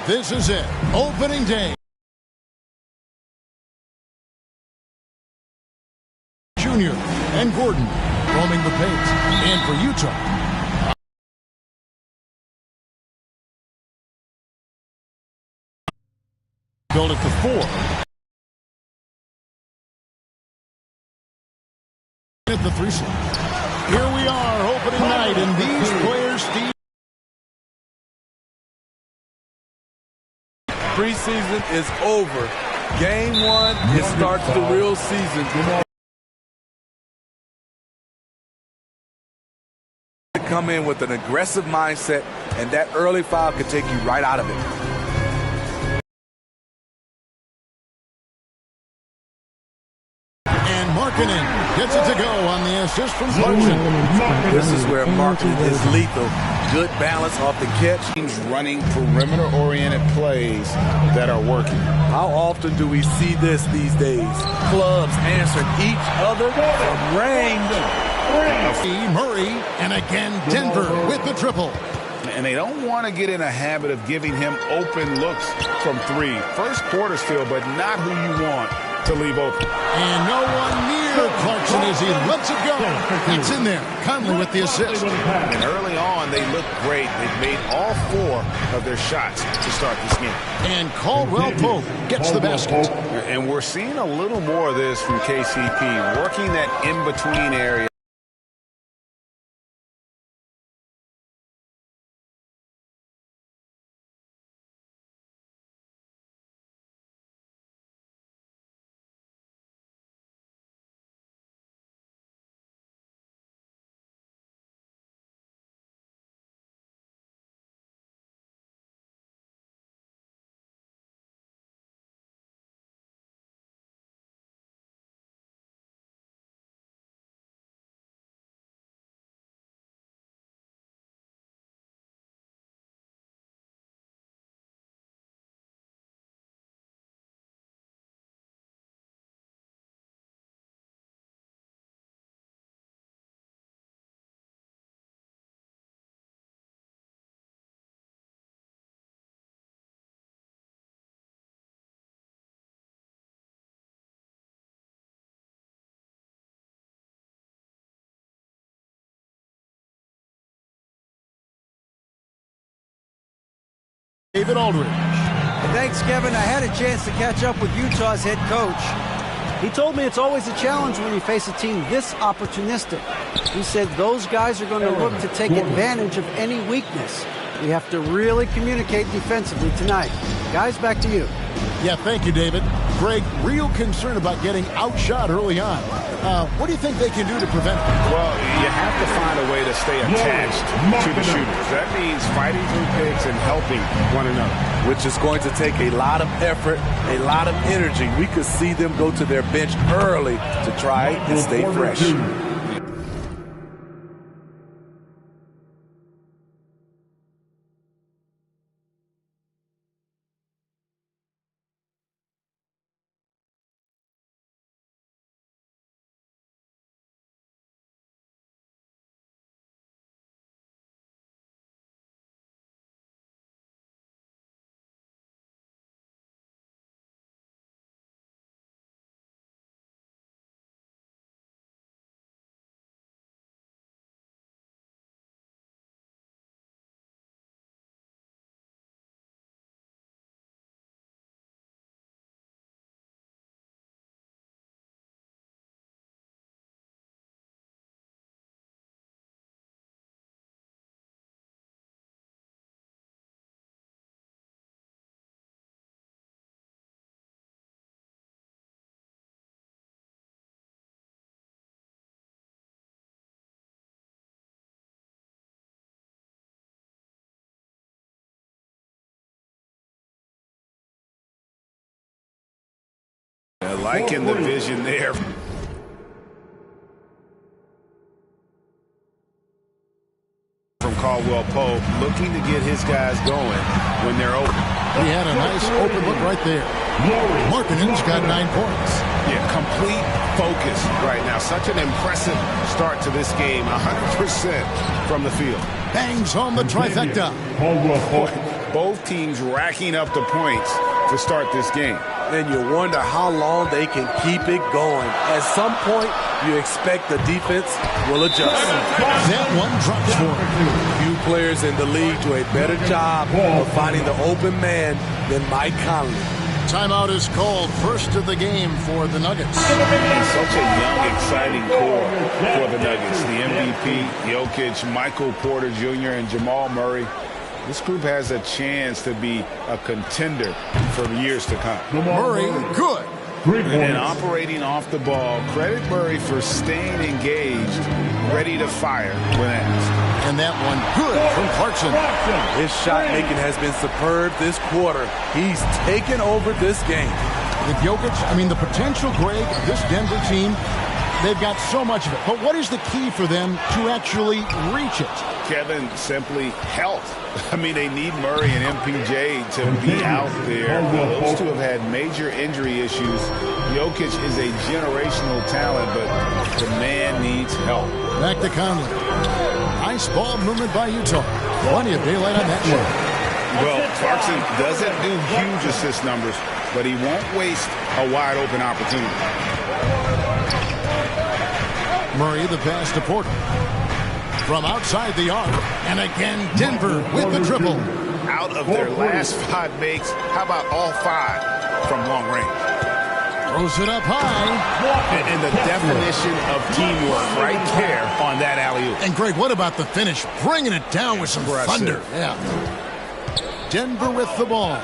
This is it. Opening day. Junior and Gordon roaming the pace. And for Utah, build it to 4. At the 3 slot. Here we are, opening night, and these players, Steve. Preseason is over. Game 1, it starts the real season. Come in with an aggressive mindset, and that early foul could take you right out of it. And Markkanen gets it to go on the assist from Clarkson. This is where Markkanen is lethal. Good balance off the catch. Teams running perimeter-oriented plays that are working. How often do we see this these days? Clubs answering each other from range. Murray, and again Denver with the triple. And they don't want to get in a habit of giving him open looks from 3. First quarter still, but not who you want to leave open. And no one near Clarkson as he lets it go. It's in there. Conley with the assist. And early on, they look great. They've made all 4 of their shots to start this game. And Caldwell Pope gets the basket. And we're seeing a little more of this from KCP, working that in-between area. David Aldridge. Thanks, Kevin. I had a chance to catch up with Utah's head coach. He told me it's always a challenge when you face a team this opportunistic. He said those guys are going to look to take advantage of any weakness. We have to really communicate defensively tonight. Guys, back to you. Yeah, thank you, David. Greg, real concern about getting outshot early on. What do you think they can do to prevent it? Well, you have to find a way to stay attached to the shooters. That means fighting through picks and helping one another. Which is going to take a lot of effort, a lot of energy. We could see them go to their bench early to try and stay fresh. Liking the vision there. From Caldwell Pope, looking to get his guys going when they're open. He had a nice open look right there. Markkanen's got 9 points. Yeah, complete focus right now. Such an impressive start to this game. 100% from the field. Bangs home the trifecta. Both teams racking up the points to start this game. And you wonder how long they can keep it going. At some point, you expect the defense will adjust. That one drops for him. Few players in the league do a better job of finding the open man than Mike Conley. Timeout is called. First of the game for the Nuggets. And such a young, exciting core for the Nuggets. The MVP, Jokic, Michael Porter Jr., and Jamal Murray. This group has a chance to be a contender for years to come. Murray, good. And then operating off the ball, credit Murray for staying engaged, ready to fire when asked. And that one good from Clarkson. His shot making has been superb this quarter. He's taken over this game. With Jokic, the potential, Greg, of this Denver team, they've got so much of it. But what is the key for them to actually reach it? Kevin, simply health. They need Murray and MPJ to be out there. Those two have had major injury issues. Jokic is a generational talent, but the man needs help. Back to Conley. Nice ball movement by Utah. Plenty of daylight on that one. Well, Clarkson doesn't do huge assist numbers, but he won't waste a wide open opportunity. Murray, the pass to Porter. From outside the arc, and again Denver with the triple. Out of their last 5 makes, how about all 5 from long range? Throws it up high. And the definition of teamwork right there on that alley-oop. And Greg, what about the finish? Bringing it down with some thunder. Yeah. Denver with the ball.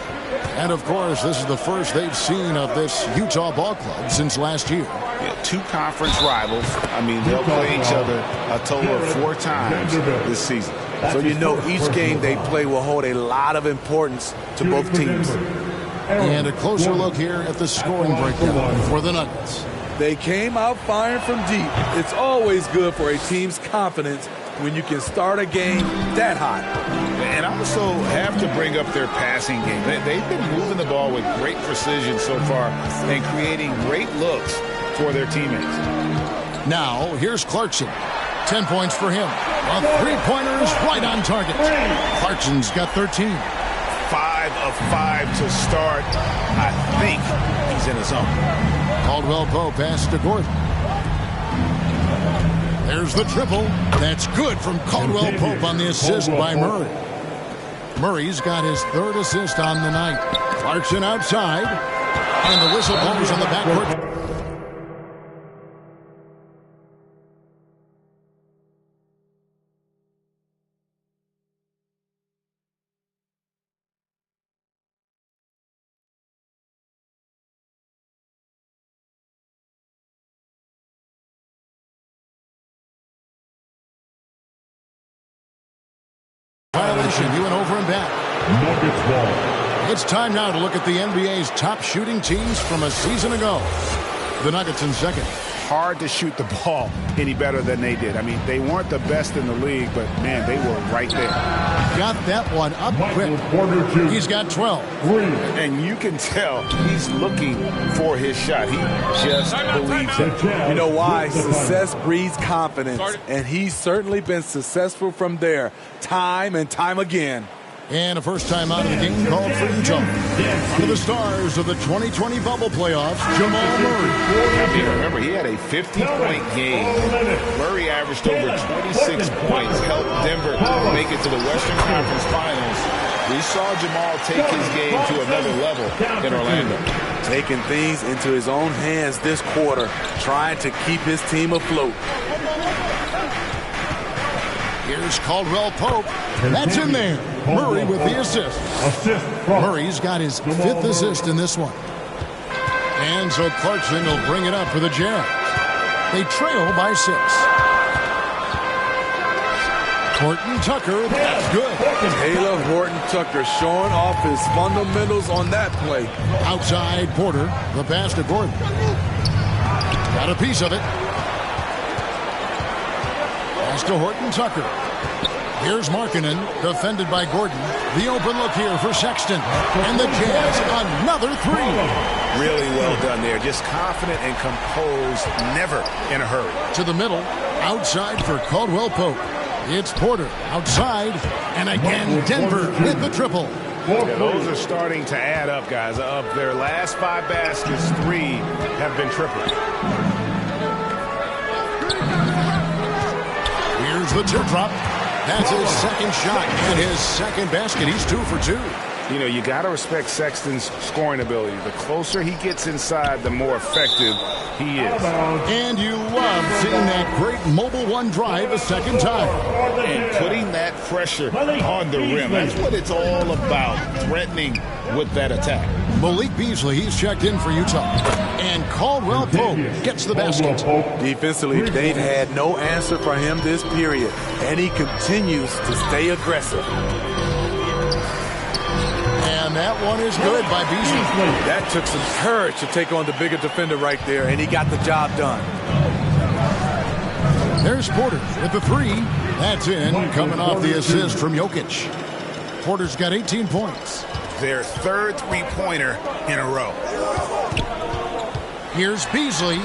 And, of course, this is the first they've seen of this Utah ball club since last year. Yeah, 2 conference rivals. They'll play each other a total of 4 times this season. So each game they play will hold a lot of importance to both teams. And a closer look here at the scoring breakdown for the Nuggets. They came out firing from deep. It's always good for a team's confidence when you can start a game that hot. And I also have to bring up their passing game. They've been moving the ball with great precision so far and creating great looks for their teammates. Now, here's Clarkson. 10 points for him. A 3-pointer is right on target. Clarkson's got 13. 5 of 5 to start. I think he's in his zone. Caldwell Pope pass to Gordon. There's the triple. That's good from Caldwell Pope on the assist by Murray. Murray's got his 3rd assist on the night. Clarkson outside. And the whistle blows on the backcourt. Violation, he went over and back. Nuggets ball. It's time now to look at the NBA's top shooting teams from a season ago. The Nuggets in second. Hard to shoot the ball any better than they did. They weren't the best in the league, but, man, they were right there. Got that one up quick. He's got 12. And you can tell he's looking for his shot. He just believes it. You know why? Success breeds confidence, and he's certainly been successful from there time and time again. And a first time out of the game called for Utah. One of the stars of the 2020 bubble playoffs, Jamal Murray. Remember, he had a 50-point game. Murray averaged over 26 points, helped Denver make it to the Western Conference Finals. We saw Jamal take his game to another level in Orlando. Taking things into his own hands this quarter, trying to keep his team afloat. Here's Caldwell Pope. That's in there. Murray with the assist. Murray's got his 5th assist in this one. And so Clarkson will bring it up for the Jazz. They trail by 6. Horton Tucker, that's good. Taylor Horton Tucker showing off his fundamentals on that play. Outside Porter, the pass to Gordon. Got a piece of it. Pass to Horton Tucker. Here's Markkanen, defended by Gordon. The open look here for Sexton. And the Jazz, another 3. Really well done there. Just confident and composed, never in a hurry. To the middle, outside for Caldwell Pope. It's Porter outside, and again Denver with the triple. Yeah, those are starting to add up, guys. Of their last 5 baskets, 3 have been triples. Here's the teardrop. That's his second shot and his second basket. He's 2 for 2. You know, you got to respect Sexton's scoring ability. The closer he gets inside, the more effective he is. And you love seeing that great mobile one drive a second time. And putting that pressure on the rim. That's what it's all about, threatening with that attack. Malik Beasley, he's checked in for Utah. And Caldwell Pope gets the basket. Defensively, they've had no answer for him this period, and he continues to stay aggressive. And that one is good by Beasley. That took some courage to take on the bigger defender right there, and he got the job done. There's Porter with the 3. That's in, coming off the assist from Jokic. Porter's got 18 points. Their third three-pointer in a row. Here's Beasley.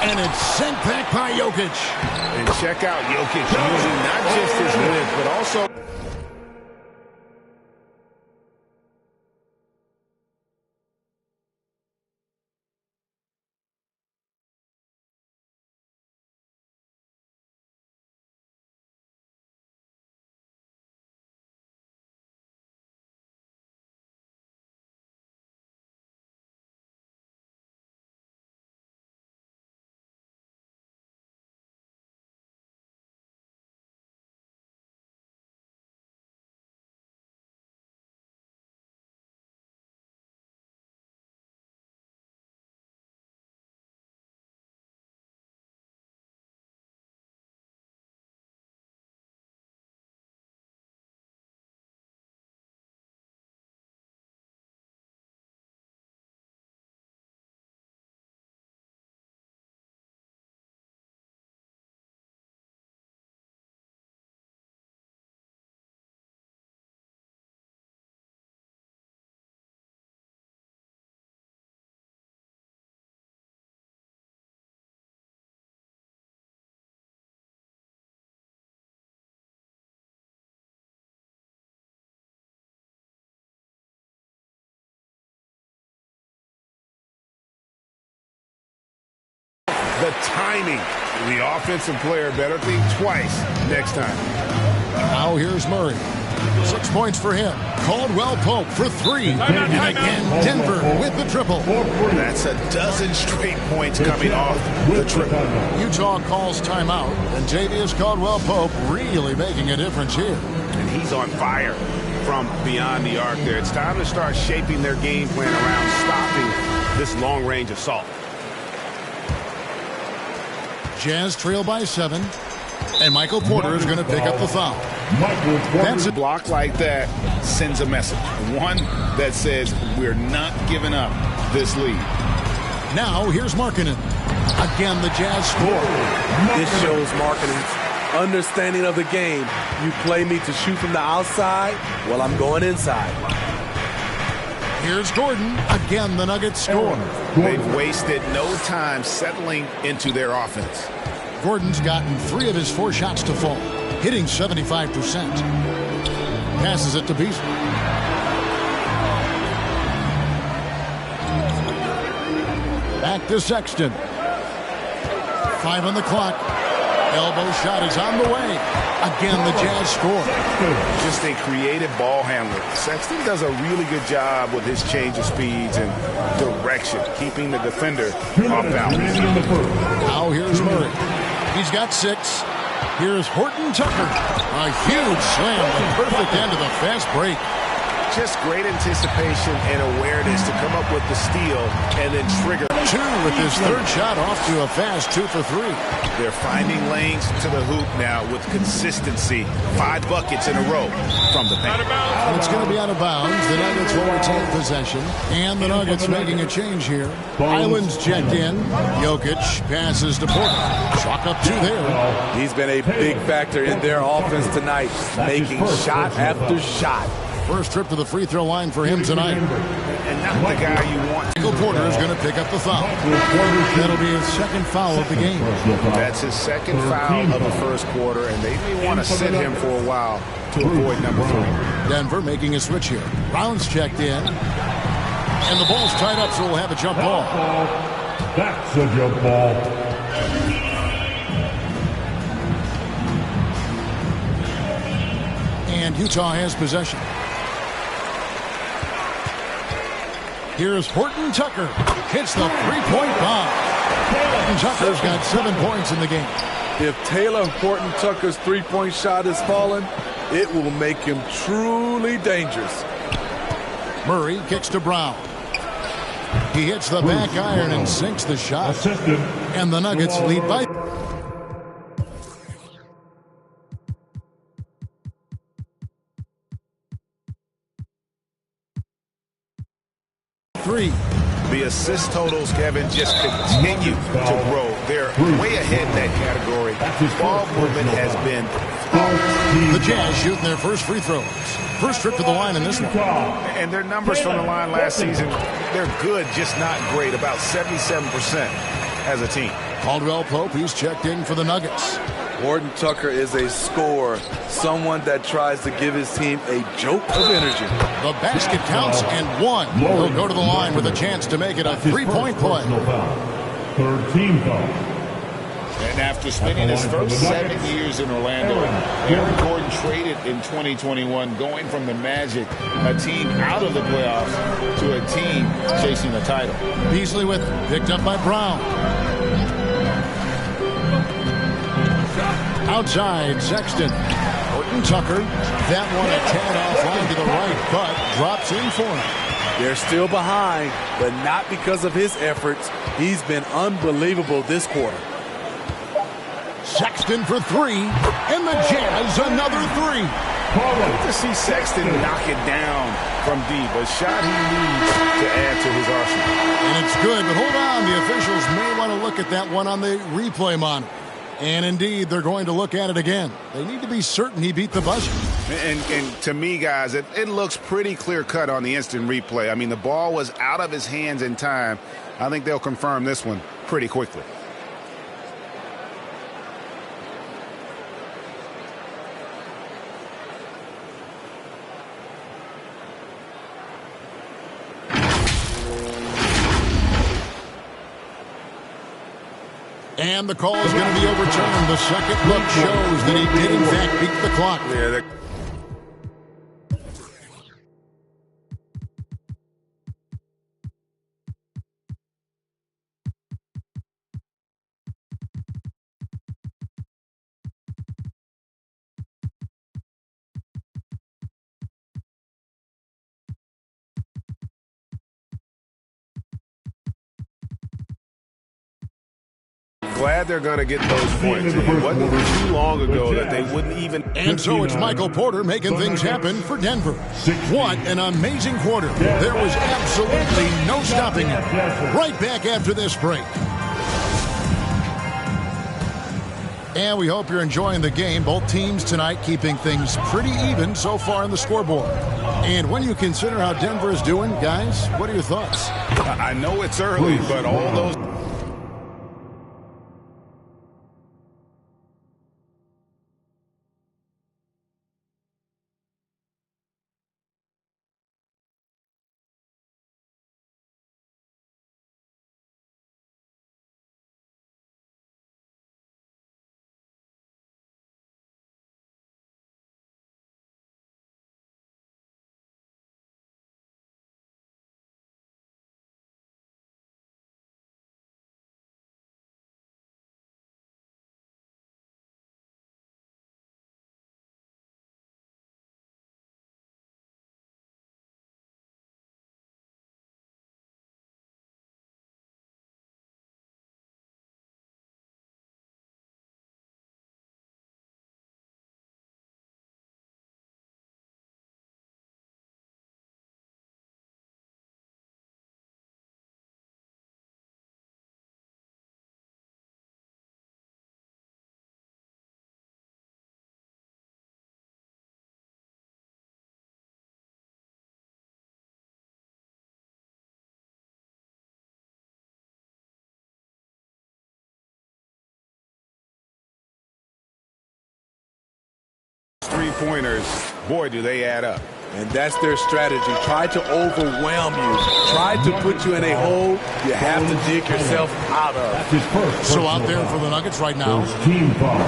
And it's sent back by Jokic. And check out Jokic using not just his width, but also... The timing. The offensive player better think twice next time. Now here's Murray. 6 points for him. Caldwell Pope for 3. And again, Denver with the triple. That's a dozen straight points coming off the triple. Utah calls timeout, and Tavius Caldwell Pope really making a difference here. And he's on fire from beyond the arc there. It's time to start shaping their game plan around stopping this long-range assault. Jazz trail by 7, and Michael Porter is going to pick up the foul. That's a block like that sends a message. One that says we're not giving up this lead. Now here's Markkanen. Again, the Jazz score. This shows Markkanen's understanding of the game. You play me to shoot from the outside, well, I'm going inside. Here's Gordon. Again, the Nuggets score. They've wasted no time settling into their offense. Gordon's gotten 3 of his 4 shots to fall, hitting 75%. Passes it to Beasley. Back to Sexton. 5 on the clock. Elbow shot is on the way. Again, the Jazz score. Just a creative ball handler. Sexton does a really good job with his change of speeds and direction, keeping the defender off balance. Now here's Murray. He's got 6. Here's Horton Tucker. A huge slam, the perfect end of the fast break. Just great anticipation and awareness to come up with the steal and then trigger. 2 with his 3rd shot off to a fast 2 for 3. They're finding lanes to the hoop now with consistency. 5 buckets in a row from the paint. It's going to be out of bounds. The Nuggets will retain possession. And the Nuggets making a change here. Island's checked in. Jokic passes to Porter. Chalk up 2 there. He's been a big factor in their offense tonight, making shot after shot. First trip to the free throw line for him tonight. And not the guy you want. Michael Porter is going to pick up the foul. That'll be his 2nd foul of the game. That's his 2nd foul of the first quarter, and they may want to sit him for a while to avoid number 3. Denver making a switch here. Brown's checked in. And the ball's tied up, so we'll have a jump ball. That's a jump ball. And Utah has possession. Here's Horton Tucker. Hits the 3-point bomb. Horton Tucker's got 7 points in the game. If Taylor Horton Tucker's 3-point shot is falling, it will make him truly dangerous. Murray kicks to Brown. He hits the back iron and sinks the shot. And the Nuggets lead by 3. The assist totals, Kevin, just continue to grow. They're way ahead in that category. Ball movement has been the Jazz shooting their first free throws. First trip to the line in this one. And their numbers from the line last season, they're good, just not great, about 77%. as a team. Caldwell Pope, he's checked in for the Nuggets. Horton Tucker is a scorer, someone that tries to give his team a jolt of energy. The basket counts and one. He'll go to the line with a chance to make it a three-point play. Third team foul. And after spending his first 7 years in Orlando, Aaron Gordon traded in 2021, going from the Magic, a team out of the playoffs, to a team chasing a title. Beasley with it, picked up by Brown. Outside, Sexton. Horton Tucker. That one a tad offline to the right, but drops in for him. They're still behind, but not because of his efforts. He's been unbelievable this quarter. Sexton for three, and the Jazz another three. Good to see Sexton knock it down from deep, a shot he needs to add to his arsenal. And it's good, but hold on. The officials may want to look at that one on the replay monitor. And indeed, they're going to look at it again. They need to be certain he beat the buzzer. And to me, guys, it looks pretty clear-cut on the instant replay. I mean, the ball was out of his hands in time. I think they'll confirm this one pretty quickly. And the call is going to be overturned. The second look shows that he did, in fact, beat the clock. Yeah, glad they're going to get those points. It wasn't too long ago that they wouldn't even. And so it's Michael Porter making things happen for Denver. What an amazing quarter. There was absolutely no stopping it. Right back after this break. And we hope you're enjoying the game. Both teams tonight keeping things pretty even so far in the scoreboard. And when you consider how Denver is doing, guys, what are your thoughts? I know it's early, but all those. Three-pointers, boy, do they add up. And that's their strategy. Try to overwhelm you. Try to put you in a hole you have to dig yourself out of. So out there for the Nuggets right now,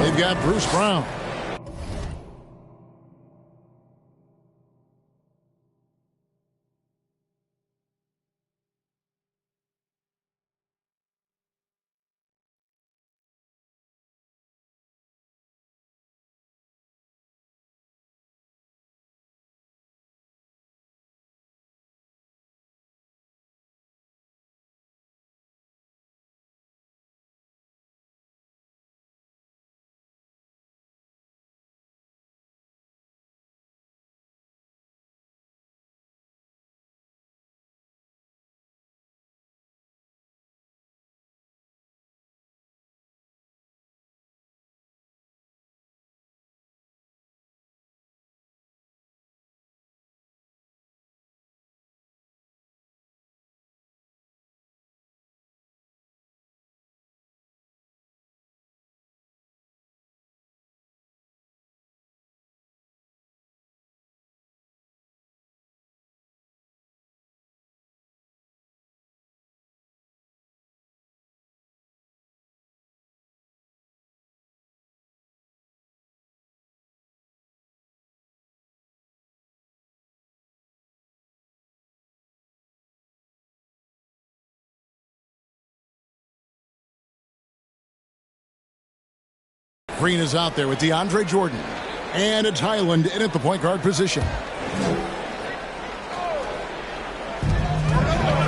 they've got Bruce Brown. Green is out there with DeAndre Jordan. And it's Highland in at the point guard position.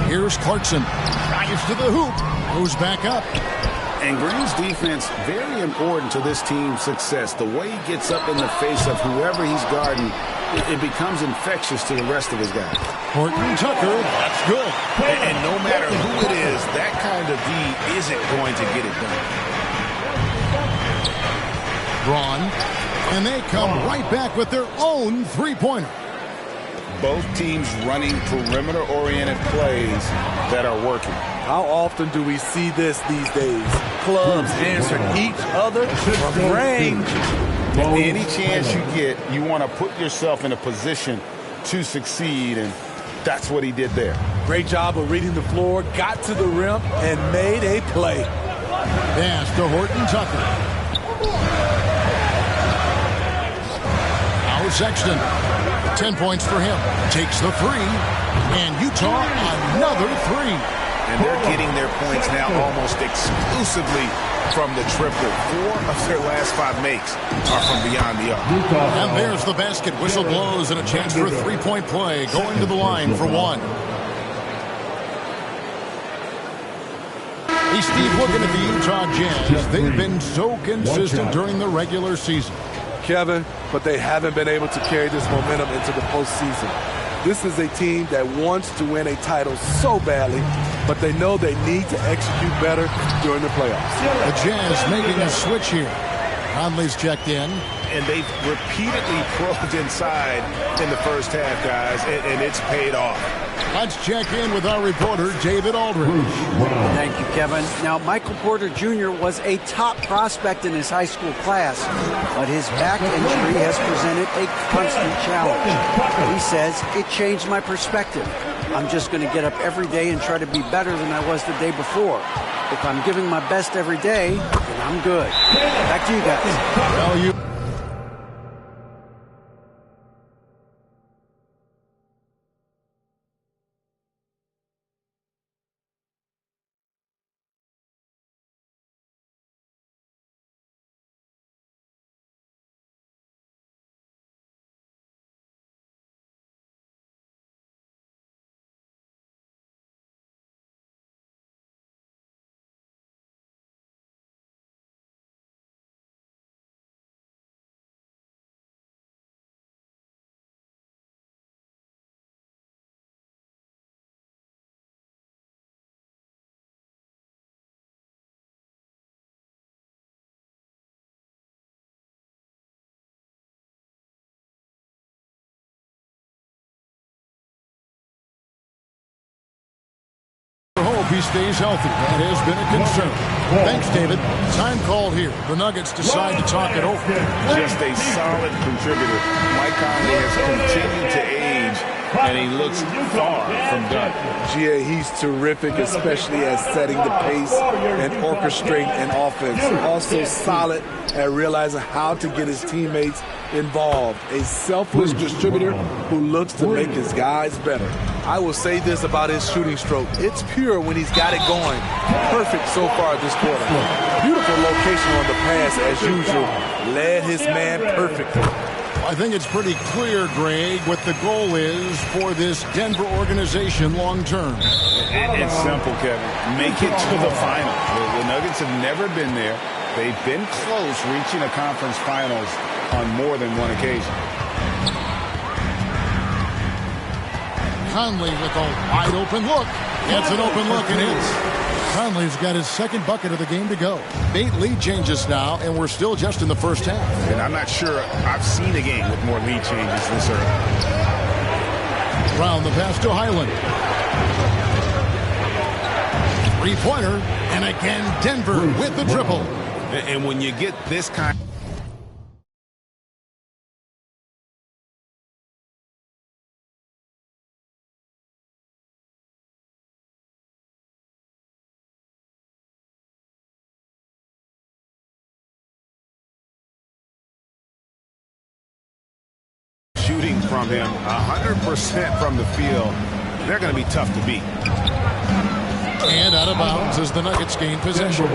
Here's Clarkson. Drives to the hoop. Goes back up. And Green's defense, very important to this team's success. The way he gets up in the face of whoever he's guarding, it becomes infectious to the rest of his guys. Horton Tucker, that's good. And no matter who it is, that kind of D isn't going to get it done. Braun, and they come right back with their own three-pointer. Both teams running perimeter-oriented plays that are working. How often do we see this these days? Clubs answering each other from range. Any chance you get, you want to put yourself in a position to succeed, and that's what he did there. Great job of reading the floor, got to the rim, and made a play. Pass to Horton Tucker. Now Sexton. 10 points for him. Takes the three. And Utah another three. And they're getting their points now almost exclusively from the triple. 4 of their last 5 makes are from beyond the arc. And there's the basket. Whistle blows and a chance for a three-point play. Going to the line for one. Hey, Steve, looking at the Utah Jazz, they've been so consistent during the regular season. Kevin, but they haven't been able to carry this momentum into the postseason. This is a team that wants to win a title so badly, but they know they need to execute better during the playoffs. The Jazz making a switch here. Conley's checked in. And they've repeatedly probed inside in the first half, guys, and it's paid off. Let's check in with our reporter, David Aldridge. Thank you, Kevin. Now, Michael Porter Jr. was a top prospect in his high school class, but his back injury has presented a constant challenge. He says, it changed my perspective. I'm just going to get up every day and try to be better than I was the day before. If I'm giving my best every day, then I'm good. Back to you guys. Well, you... Hope he stays healthy. That has been a concern. Thanks, David. Time called here. The Nuggets decide to talk it over. Just a solid contributor. Mike Conley has continued to age, and he looks far from done. GA, he's terrific, especially at setting the pace and orchestrating an offense. Also solid at realizing how to get his teammates involved. A selfless distributor who looks to make his guys better. I will say this about his shooting stroke. It's pure when he's got it going. Perfect so far this quarter. Beautiful location on the pass as usual. Led his man perfectly. I think it's pretty clear, Greg, what the goal is for this Denver organization long term. It's simple, Kevin. Make it to the final. The Nuggets have never been there. They've been close reaching a conference finals on more than one occasion. Conley with a wide open look. Gets an open look and hits. Conley's got his second bucket of the game to go. 8 lead changes now, and we're still just in the first half. And I'm not sure I've seen a game with more lead changes this early. Round the pass to Highland. Three-pointer, and again Denver with the triple. And when you get this kind... shooting from him 100% from the field, they're going to be tough to beat. And out of bounds as the Nuggets gain possession.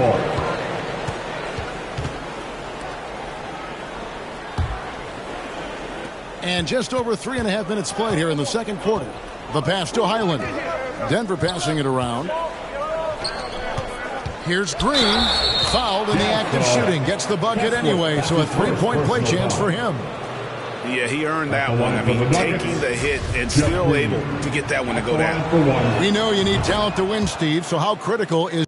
And just over 3.5 minutes played here in the second quarter. The pass to Highland. Denver passing it around. Here's Green. Fouled in the act of shooting. Gets the bucket anyway, so a 3-point play chance for him. Yeah, he earned that one. I mean, taking the hit and still able to get that one to go down. We know you need talent to win, Steve, so how critical is...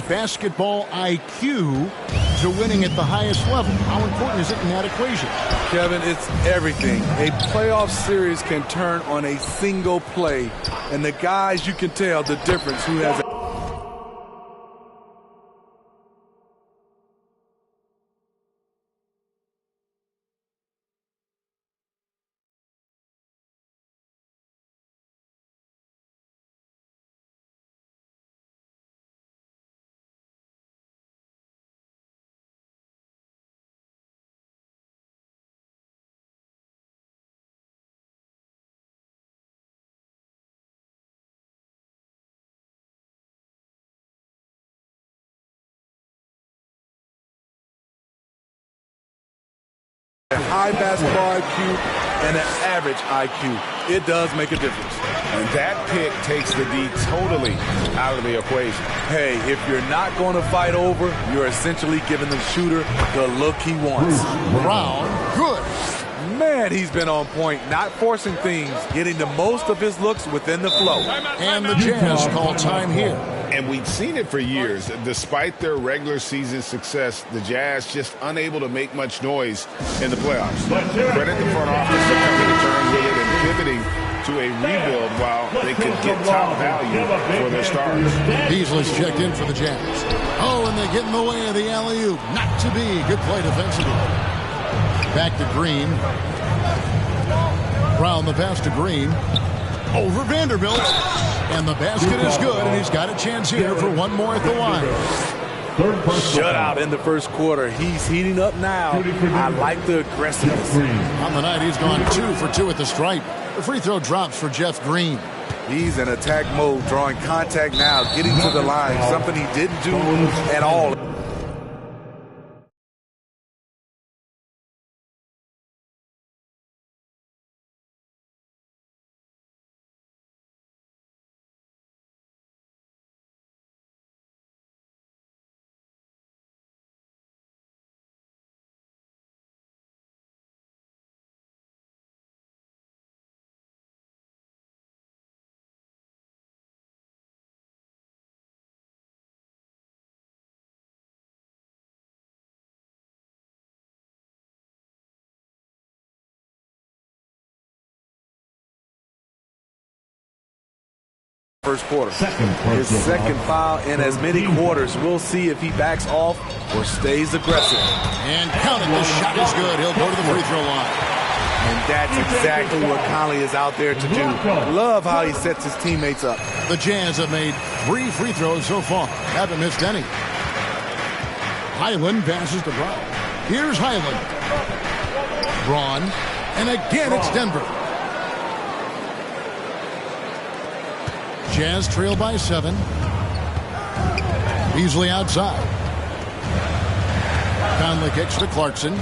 basketball IQ to winning at the highest level? How important is it in that equation? Kevin, it's everything. A playoff series can turn on a single play, and the guys, you can tell the difference who has a high basketball IQ and an average IQ. It does make a difference. And that pick takes the D totally out of the equation. Hey, if you're not going to fight over, you're essentially giving the shooter the look he wants. Brown, good. Man, he's been on point, not forcing things, getting the most of his looks within the flow. And the Jazz call time here. And we've seen it for years. Despite their regular season success, the Jazz just unable to make much noise in the playoffs. Credit the front office for coming to terms with it and pivoting to a rebuild while they could get top value for their stars. Beasley's checked in for the Jazz. Oh, and they get in the way of the alley-oop. Not to be. Good play defensively. Back to Green. Brown the pass to Green. Over Vanderbilt. And the basket is good, and he's got a chance here for one more at the line. Shutout in the first quarter. He's heating up now. I like the aggressiveness. On the night, he's gone 2 for 2 at the stripe. The free throw drops for Jeff Green. He's in attack mode, drawing contact now, getting to the line, something he didn't do at all. First quarter. His second foul in as many quarters. We'll see if he backs off or stays aggressive. And count it. The shot is good. He'll go to the free throw line. And that's exactly what Conley is out there to do. Love how he sets his teammates up. The Jazz have made 3 free throws so far. Haven't missed any. Highland passes to Braun. Here's Highland. Braun. And again, it's Denver. Jazz trail by 7. Beasley outside. Conley kicks to Clarkson. And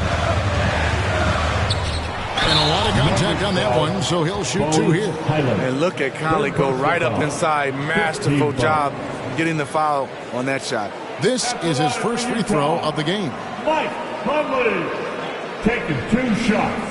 a lot of contact on that one, so he'll shoot 2 here. And look at Conley go right up inside. Masterful job getting the foul on that shot. This is his first free throw of the game. Mike Conley taking 2 shots.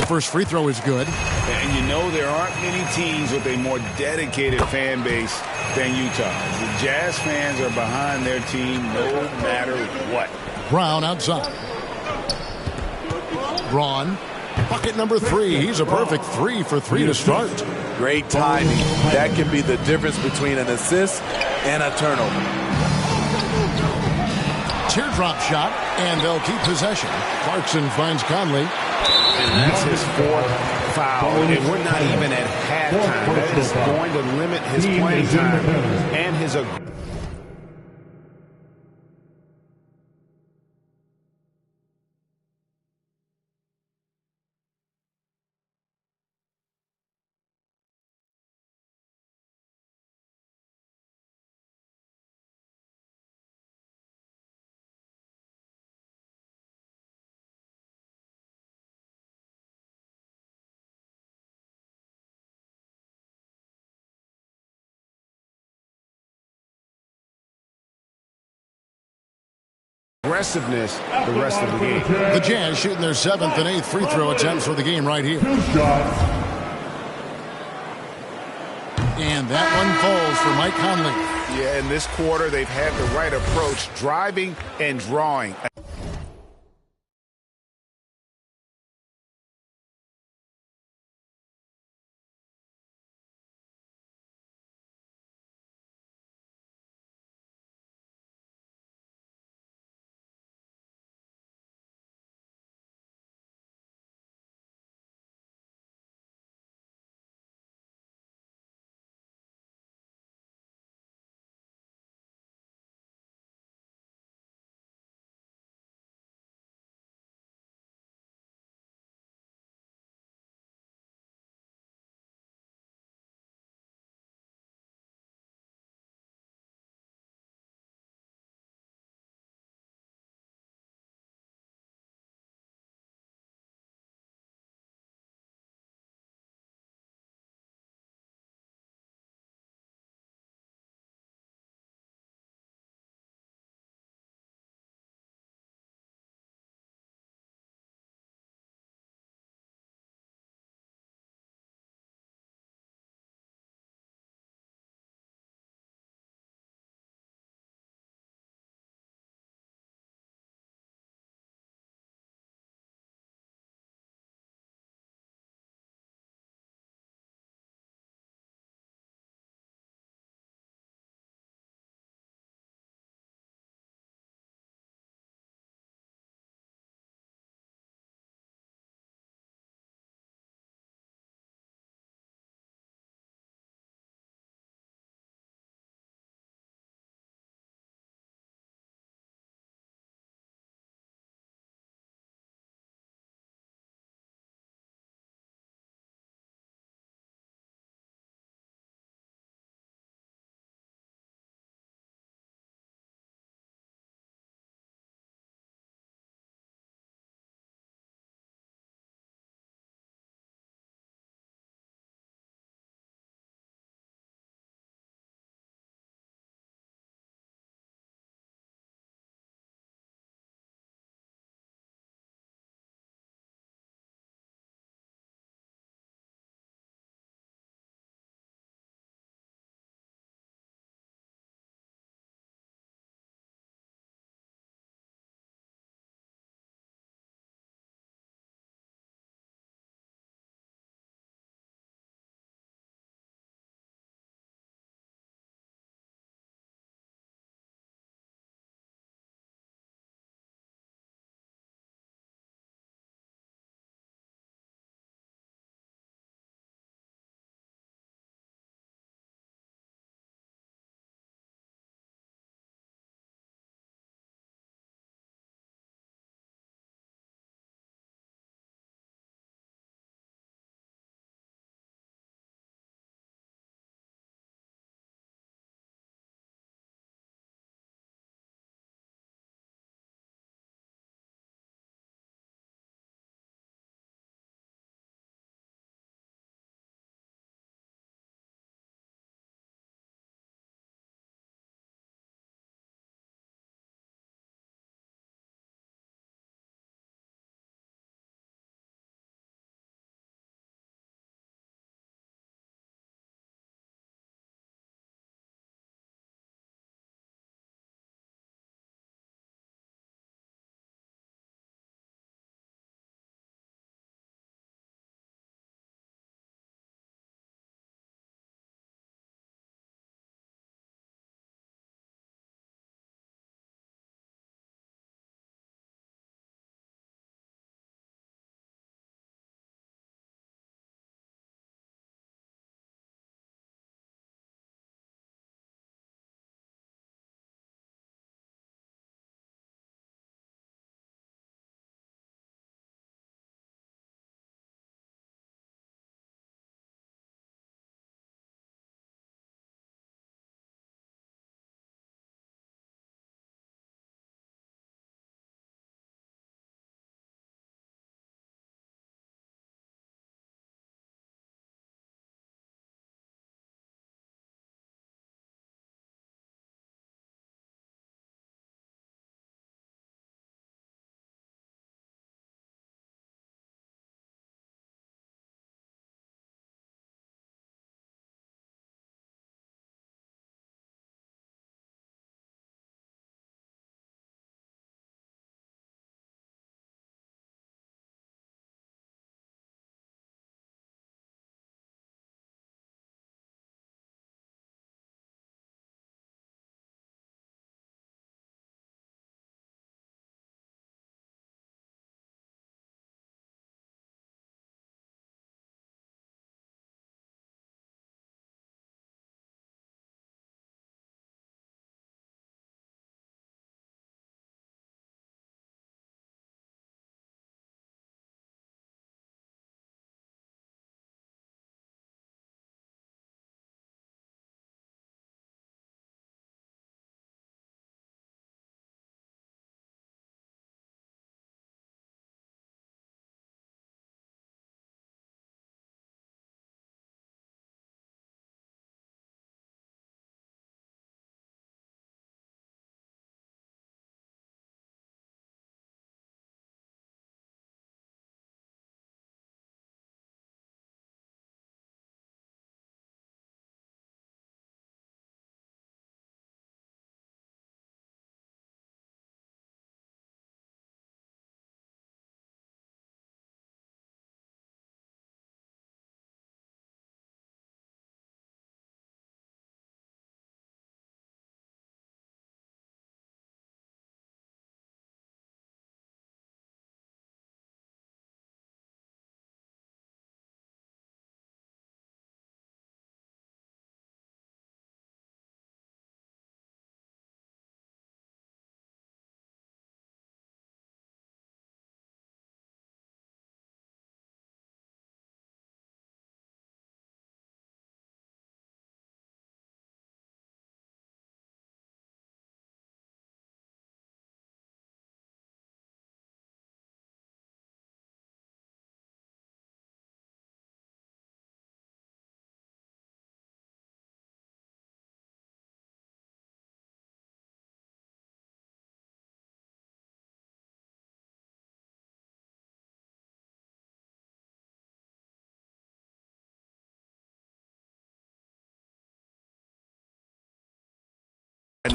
First free throw is good. And you know there aren't many teams with a more dedicated fan base than Utah. The Jazz fans are behind their team no matter what. Brown outside. Braun, bucket number 3. He's a perfect 3 for 3 to start. Great timing. That can be the difference between an assist and a turnover. Teardrop shot, and they'll keep possession. Clarkson finds Conley. And that's his fourth foul. And we're not even at halftime. That is going to limit his playing time and his aggressiveness the rest of the game. The Jazz shooting their 7th and 8th free throw attempts for the game right here. 2 shots. And that one falls for Mike Conley. Yeah, in this quarter, they've had the right approach, driving and drawing.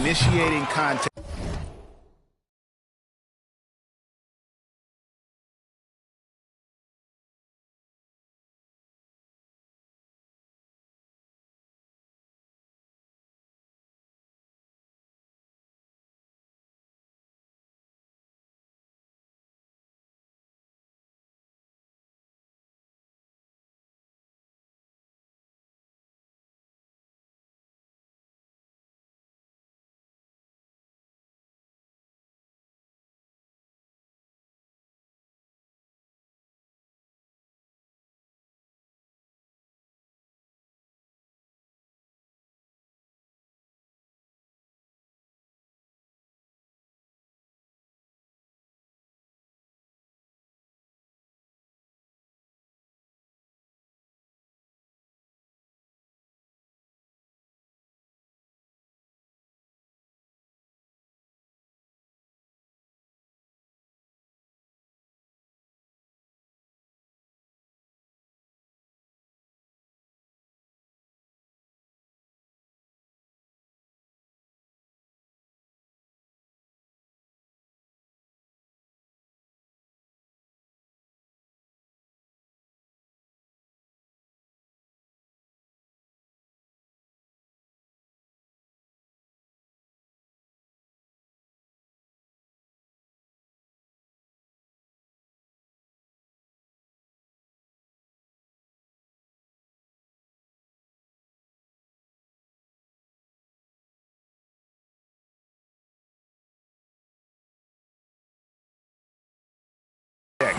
initiating contact.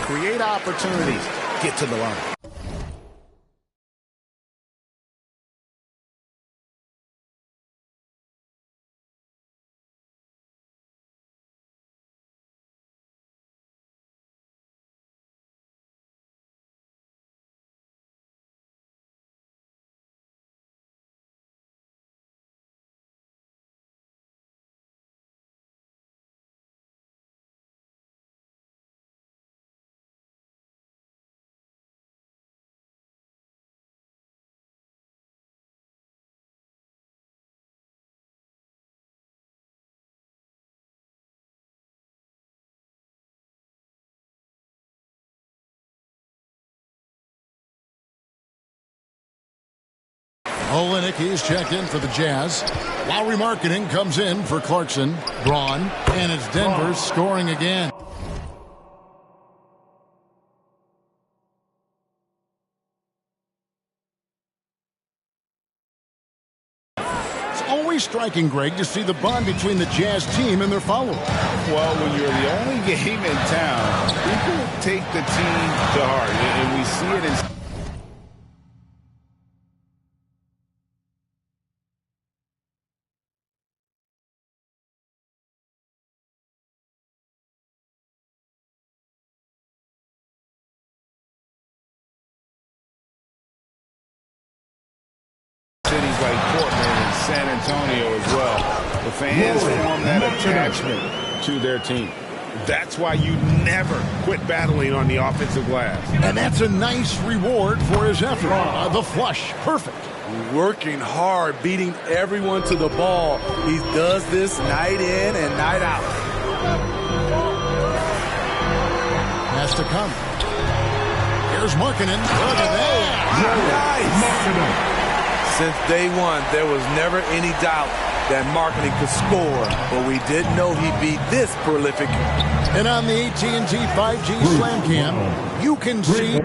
Create opportunities. Get to the line. Olynyk is checked in for the Jazz. Lauri Markkanen comes in for Clarkson. Braun. And it's Denver scoring again. It's always striking, Greg, to see the bond between the Jazz team and their followers. Well, when you're the only game in town, people take the team to heart. And we see it in... cities like Portland and San Antonio as well. The fans form that attachment to their team. That's why you never quit battling on the offensive glass. And that's a nice reward for his effort. The flush. Perfect. Working hard, beating everyone to the ball. He does this night in and night out. Has to come. Here's Markkanen. Look at that. Nice. Since day one, there was never any doubt that Markkanen could score, but we didn't know he'd be this prolific. And on the AT&T 5G Slam Cam, you can see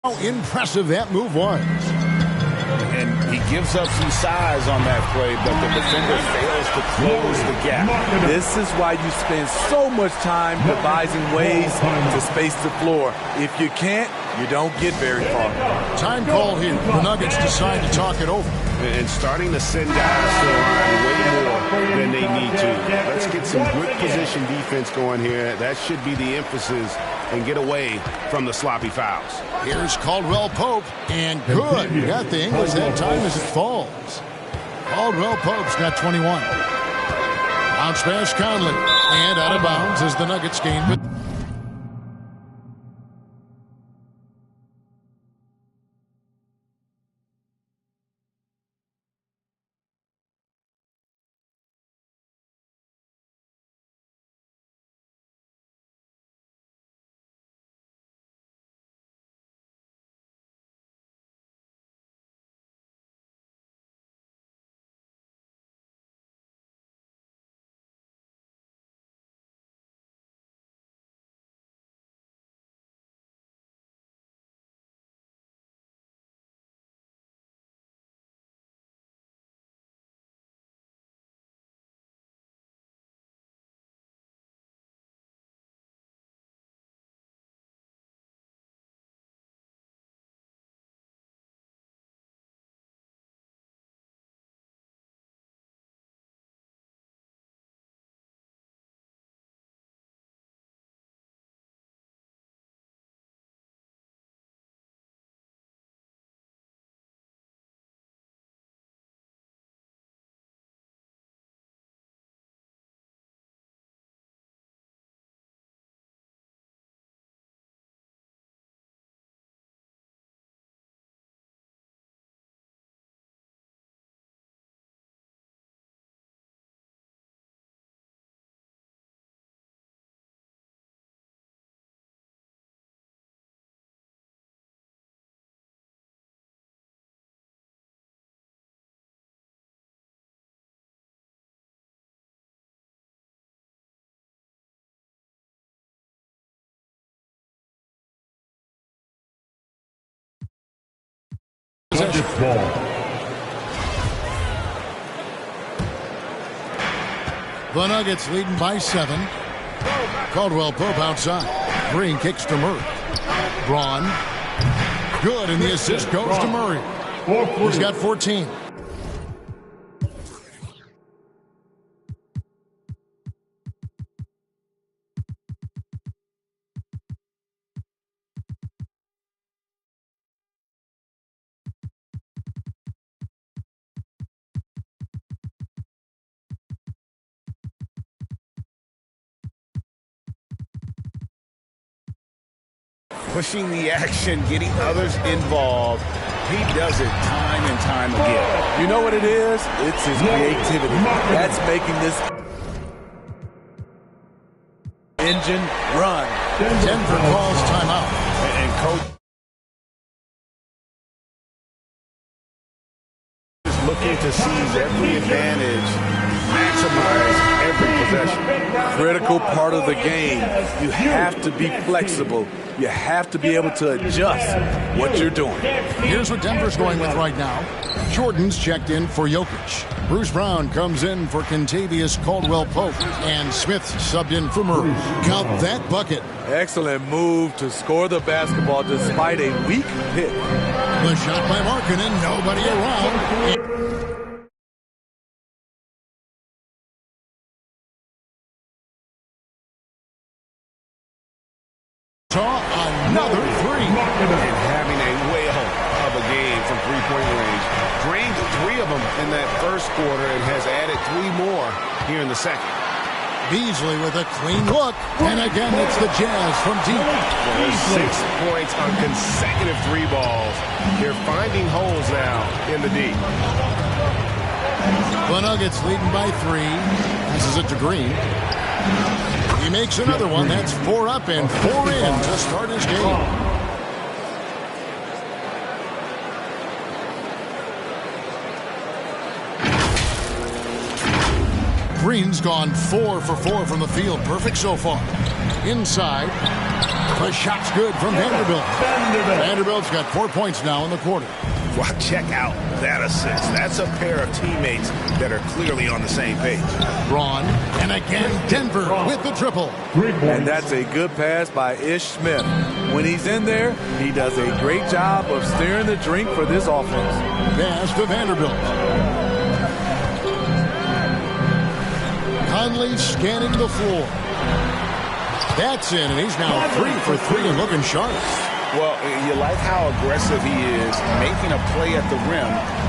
How impressive that move was. And he gives up some size on that play, but the defender fails to close the gap. This is why you spend so much time devising ways to space the floor. If you can't, you don't get very far. Time call here. The Nuggets decide to talk it over. And starting to send guys to the line way more than they need to. Let's get some good position defense going here. That should be the emphasis, and get away from the sloppy fouls. Here's Caldwell Pope, and good. Got the English that time as it falls. Caldwell Pope's got 21. Bounce pass Conley, and out of bounds as the Nuggets gain. Nuggets ball. The Nuggets leading by 7. Caldwell Pope outside. Green kicks to Murray. Braun. Good, and the assist goes to Murray. He's got 14. Pushing the action, getting others involved. He does it time and time again. You know what it is? It's his creativity. That's making this engine run. Denver calls timeout. And coach is looking to seize every advantage, maximize every possession. Critical part of the game. You have to be flexible. You have to be able to adjust what you're doing. Here's what Denver's going with right now. Jordan's checked in for Jokic. Bruce Brown comes in for Kentavious Caldwell-Pope. And Smith subbed in for Murray. Count that bucket. Excellent move to score the basketball despite a weak pick. The shot by Markkanen. Nobody around. Another three. And having a whale of a game from three-point range. Drained 3 of them in that first quarter and has added 3 more here in the second. Beasley with a clean look. And again, it's the Jazz from deep. Well, 6 points on consecutive 3 balls. They're finding holes now in the D. The Nuggets leading by 3. Passes it to Green. He makes another one. That's 4 up and 4 in to start his game. Green's gone 4 for 4 from the field. Perfect so far. Inside. The shot's good from Vanderbilt. Vanderbilt's got 4 points now in the quarter. Well, check out that assist. That's a pair of teammates that are clearly on the same page. Braun, and again Denver with the triple. And that's a good pass by Ish Smith. When he's in there, he does a great job of steering the drink for this offense. Pass to Vanderbilt. Conley scanning the floor. That's in, and he's now 3 for 3 and looking sharp. Well, you like how aggressive he is making a play at the rim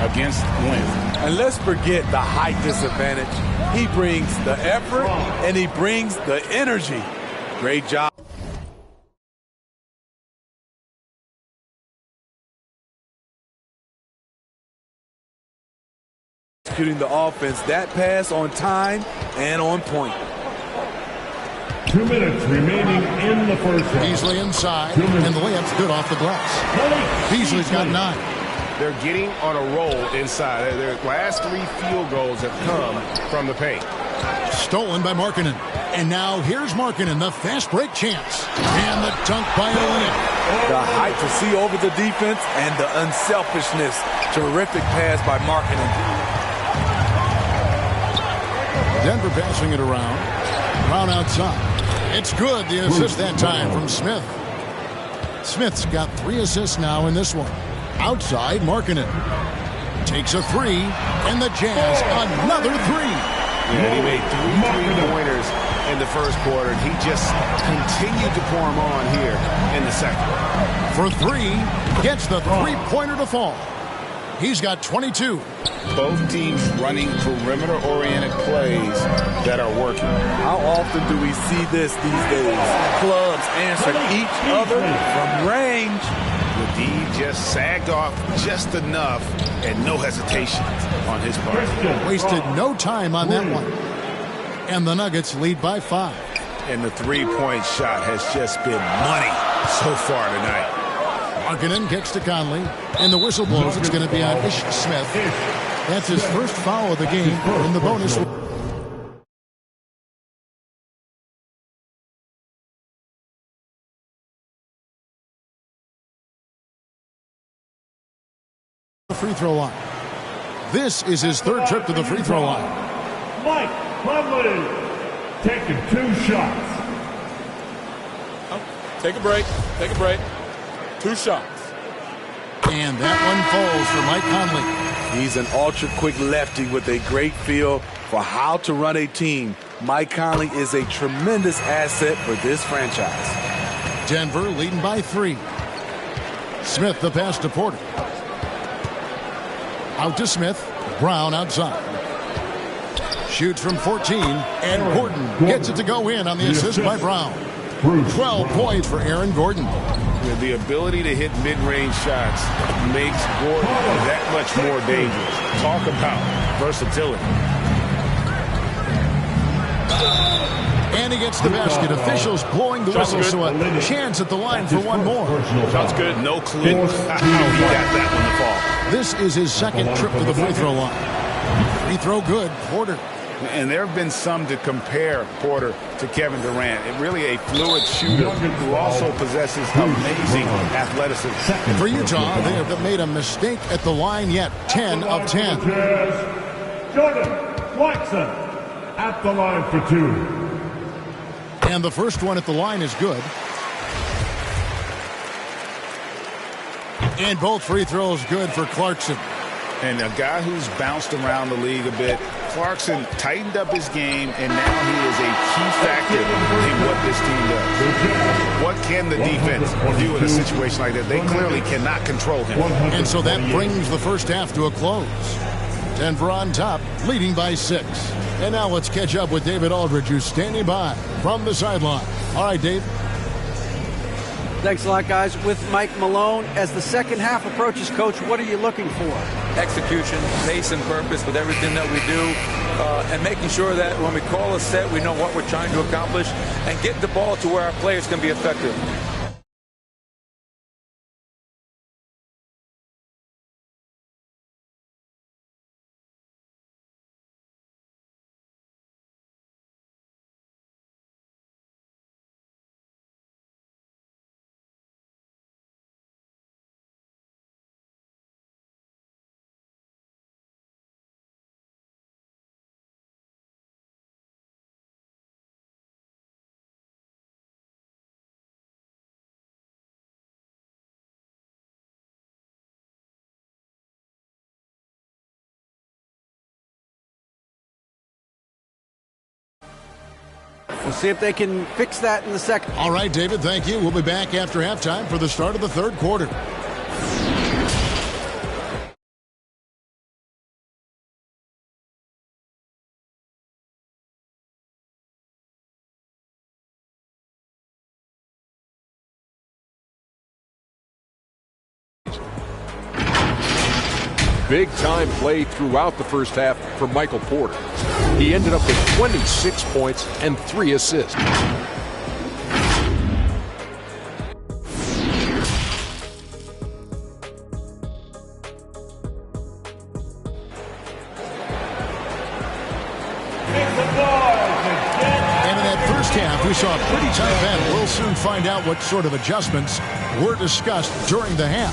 against length. And let's forget the height disadvantage. He brings the effort and he brings the energy. Great job. Executing the offense. That pass on time and on point. 2 minutes remaining in the first half. Beasley inside, and the layup's good off the glass. Beasley's got 9. They're getting on a roll inside. Their last 3 field goals have come from the paint. Stolen by Markkanen. And now here's Markkanen, the fast break chance. And the dunk by Olynyk. The height to see over the defense and the unselfishness. Terrific pass by Markkanen. Denver passing it around. Brown outside. It's good, the assist that time from Smith. Smith's got 3 assists now in this one. Outside, Markkanen takes a 3, and the Jazz another 3. Yeah, he made 3 3-pointers in the first quarter, and he just continued to pour them on here in the second. For 3, gets the 3-pointer to fall. He's got 22. Both teams running perimeter-oriented plays that are working. How often do we see this these days? Clubs answer each other from range. The D just sagged off just enough and no hesitation on his part. Wasted no time on that one. And the Nuggets lead by 5. And the 3-point shot has just been money so far tonight. Markkanen kicks to Conley, and the whistle blows. It's going to be on Ish Smith. That's his first foul of the game in the bonus. Free throw line. This is his 3rd trip to the free throw line. Mike Conley taking 2 shots. Take a break. Take a break. 2 shots. And that one falls for Mike Conley. He's an ultra-quick lefty with a great feel for how to run a team. Mike Conley is a tremendous asset for this franchise. Denver leading by 3. Smith the pass to Porter. Out to Smith. Brown outside. Shoots from 14, and Gordon gets it to go in on the assist by Brown. 12 points for Aaron Gordon. The ability to hit mid-range shots makes Gordon that much more dangerous. Talk about versatility. And he gets the basket. Officials blowing the whistle, so a chance at the line for one more. Shot's good. No clue how he got that one to fall. This is his 2nd trip to the free throw line. Free throw good. Porter. And there have been some to compare Porter to Kevin Durant. Really a fluid shooter who also possesses amazing athleticism. For Utah, they have made a mistake at the line yet. 10 of 10. Jordan Clarkson at the line for 2. And the first one at the line is good. And both free throws good for Clarkson. And a guy who's bounced around the league a bit, Clarkson tightened up his game, and now he is a key factor in what this team does. What can the defense do in a situation like that? They clearly cannot control him. And so that brings the first half to a close. Denver on top, leading by 6. And now let's catch up with David Aldridge, who's standing by from the sideline. All right, Dave. Thanks a lot, guys. With Mike Malone, as the second half approaches, Coach, what are you looking for? Execution, pace, and purpose with everything that we do, and making sure that when we call a set, we know what we're trying to accomplish, and get the ball to where our players can be effective. We'll see if they can fix that in the second. All right, David, thank you. We'll be back after halftime for the start of the third quarter. Big-time play throughout the first half for Michael Porter. He ended up with 26 points and 3 assists. And in that first half, we saw a pretty tight battle. We'll soon find out what sort of adjustments were discussed during the half.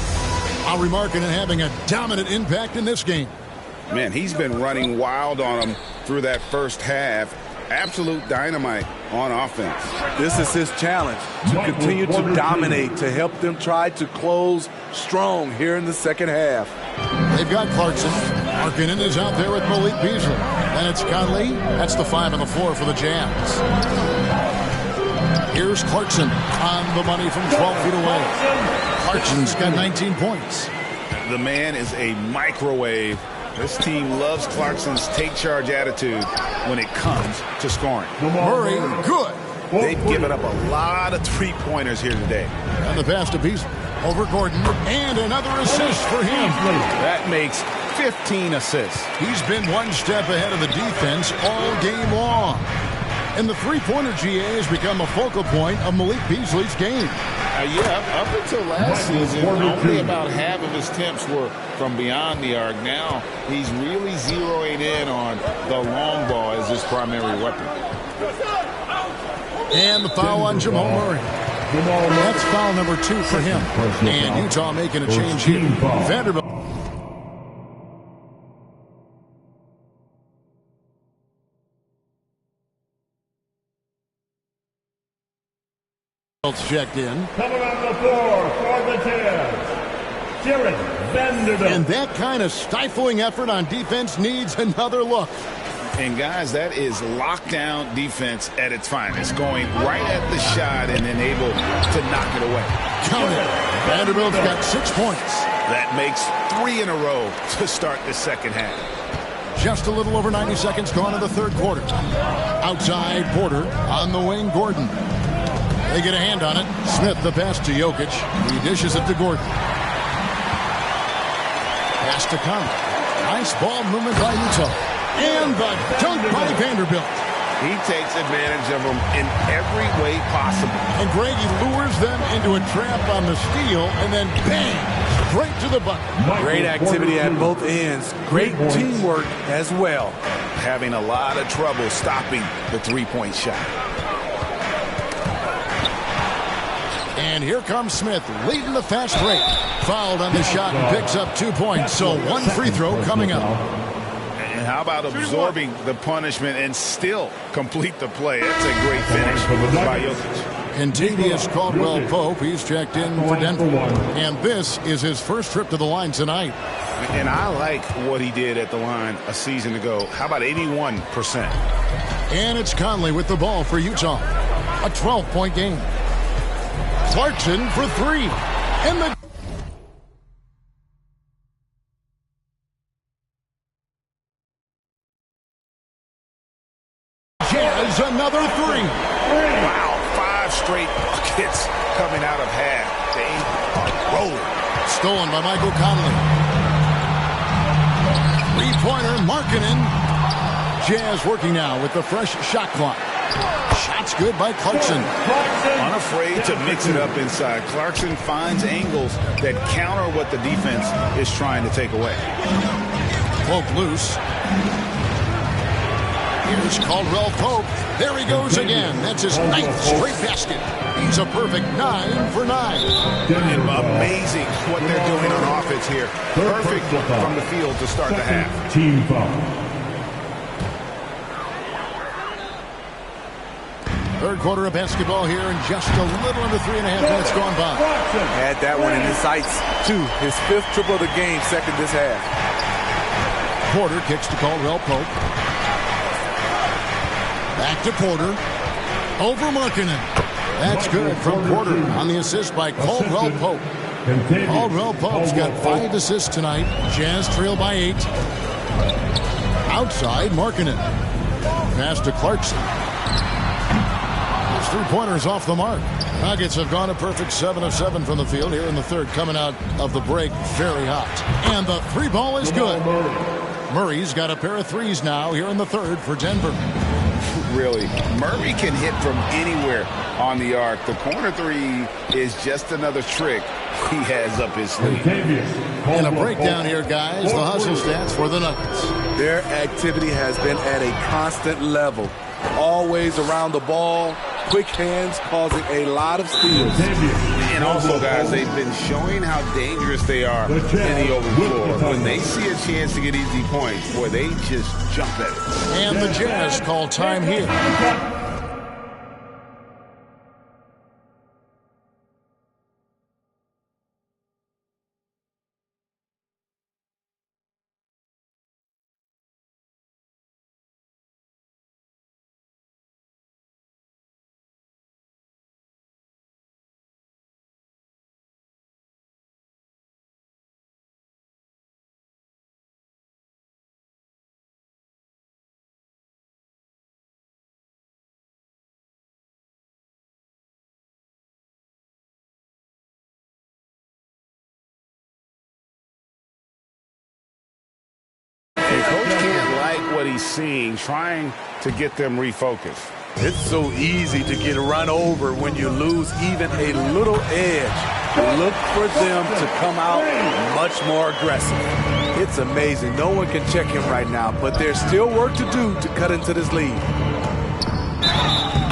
Lauri Markkanen having a dominant impact in this game. Man, he's been running wild on him through that first half. Absolute dynamite on offense. This is his challenge, to continue to dominate, to help them try to close strong here in the second half. They've got Clarkson. Markkanen is out there with Malik Beasley. And it's Conley. That's the 5 on the floor for the Jazz. Here's Clarkson on the money from 12 feet away. Clarkson's got 19 points. The man is a microwave. This team loves Clarkson's take charge attitude when it comes to scoring. Murray, good. They've given up a lot of three-pointers here today. And the pass to Beasley over Gordon. And another assist for him. That makes 15 assists. He's been one step ahead of the defense all game long. And the three-pointer GA has become a focal point of Malik Beasley's game. Yeah, up until last season, only about half of his attempts were from beyond the arc. Now he's really zeroing in on the long ball as his primary weapon. And the foul on Jamal Murray. That's foul number 2 for him. And Utah making a change here. Vanderbilt. Checked in. Coming on the floor for the Jazz, Jarred Vanderbilt. And that kind of stifling effort on defense needs another look. And guys, that is lockdown defense at its finest. Going right at the shot and then able to knock it away. Count it. Vanderbilt's got 6 points. That makes 3 in a row to start the second half. Just a little over 90 seconds gone in the third quarter. Outside, Porter on the wing, Gordon. They get a hand on it. Smith the pass to Jokic. He dishes it to Gordon. Pass to Conley. Nice ball movement by Utah. And the dunk by Vanderbilt. He takes advantage of them in every way possible. And Greg, he lures them into a trap on the steal, and then bang, straight to the bucket. Great activity at both ends. Great teamwork as well. Having a lot of trouble stopping the three-point shot. And here comes Smith leading the fast break. Fouled on the shot and picks up 2 points. So one free throw coming up. And how about absorbing the punishment and still complete the play? That's a great finish by Jokic. Contavious Caldwell-Pope. He's checked in for Denver. And this is his first trip to the line tonight. And I like what he did at the line a season ago. How about 81%? And it's Conley with the ball for Utah. A 12-point game. Clarkson for 3. And the Jazz another 3. Wow, 5 straight buckets coming out of half. They are rolling. Stolen by Michael Conley. Three-pointer, Markkanen. Jazz working now with the fresh shot clock. Shots good by Clarkson. Unafraid to mix it up inside. Clarkson finds angles that counter what the defense is trying to take away. Pope loose. Here's Caldwell-Pope. There he goes again. That's his 9th straight basket. He's a perfect 9 for 9. Amazing what they're doing on offense here. Perfect from the field to start the half. Team foul. Third quarter of basketball here, and just a little under 3.5 minutes gone by. Had that one in his sights, too. His 5th triple of the game, second this half. Porter kicks to Caldwell-Pope. Back to Porter. Over Markkanen. That's good from Porter on the assist by Caldwell Pope. Caldwell Pope's got 5 assists tonight. Jazz trail by 8. Outside, Markkanen. Pass to Clarkson. His three-pointers off the mark. Nuggets have gone a perfect 7 of 7 from the field here in the third, coming out of the break very hot. And the three ball is good. Murray's got a pair of threes now here in the third for Denver. Really, Murray can hit from anywhere on the arc. The corner three is just another trick he has up his sleeve. In a breakdown here, guys, the hustle stats for the Nuggets. Their activity has been at a constant level. Always around the ball, quick hands causing a lot of steals. And also, guys, they've been showing how dangerous they are in the open floor. When they see a chance to get easy points, boy, they just jump at it. And the Jazz call time here. And Coach can't like what he's seeing, trying to get them refocused. It's so easy to get run over when you lose even a little edge. Look for them to come out much more aggressive. It's amazing. No one can check him right now, but there's still work to do to cut into this lead.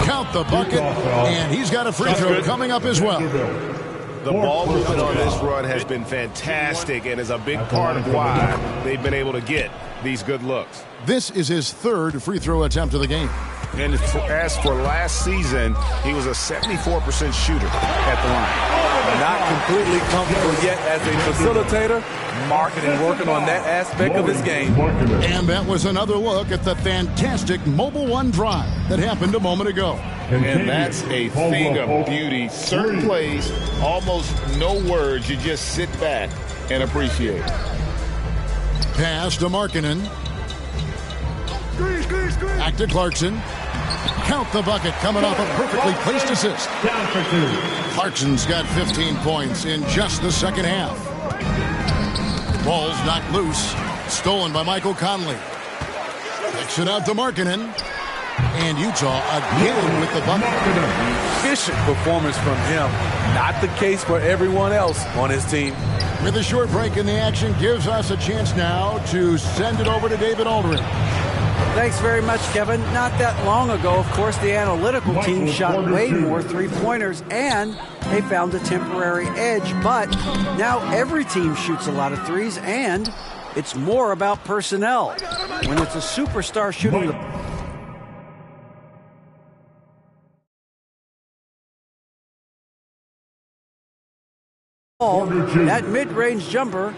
Count the bucket, and he's got a free throw coming up as well. The ball movement on this run has been fantastic and is a big part of why they've been able to get these good looks. This is his third free throw attempt of the game. And as for last season, he was a 74% shooter at the line. Not completely comfortable yet as a facilitator. Markkanen working on that aspect of his game. And that was another look at the fantastic Mobile One drive that happened a moment ago. And that's a thing of beauty. Certain plays, almost no words. You just sit back and appreciate it. Pass to Markkanen. Back to Clarkson. Count the bucket coming off a perfectly placed assist. Clarkson's got 15 points in just the second half. Ball's knocked loose. Stolen by Michael Conley. Kicks it out to Markkanen. And Utah again with the bucket. Efficient performance from him. Not the case for everyone else on his team. With a short break in the action, gives us a chance now to send it over to David Aldridge. Thanks very much, Kevin. Not that long ago, of course, the analytical team shot way more three-pointers, and they found a temporary edge. But now every team shoots a lot of threes, and it's more about personnel. When it's a superstar shooting the ball, that mid-range jumper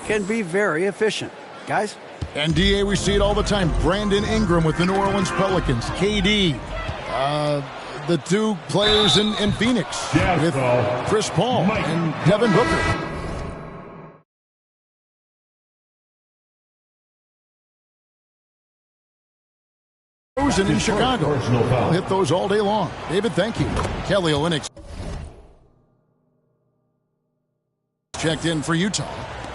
can be very efficient. Guys? And DA, we see it all the time. Brandon Ingram with the New Orleans Pelicans. KD. The two players in Phoenix with Chris Paul and Devin Booker. In Chicago. I'll hit those all day long. David, thank you. Kelly Olynyk checked in for Utah.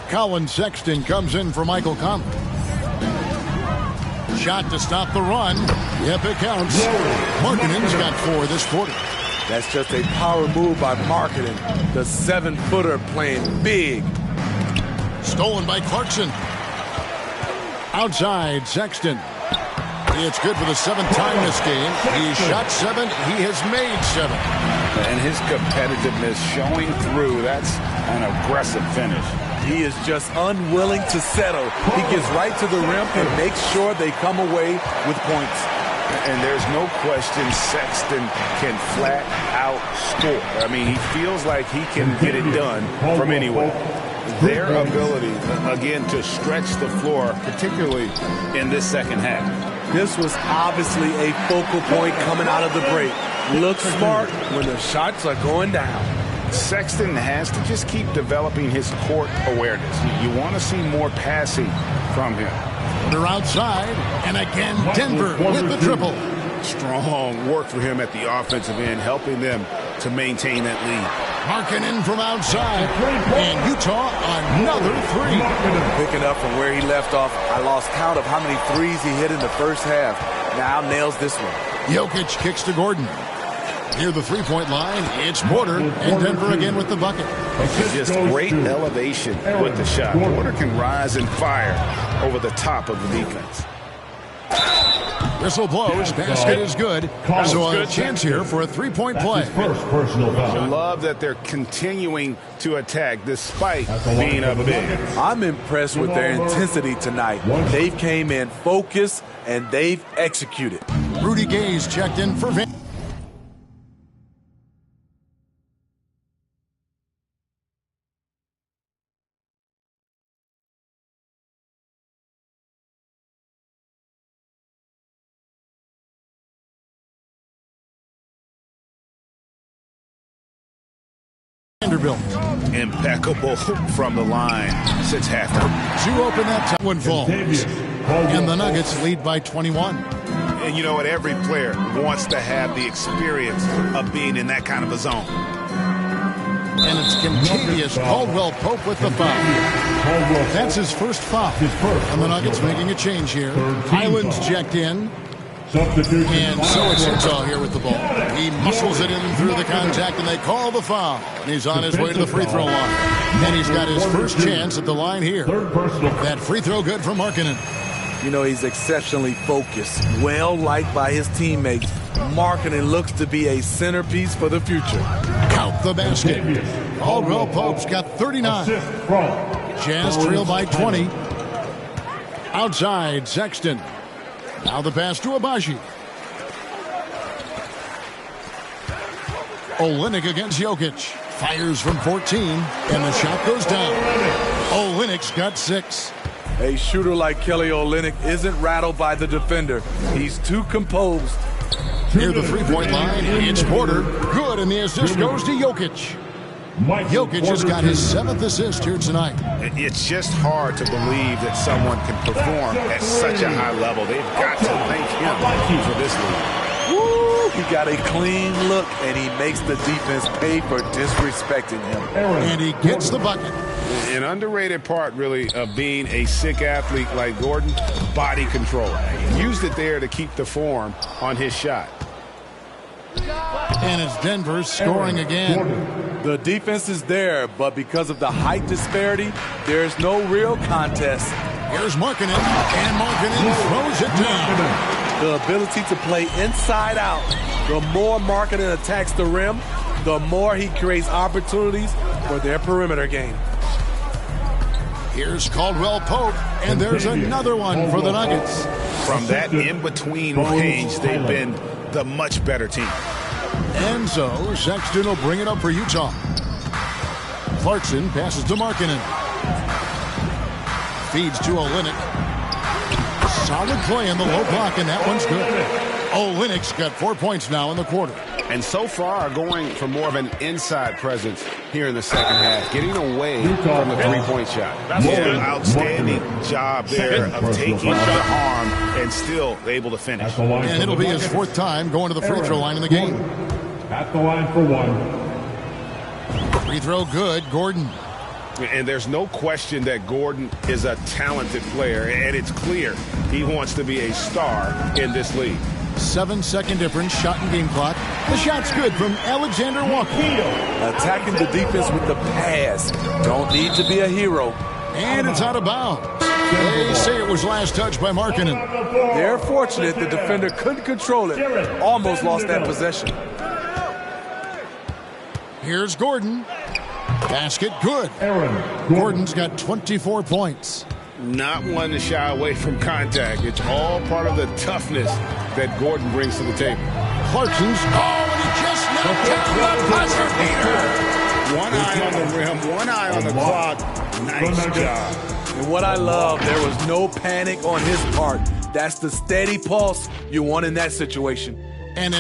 Colin Sexton comes in for Michael Conley. Shot to stop the run. Yep, it counts. Markkanen's got 4 this quarter. That's just a power move by Markkanen. The 7-footer playing big. Stolen by Clarkson. Outside, Sexton. It's good for the 7th time this game. He shot 7. He has made 7. And his competitiveness showing through. That's an aggressive finish. He is just unwilling to settle. He gets right to the rim and makes sure they come away with points. And there's no question Sexton can flat out score. I mean, he feels like he can get it done from anywhere. Their ability, again, to stretch the floor, particularly in this second half. This was obviously a focal point coming out of the break. Look smart when the shots are going down. Sexton has to just keep developing his court awareness. You want to see more passing from him. They're outside, and again, Denver with the triple. Strong work for him at the offensive end, helping them to maintain that lead. Markkanen from outside, and Utah another three. Picking up from where he left off, I lost count of how many threes he hit in the first half. Now nails this one. Jokic kicks to Gordon. Near the three-point line, it's Porter, and Denver again with the bucket. Just great elevation with the shot. Porter can rise and fire over the top of the defense. Whistle blows, basket is good. So a chance here for a three-point play. I love that they're continuing to attack despite being up big. I'm impressed with their intensity tonight. They've came in focused, and they've executed. Rudy Gay's checked in for Vanderbilt. Impeccable from the line since halftime. Two open that time when falls. And the Nuggets lead by 21. And you know what? Every player wants to have the experience of being in that kind of a zone. And it's Kentavious Caldwell-Pope with the foul. That's his first foul. And the Nuggets making a change here. Highland's checked in. And so it's Utah here with the ball. He muscles it in through the contact, and they call the foul. And he's on his way to the free throw line. And he's got his first chance at the line here. That free throw good from Markkanen. You know, he's exceptionally focused, well-liked by his teammates. Markkanen looks to be a centerpiece for the future. Count the basket. Caldwell-Pope's got 39. Jazz trail by 20. Outside, Sexton. Now the pass to Agbaji. Olynyk against Jokic. Fires from 14, and the shot goes down. Olynyk's got 6. A shooter like Kelly Olynyk isn't rattled by the defender. He's too composed. Near the three-point line, it's Porter. Good, and the assist goes to Jokic. Jokic has got his 7th assist here tonight. It's just hard to believe that someone can perform at such a high level. They've got to thank him for this lead. Woo! He got a clean look, and he makes the defense pay for disrespecting him. And he gets the bucket. An underrated part, really, of being a sick athlete like Gordon, body control. He used it there to keep the form on his shot. And it's Denver scoring again. The defense is there, but because of the height disparity, there's no real contest. Here's Markkanen, and Markkanen throws it down. The ability to play inside out. The more Markkanen attacks the rim, the more he creates opportunities for their perimeter game. Here's Caldwell-Pope, and there's another one for the Nuggets. From that in-between range, they've been the much better team. And so Sexton will bring it up for Utah. Clarkson passes to Markkanen. Feeds to Olynyk. Solid play in the low block, and that one's good. Olynyk's got 4 points now in the quarter. And so far going for more of an inside presence here in the second half, getting away from the three-point shot. Outstanding job there of taking the harm and still able to finish. And it'll be his 4th time going to the free throw line in the game. At the line for 1. Free throw good, Gordon. And there's no question that Gordon is a talented player, and it's clear he wants to be a star in this league. 7-second difference, shot and game clock. The shot's good from Alexander Walker. Attacking the defense with the pass. Don't need to be a hero. And it's out of bounds. They say it was last touched by Markkanen. They're fortunate the defender couldn't control it. Almost lost that possession. Here's Gordon. Basket good. Gordon's got 24 points. Not one to shy away from contact. It's all part of the toughness that Gordon brings to the table. Clarkson's, and he just knocked down the buzzer beater. One eye on the rim, one eye on the clock. Nice job. And what I love, there was no panic on his part. That's the steady pulse you want in that situation. And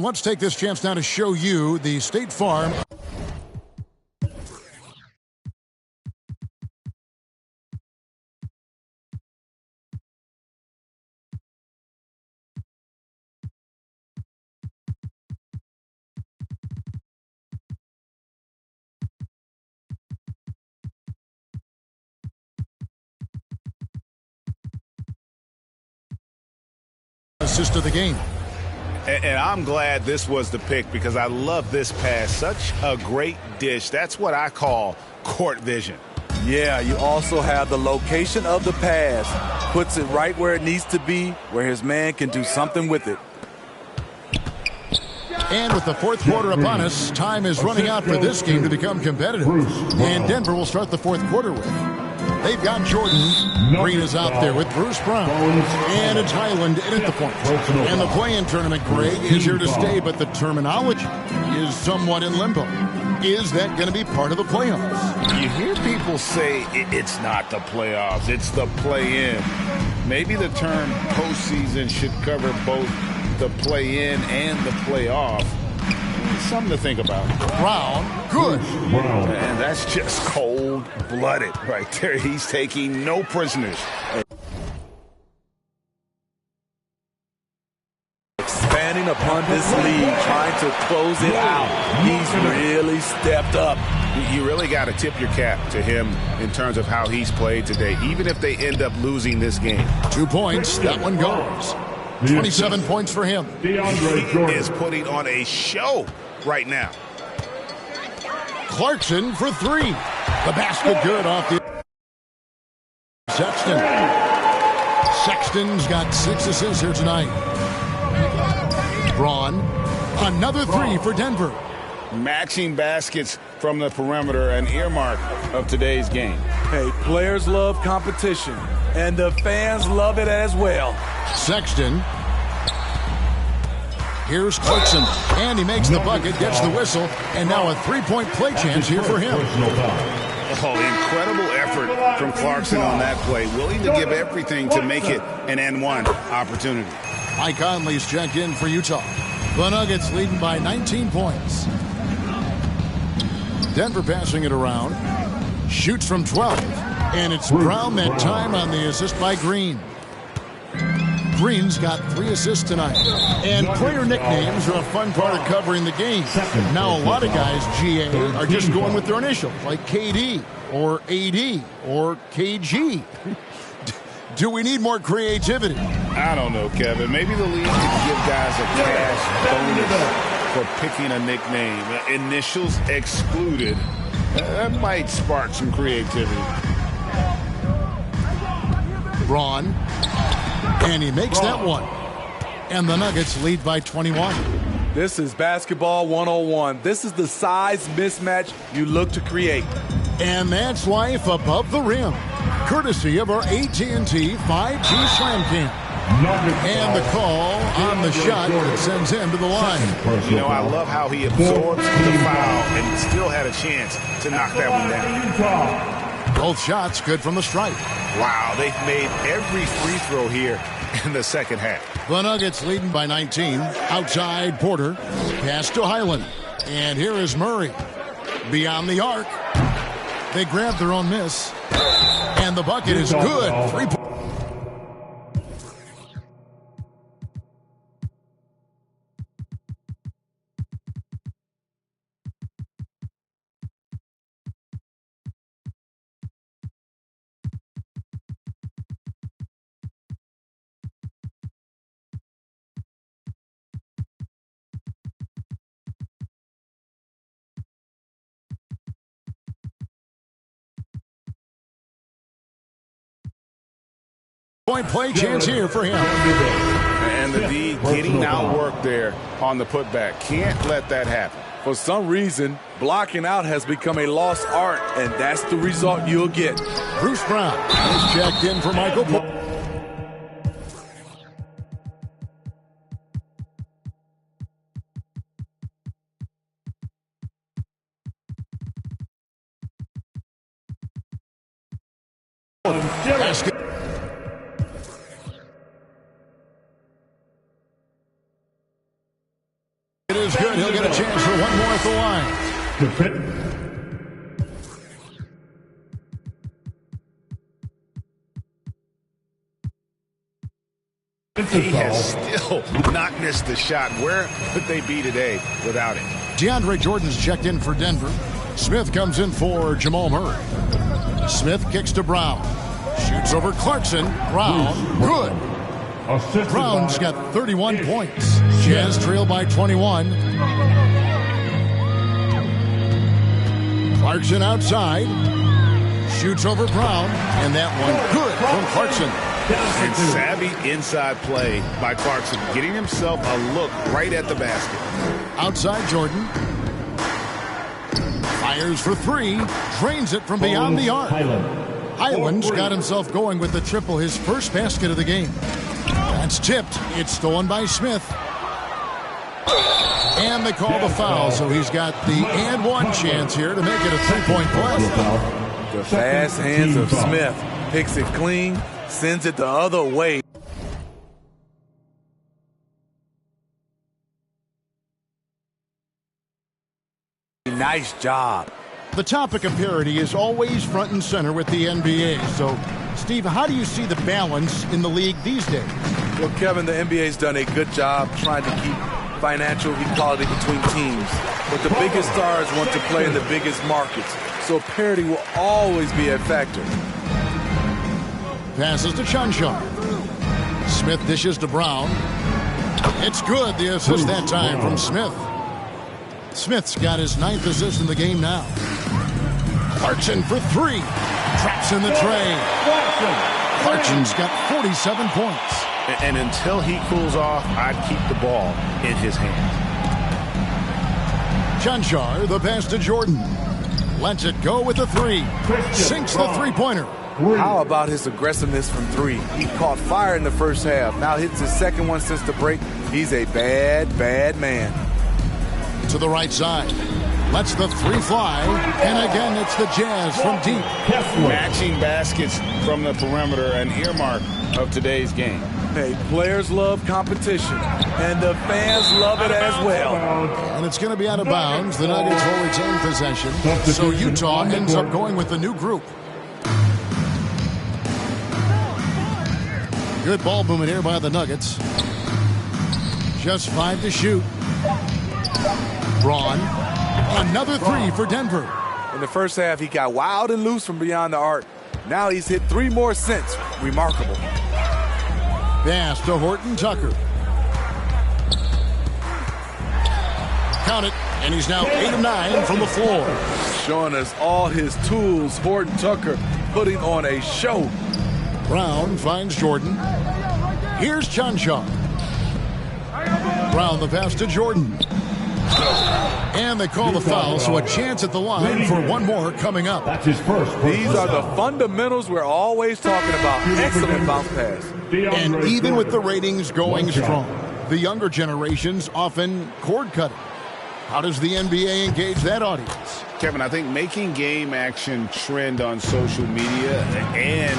let's take this chance now to show you the State Farm. Assist of the game. And I'm glad this was the pick because I love this pass. Such a great dish. That's what I call court vision. Yeah, you also have the location of the pass. Puts it right where it needs to be, where his man can do something with it. And with the fourth quarter upon us, time is running out for this game to become competitive. And Denver will start the fourth quarter with. They've got Jordan. Green is out there with Bruce Brown. And it's Highland in at the point. And the play-in tournament, Greg, is here to stay, but the terminology is somewhat in limbo. Is that going to be part of the playoffs? You hear people say it's not the playoffs, it's the play-in. Maybe the term postseason should cover both the play-in and the playoff. Something to think about. Brown, good. And that's just cold-blooded right there. He's taking no prisoners. Expanding upon this lead, trying to close it out. He's really stepped up. You really got to tip your cap to him in terms of how he's played today, even if they end up losing this game. 2 points, that one goes. 27 points for him. He is putting on a show right now. Clarkson for three. The basket good off the Sexton. Sexton's got 6 assists here tonight. Braun, another three for Denver. Matching baskets from the perimeter, an earmark of today's game. Hey, players love competition, and the fans love it as well. Sexton. Here's Clarkson, and he makes the bucket, gets the whistle, and now a three-point play chance here for him. Oh, incredible effort from Clarkson on that play. Willing to give everything to make it an N1 opportunity. Mike Conley's checked in for Utah. The Nuggets leading by 19 points. Denver passing it around. Shoots from 12. And it's Brown that time on the assist by Green. Green's got 3 assists tonight. And player nicknames are a fun part of covering the game. Now a lot of guys, GA, are just going with their initials, like KD or AD or KG. Do we need more creativity? I don't know, Kevin. Maybe the league could give guys a cash bonus for picking a nickname. Initials excluded. That might spark some creativity. Braun. And he makes that one. And the Nuggets lead by 21. This is basketball 101. This is the size mismatch you look to create. And that's life above the rim. Courtesy of our AT&T 5G Slam Cam. And the call on the shot that sends him to the line. You know, I love how he absorbs the foul and still had a chance to knock that one down. Both shots good from the stripe. Wow, they've made every free throw here in the second half. The Nuggets leading by 19. Outside Porter. Pass to Highland. And here is Murray. Beyond the arc. They grab their own miss. And the bucket is good. 3 points. Point play chance here for him. And the D getting outworked there on the putback. Can't let that happen. For some reason, blocking out has become a lost art, and that's the result you'll get. Bruce Brown is checked in for Michael Porter. It is good. He'll get a chance for one more at the line. He has still not missed the shot. Where could they be today without it? DeAndre Jordan's checked in for Denver. Smith comes in for Jamal Murray. Smith kicks to Brown. Shoots over Clarkson. Brown, good. Brown's got 31 points. Jazz trail by 21. Clarkson outside. Shoots over Brown. And that one good from Clarkson. And savvy inside play by Clarkson, getting himself a look right at the basket. Outside Jordan. Fires for three. Drains it from beyond the arc. Highland's got himself going with the triple, his first basket of the game. That's tipped. It's stolen by Smith. And they call the foul, so he's got the and one chance here to make it a three-point play. The fast hands of Smith. Picks it clean, sends it the other way. Nice job. The topic of parity is always front and center with the NBA. So, Steve, how do you see the balance in the league these days? Well, Kevin, the NBA's done a good job trying to keep financial equality between teams. But the biggest stars want to play in the biggest markets. So parity will always be a factor. Passes to Chancellor. Smith dishes to Brown. It's good. The assist that time from Smith. Smith's got his 9th assist in the game now. Clarkson for three. Traps in the tray. Clarkson's got 47 points. And until he cools off, I'd keep the ball in his hands. Chancellor, the pass to Jordan. Lets it go with the three. Sinks the three-pointer. How about his aggressiveness from three? He caught fire in the first half. Now hits his second one since the break. He's a bad, bad man. To the right side. Lets the three fly. And again, it's the Jazz from deep. Matching baskets from the perimeter, an earmark of today's game. Hey, players love competition, and the fans love it as well. And it's going to be out of bounds. The Nuggets will retain possession. So Utah ends up going with the new group. Good ball movement here by the Nuggets. Just 5 to shoot. Braun. Another three for Denver. In the first half, he got wild and loose from beyond the arc. Now he's hit 3 more since. Remarkable. Pass to Horton Tucker. Count it. And he's now 8 of 9 from the floor. Showing us all his tools. Horton Tucker putting on a show. Brown finds Jordan. Here's Chancellor. Brown the pass to Jordan. And they call the foul, so a chance at the line for one more coming up. That's his first. These are the fundamentals we're always talking about. Excellent bounce pass. And even with the ratings going strong, the younger generations often cord cutting. How does the NBA engage that audience? Kevin, I think making game action trend on social media, and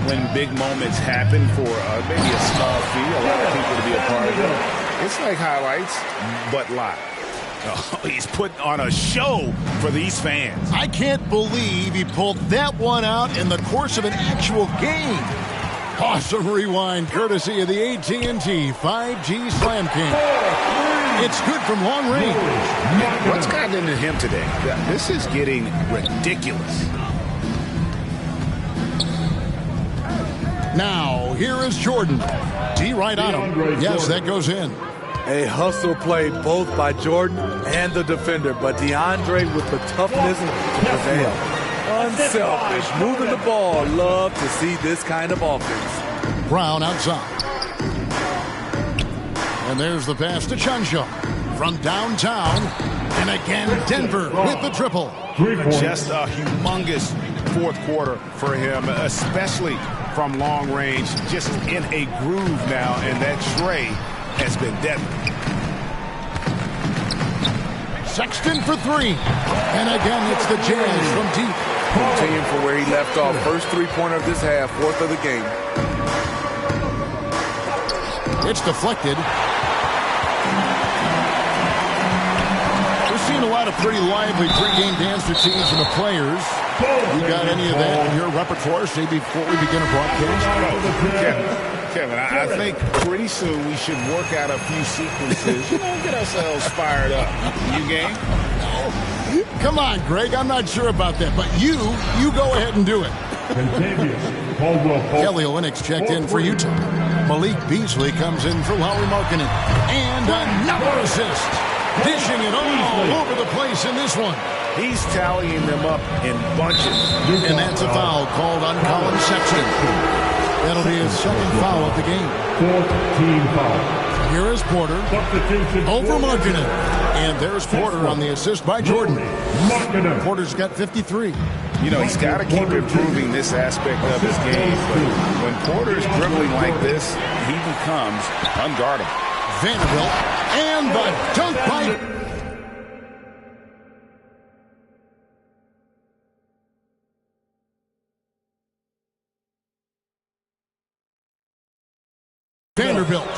when big moments happen for maybe a small fee, a lot of people to be a part of it. It's like highlights, but live. Oh, he's putting on a show for these fans. I can't believe he pulled that one out in the course of an actual game. Awesome rewind courtesy of the AT&T 5G Slam King. It's good from long range. What's gotten into him today? This is getting ridiculous. Now, here is Jordan. D right on him. Yes, that goes in. A hustle play both by Jordan and the defender, but DeAndre with the toughness to prevail. Unselfish, moving the ball. Love to see this kind of offense. Brown outside. And there's the pass to Chancellor from downtown. And again, Denver with the triple. Just a humongous fourth quarter for him, especially from long range. Just in a groove now, and that tray has been deadly. Sexton for three. And again, it's the Jazz from deep. Continuing from where he left off. First three-pointer of this half, fourth of the game. It's deflected. We've seen a lot of pretty lively pregame dance routines from the players. You got any of that in your repertoire, say, before we begin a broadcast? Kevin, I think pretty soon we should work out a few sequences, get ourselves fired up. You game? Come on, Greg. I'm not sure about that, but you go ahead and do it. Kelly Olynyk checked in for Utah. Malik Beasley comes in for Lauri Markkanen. And another assist. Dishing it all over the place in this one. He's tallying them up in bunches. And that's a foul called on Colin Sexton. That'll be his second foul of the game. 14 foul. Here is Porter over Markkanen. And there's Porter on the assist by Jordan. Porter's got 53. He's got to keep improving this aspect of his game. But when Porter's dribbling like this, he becomes unguardable. Vanderbilt and the dunk by Vanderbilt.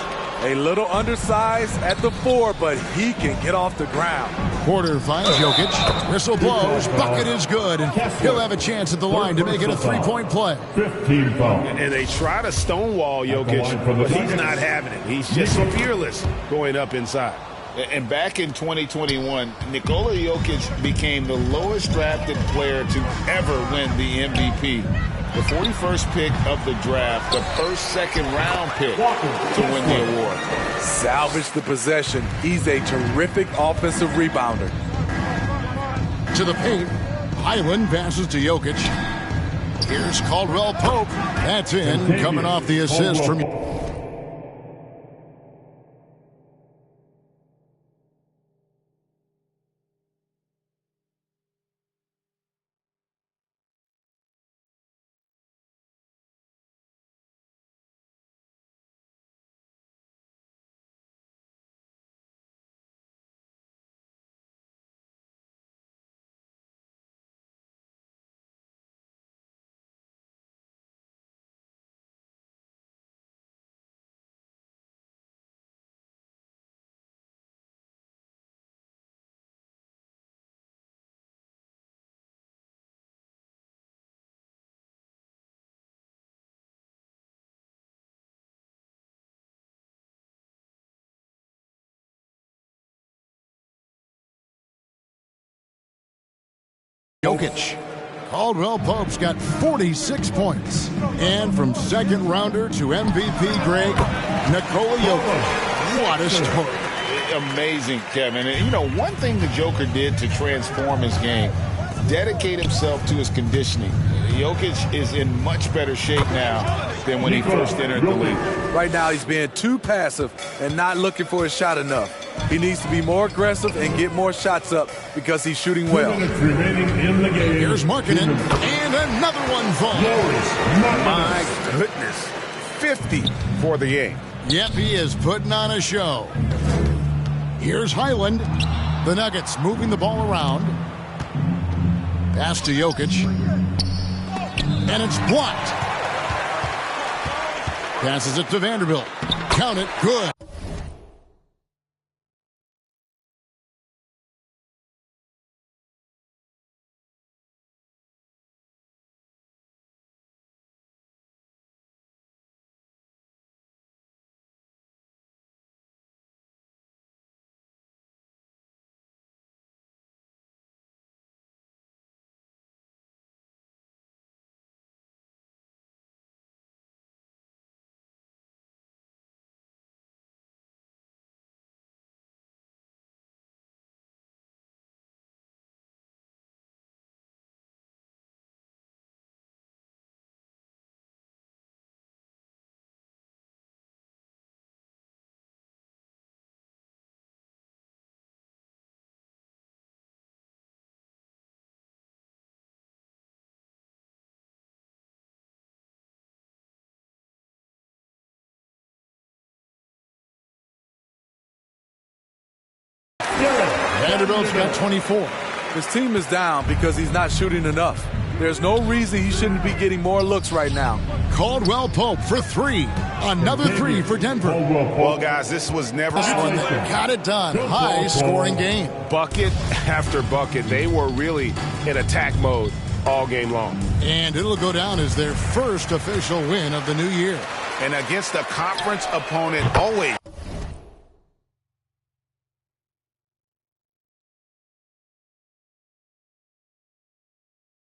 A little undersized at the 4, but he can get off the ground. Porter finds Jokic. Whistle blows. Bucket is good. And he'll have a chance at the line to make it a three-point play. 15 foul. And they try to stonewall Jokic, but he's not having it. He's just fearless going up inside. And back in 2021, Nikola Jokic became the lowest drafted player to ever win the MVP. The 41st pick of the draft, the first second-round pick to win the award. Salvage the possession. He's a terrific offensive rebounder. To the paint. Highland passes to Jokic. Here's Caldwell Pope. That's in, coming off the assist from... Jokic. Caldwell Pope's got 46 points. And from second rounder to MVP, Greg, Nikola Jokic. What a story. Amazing, Kevin. And, one thing the Joker did to transform his game, dedicate himself to his conditioning. Jokic is in much better shape now than when he first entered the league. Right now, he's being too passive and not looking for his shot enough. He needs to be more aggressive and get more shots up because he's shooting well. Here's Markkanen, and another one falls. My goodness, 50 for the game. Yep, he is putting on a show. Here's Highland. The Nuggets moving the ball around. Pass to Jokic. And it's blocked. Passes it to Vanderbilt. Count it. Good. Vanderbilt's got 24. His team is down because he's not shooting enough. There's no reason he shouldn't be getting more looks right now. Caldwell Pope for 3. Another 3 for Denver. Well, guys, this was never One that got it done. High-scoring game. bucket after bucket. They were really in attack mode all game long. And it'll go down as their first official win of the new year. And against a conference opponent, always.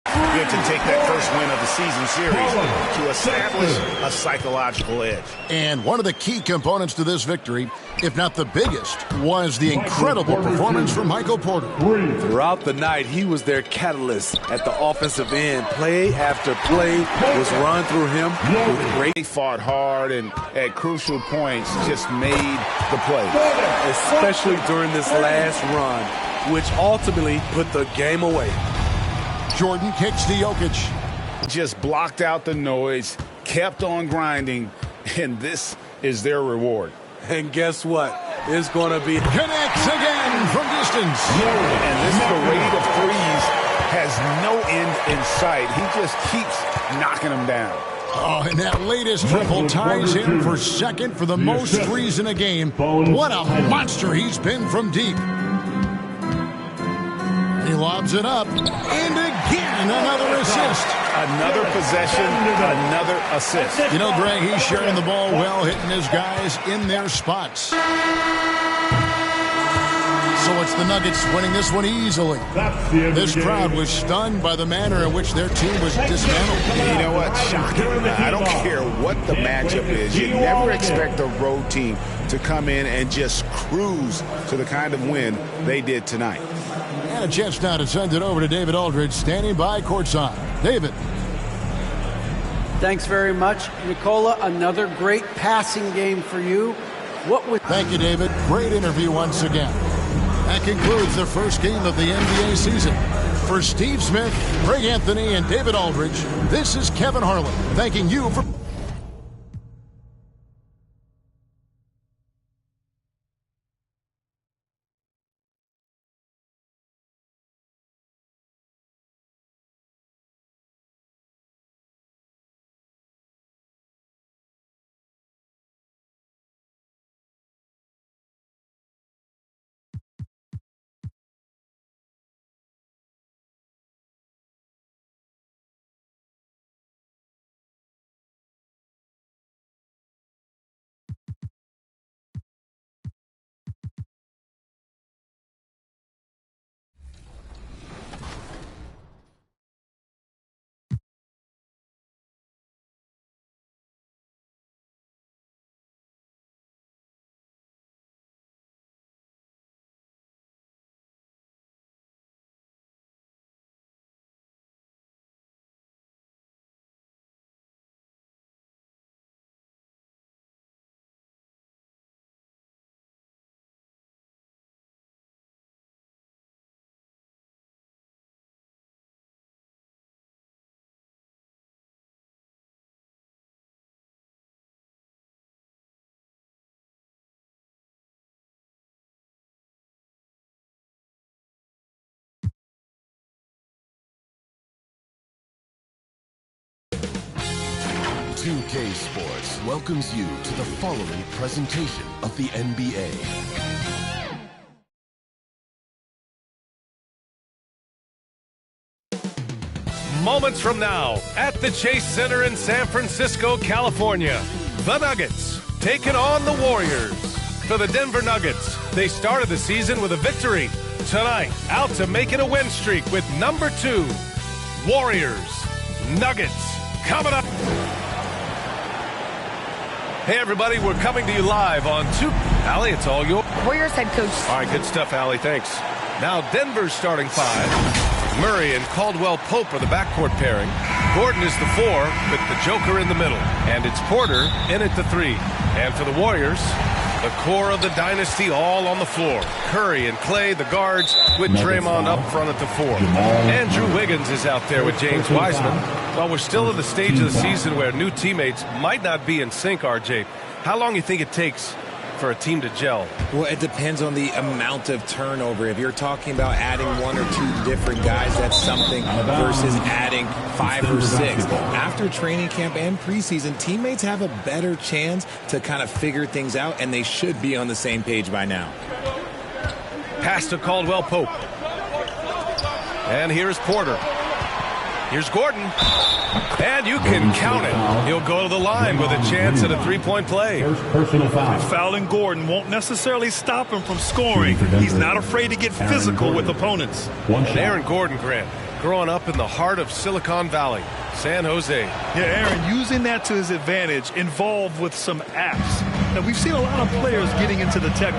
You have to take that first win of the season series to establish a psychological edge. And one of the key components to this victory, if not the biggest, was the incredible performance from Michael Porter. Throughout the night, he was their catalyst at the offensive end. Play after play was run through him with great. They fought hard and at crucial points just made the play. Especially during this last run, which ultimately put the game away. Jordan kicks to Jokic. Just blocked out the noise, kept on grinding, and this is their reward. And guess what? It's going to be... Connects again from distance. And this parade of threes has no end in sight. He just keeps knocking them down. Oh, and that latest triple ties him for second for the most threes in a game. What a monster he's been from deep. He lobs it up, and again, another assist. Another possession, another assist. You know, Greg, he's sharing the ball well, hitting his guys in their spots. So it's the Nuggets winning this one easily. This crowd was stunned by the manner in which their team was dismantled. You know what? Shocking. I don't care what the matchup is. You never expect a road team to come in and just cruise to the kind of win they did tonight. And a chance now to send it over to David Aldridge, standing by courtside. David. Thanks very much. Nicola, another great passing game for you. Thank you, David. Great interview once again. That concludes the first game of the NBA season. For Steve Smith, Greg Anthony, and David Aldridge, this is Kevin Harlan, thanking you for... Two-K Sports welcomes you to the following presentation of the NBA. Moments from now at the Chase Center in San Francisco, California, the Nuggets taking on the Warriors. For the Denver Nuggets, they started the season with a victory. Tonight, out to make it a win streak with number 2, Warriors. Nuggets coming up. Hey, everybody, we're coming to you live on Allie, it's all yours. Warriors head coach. All right, good stuff, Allie. Thanks. Now, Denver's starting 5. Murray and Caldwell Pope are the backcourt pairing. Gordon is the 4 with the Joker in the middle. And it's Porter in at the 3. And for the Warriors, the core of the dynasty all on the floor. Curry and Clay, the guards, with Draymond up front at the 4. Andrew Wiggins is out there with James Wiseman. While we're still in the stage of the season where new teammates might not be in sync, RJ, how long do you think it takes for a team to gel? Well, it depends on the amount of turnover. If you're talking about adding 1 or 2 different guys, that's something, versus adding 5 or 6. After training camp and preseason, teammates have a better chance to kind of figure things out, and they should be on the same page by now. Pass to Caldwell Pope. And here's Porter. Here's Gordon. And you can count it. He'll go to the line with a chance at a three-point play. First personal foul. Fouling Gordon won't necessarily stop him from scoring. He's not afraid to get physical with opponents. Aaron Gordon, Grant, growing up in the heart of Silicon Valley, San Jose. Yeah, Aaron, using that to his advantage, involved with some apps. Now, we've seen a lot of players getting into the tech.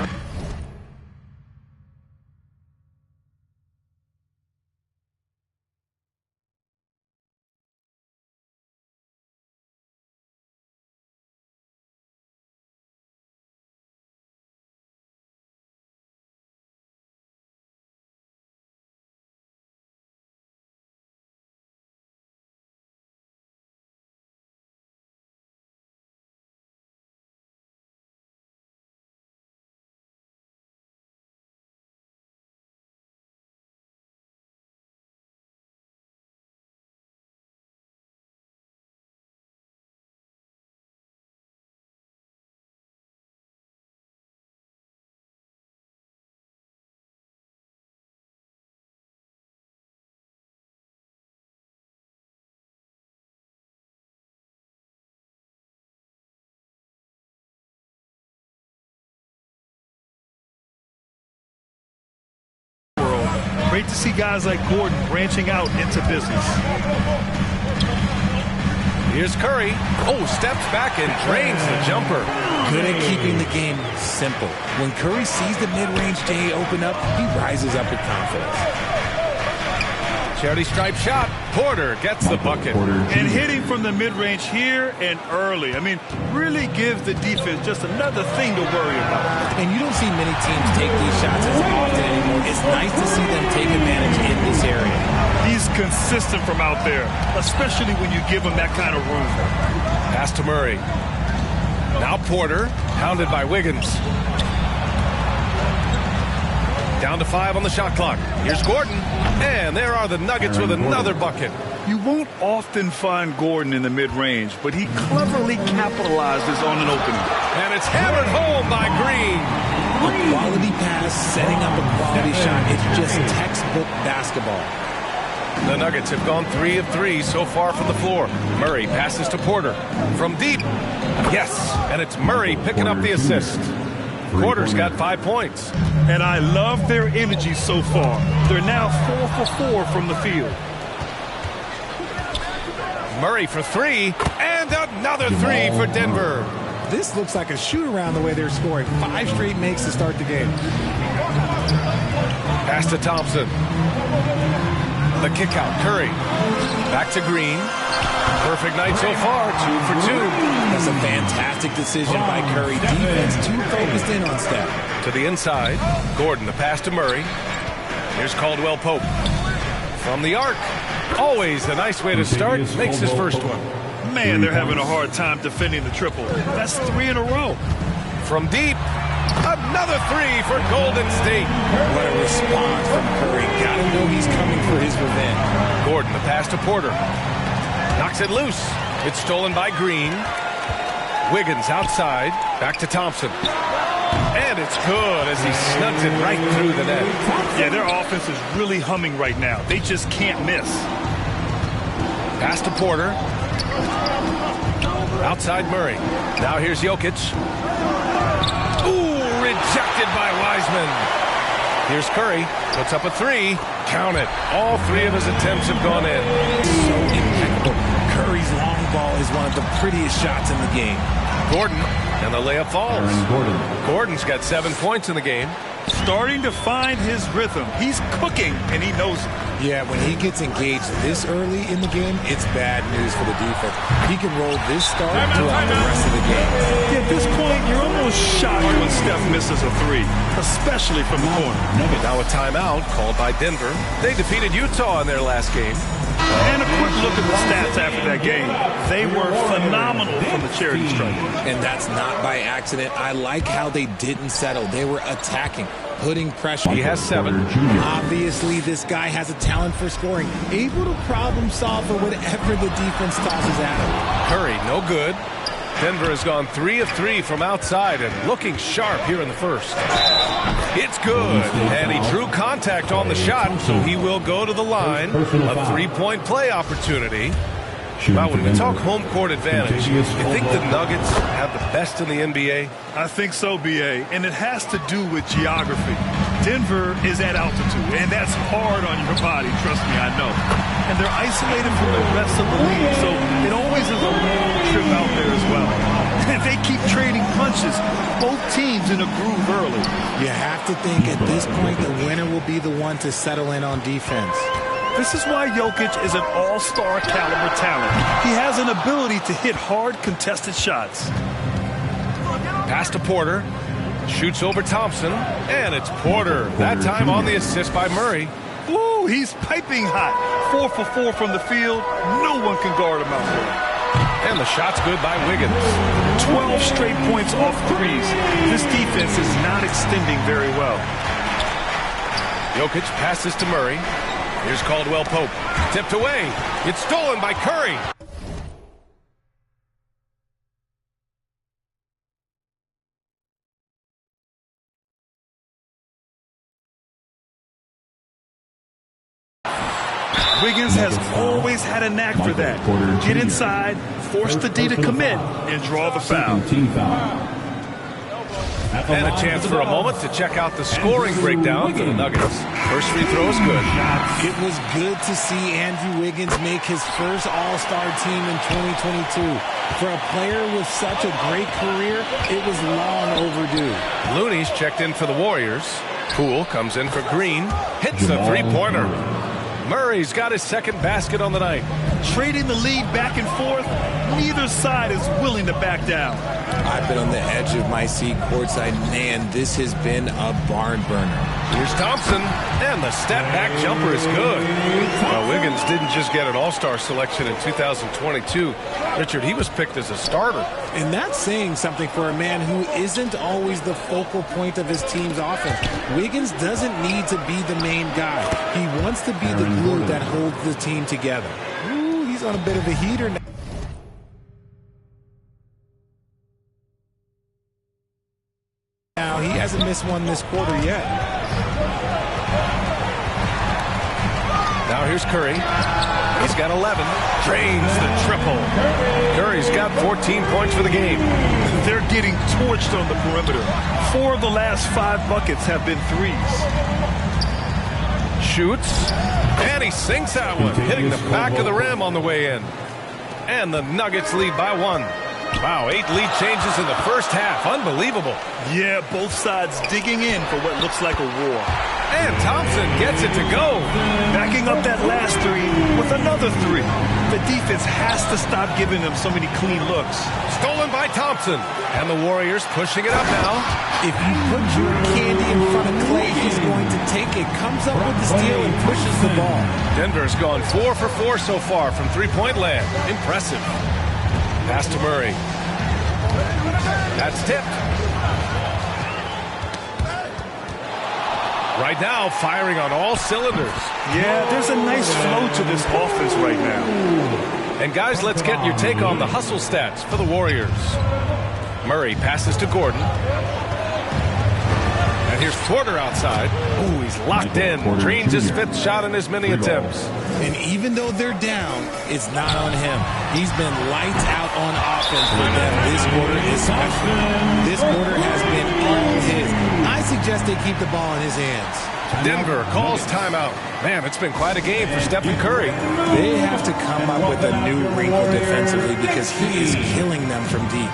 Great to see guys like Gordon branching out into business. Here's Curry. Oh, steps back and drains the jumper. Good at keeping the game simple. When Curry sees the mid-range J open up, he rises up with confidence. Charity stripe shot. Porter gets the bucket. And hitting from the mid-range here and early. I mean, really gives the defense just another thing to worry about. And you don't see many teams take these shots as often anymore. It's nice to see them take advantage in this area. He's consistent from out there, especially when you give him that kind of room. Pass to Murray. Now Porter, hounded by Wiggins. Down to 5 on the shot clock. Here's Gordon. And there are the Nuggets with another bucket. You won't often find Gordon in the mid-range, but he cleverly capitalizes on an opening. And it's hammered home by Green. A quality pass, setting up a quality shot. It's just textbook basketball. The Nuggets have gone 3 of 3 so far from the floor. Murray passes to Porter. From deep. Yes, and it's Murray picking up the assist. Porter's got 5 points. And I love their energy so far. They're now 4 for 4 from the field. Murray for 3, and another 3 for Denver. This looks like a shoot-around the way they're scoring. 5 straight makes to start the game. Pass to Thompson. The kick out, Curry. Back to Green. Perfect night so far, 2 for 2. That's a fantastic decision by Curry. Defense too focused in on Steph. To the inside, Gordon, the pass to Murray. Here's Caldwell Pope. From the arc. Always a nice way to start. Makes his first one. Man, they're having a hard time defending the triple. That's 3 in a row. From deep, another 3 for Golden State. What a response from Curry. Gotta know he's coming for his revenge. Gordon, the pass to Porter. Knocks it loose. It's stolen by Green. Wiggins outside. Back to Thompson. And it's good as he snugs it right through the net. Yeah, their offense is really humming right now. They just can't miss. Pass to Porter. Outside Murray. Now here's Jokic. Ooh, rejected by Wiseman. Here's Curry. Puts up a 3. Count it. All 3 of his attempts have gone in. So impeccable. Curry's long ball is one of the prettiest shots in the game. Gordon, and the layup falls. Gordon's got 7 points in the game. Starting to find his rhythm. He's cooking, and he knows it. Yeah, when he gets engaged this early in the game, it's bad news for the defense. He can roll this start throughout the rest of the game. At this point, you're almost almost shocked when Steph misses a three, especially from the corner. Now a timeout called by Denver. They defeated Utah in their last game. And a quick look at the stats after that game. They were phenomenal from the charity stripe. And that's not by accident. I like how they didn't settle. They were attacking, putting pressure. He has 7. Obviously, this guy has a talent for scoring, able to problem solve for whatever the defense tosses at him. Curry, no good. Denver has gone 3 of 3 from outside and looking sharp here in the first. It's good, and he drew contact on the shot, so he will go to the line. A three-point play opportunity. Now, when we talk home court advantage, you think the Nuggets have the best in the NBA? I think so, B.A., and it has to do with geography. Denver is at altitude, and that's hard on your body, trust me, I know. And they're isolated from the rest of the league, so it always is a long trip out there as well. And they keep trading punches, both teams in a groove early. You have to think at this point the winner will be the one to settle in on defense. This is why Jokic is an all-star caliber talent. He has an ability to hit hard contested shots. Pass to Porter. Shoots over Thompson. And it's Porter. That time on the assist by Murray. Ooh, he's piping hot. 4 for 4 from the field. No one can guard him out there. And the shot's good by Wiggins. 12 straight points off threes. This defense is not extending very well. Jokic passes to Murray. Here's Caldwell Pope. Tipped away. It's stolen by Curry. Wiggins has always had a knack for that. Get inside, force the D to commit, and draw the foul. And a chance for a moment to check out the scoring breakdown for the Nuggets. First free throw is good. It was good to see Andrew Wiggins make his first All-Star team in 2022. For a player with such a great career, it was long overdue. Looney's checked in for the Warriors. Poole comes in for Green. Hits a three-pointer. Murray's got his second basket on the night. Trading the lead back and forth, neither side is willing to back down. I've been on the edge of my seat courtside. Man, this has been a barn burner. Here's Thompson, and the step-back jumper is good. Well, Wiggins didn't just get an All-Star selection in 2022. Richard, he was picked as a starter. And that's saying something for a man who isn't always the focal point of his team's offense. Wiggins doesn't need to be the main guy. He wants to be the glue that holds the team together. Ooh, he's on a bit of a heater now. He hasn't missed one this quarter yet. Now here's Curry. He's got 11. Drains the triple. Curry's got 14 points for the game. They're getting torched on the perimeter. 4 of the last 5 buckets have been threes. Shoots. And he sinks that one, hitting the back of the rim on the way in. And the Nuggets lead by 1. Wow, 8 lead changes in the first half. Unbelievable. Yeah, both sides digging in for what looks like a war. And Thompson gets it to go. Backing up that last 3 with another 3. The defense has to stop giving them so many clean looks. Stolen by Thompson. And the Warriors pushing it up now. If you put your candy in front of Clay, he's going to take it. Comes up with the steal and pushes the ball. Denver's gone 4 for 4 so far from three-point land. Impressive. Pass to Murray. That's tipped. Right now, firing on all cylinders. Yeah, there's a nice flow to this offense right now. And guys, let's get your take on the hustle stats for the Warriors. Murray passes to Gordon. And here's Porter outside. Ooh, he's locked in. Drains his 5th shot in as many attempts. And even though they're down, it's not on him. He's been lights out on offense for them. This quarter is special. This quarter has been all his. I suggest they keep the ball in his hands. Denver calls timeout. Man, it's been quite a game for Stephen Curry. They have to come up with a new wrinkle defensively because he is killing them from deep.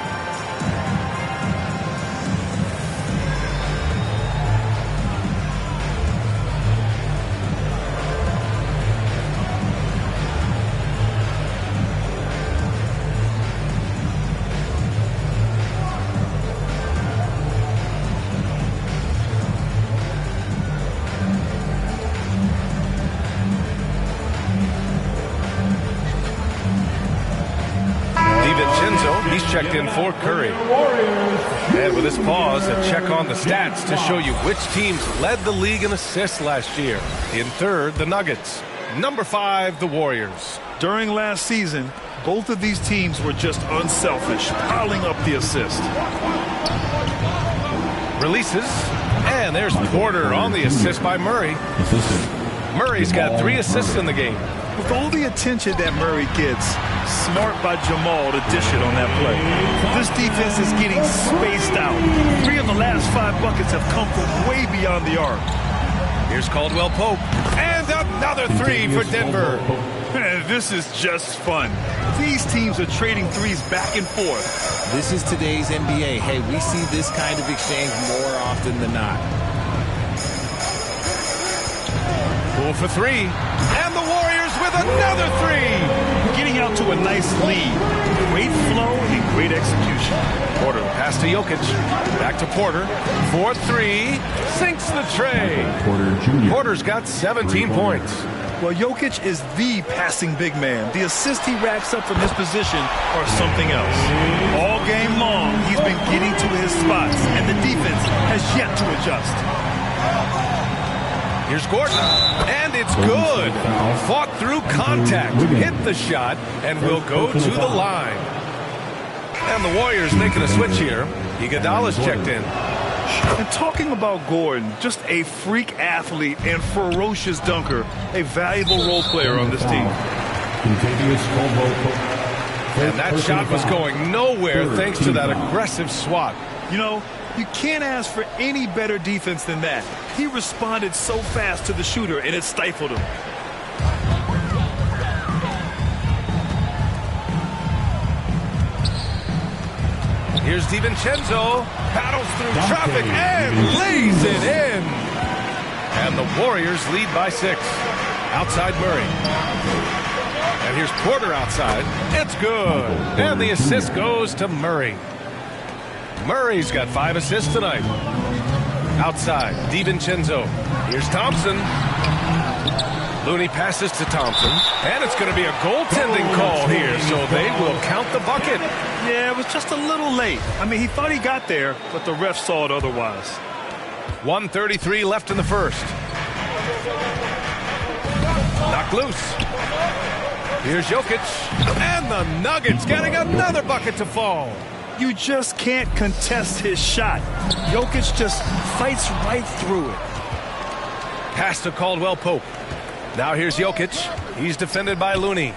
DiVincenzo. He's checked in for Curry. And with this pause, a check on the stats to show you which teams led the league in assists last year. In third, the Nuggets. Number 5, the Warriors. During last season, both of these teams were just unselfish, piling up the assist. Releases. And there's Porter on the assist by Murray. Murray's got 3 assists in the game. With all the attention that Murray gets, smart by Jamal to dish it on that play. This defense is getting spaced out. 3 of the last 5 buckets have come from way beyond the arc. Here's Caldwell Pope. And another 3 for Denver. Man, this is just fun. These teams are trading threes back and forth. This is today's NBA. Hey, we see this kind of exchange more often than not. Pull for 3. And the Warriors with another 3. Getting out to a nice lead. Great flow and great execution. Porter pass to Jokic. Back to Porter. 4-3. Sinks the tray. Porter's got 17 points. Well, Jokic is the passing big man. The assists he racks up from his position are something else. All game long, he's been getting to his spots, and the defense has yet to adjust. Here's Gordon, and it's good. Fought through contact, hit the shot, and will go to the line. And the Warriors making a switch here. Iguodala's checked in. And talking about Gordon, just a freak athlete and ferocious dunker, a valuable role player on this team. And that shot was going nowhere thanks to that aggressive swat. You know, you can't ask for any better defense than that. He responded so fast to the shooter, and it stifled him. Here's DiVincenzo, paddles through traffic and lays it in. And the Warriors lead by 6. Outside Murray. And here's Porter outside. It's good. And the assist goes to Murray. Murray's got 5 assists tonight. Outside, DiVincenzo. Here's Thompson. Looney passes to Thompson. And it's going to be a goaltending call here, so they will count the bucket. Yeah, it was just a little late. I mean, he thought he got there, but the ref saw it otherwise. 1:33 left in the first. Knocked loose. Here's Jokic. And the Nuggets getting another bucket to fall. You just can't contest his shot. Jokic just fights right through it. Pass to Caldwell Pope. Now here's Jokic. He's defended by Looney.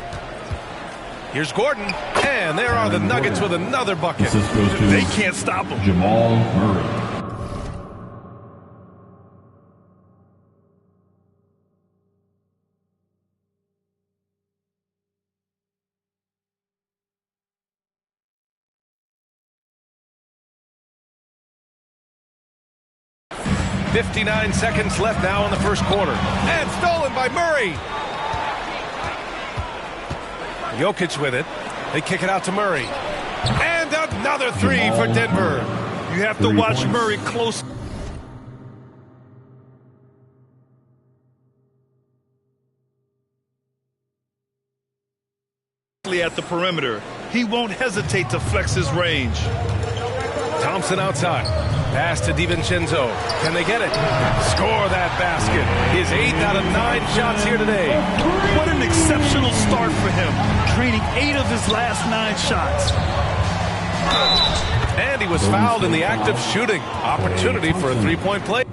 Here's Gordon. And there are the Nuggets with another bucket. They can't stop him. Jamal Murray. .59 seconds left now in the first quarter. And stolen by Murray. Jokic with it. They kick it out to Murray. And another 3 for Denver. You have to watch Murray close. At the perimeter. He won't hesitate to flex his range. Thompson outside. Pass to DiVincenzo. Can they get it? Score that basket. His 8 out of 9 shots here today. What an exceptional start for him. Draining 8 of his last 9 shots. And he was fouled in the act of shooting. Opportunity for a 3-point play.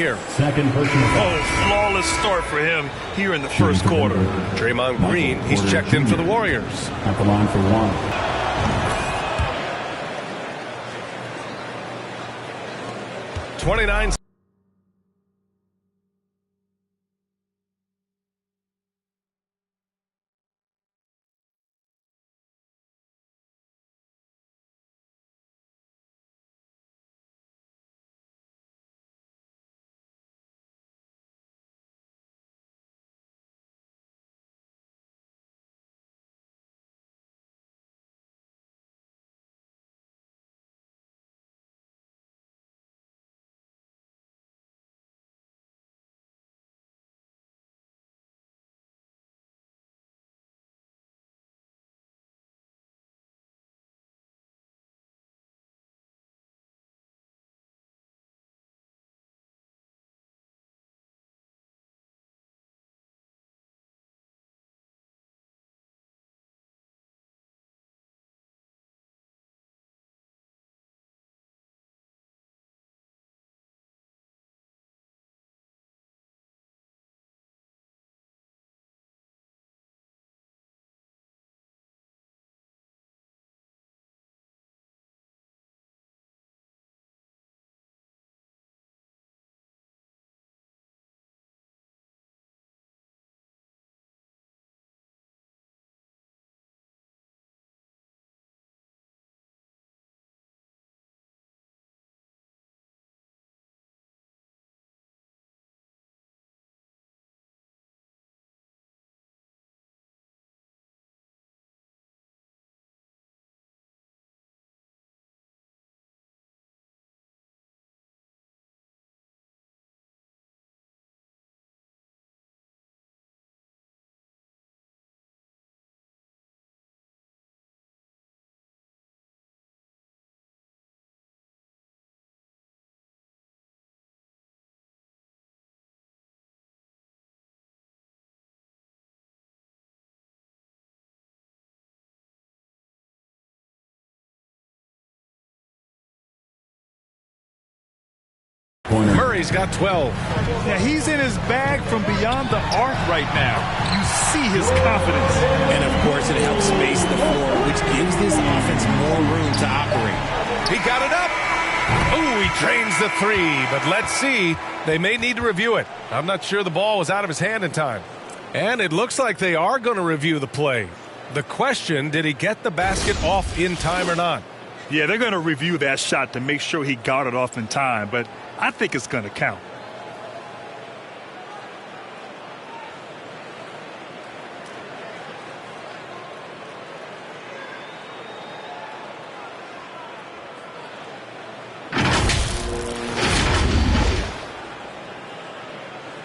here. Second personal foul. Oh, flawless start for him here in the first quarter. Draymond Green, he's checked in for the Warriors. At the line for one. 29. Murray's got 12. Yeah, he's in his bag from beyond the arc right now. You see his confidence. And, of course, it helps space the floor, which gives this offense more room to operate. He got it up. Oh, he drains the three, but let's see. They may need to review it. I'm not sure the ball was out of his hand in time. And it looks like they are going to review the play. The question, did he get the basket off in time or not? Yeah, they're going to review that shot to make sure he got it off in time, but I think it's going to count.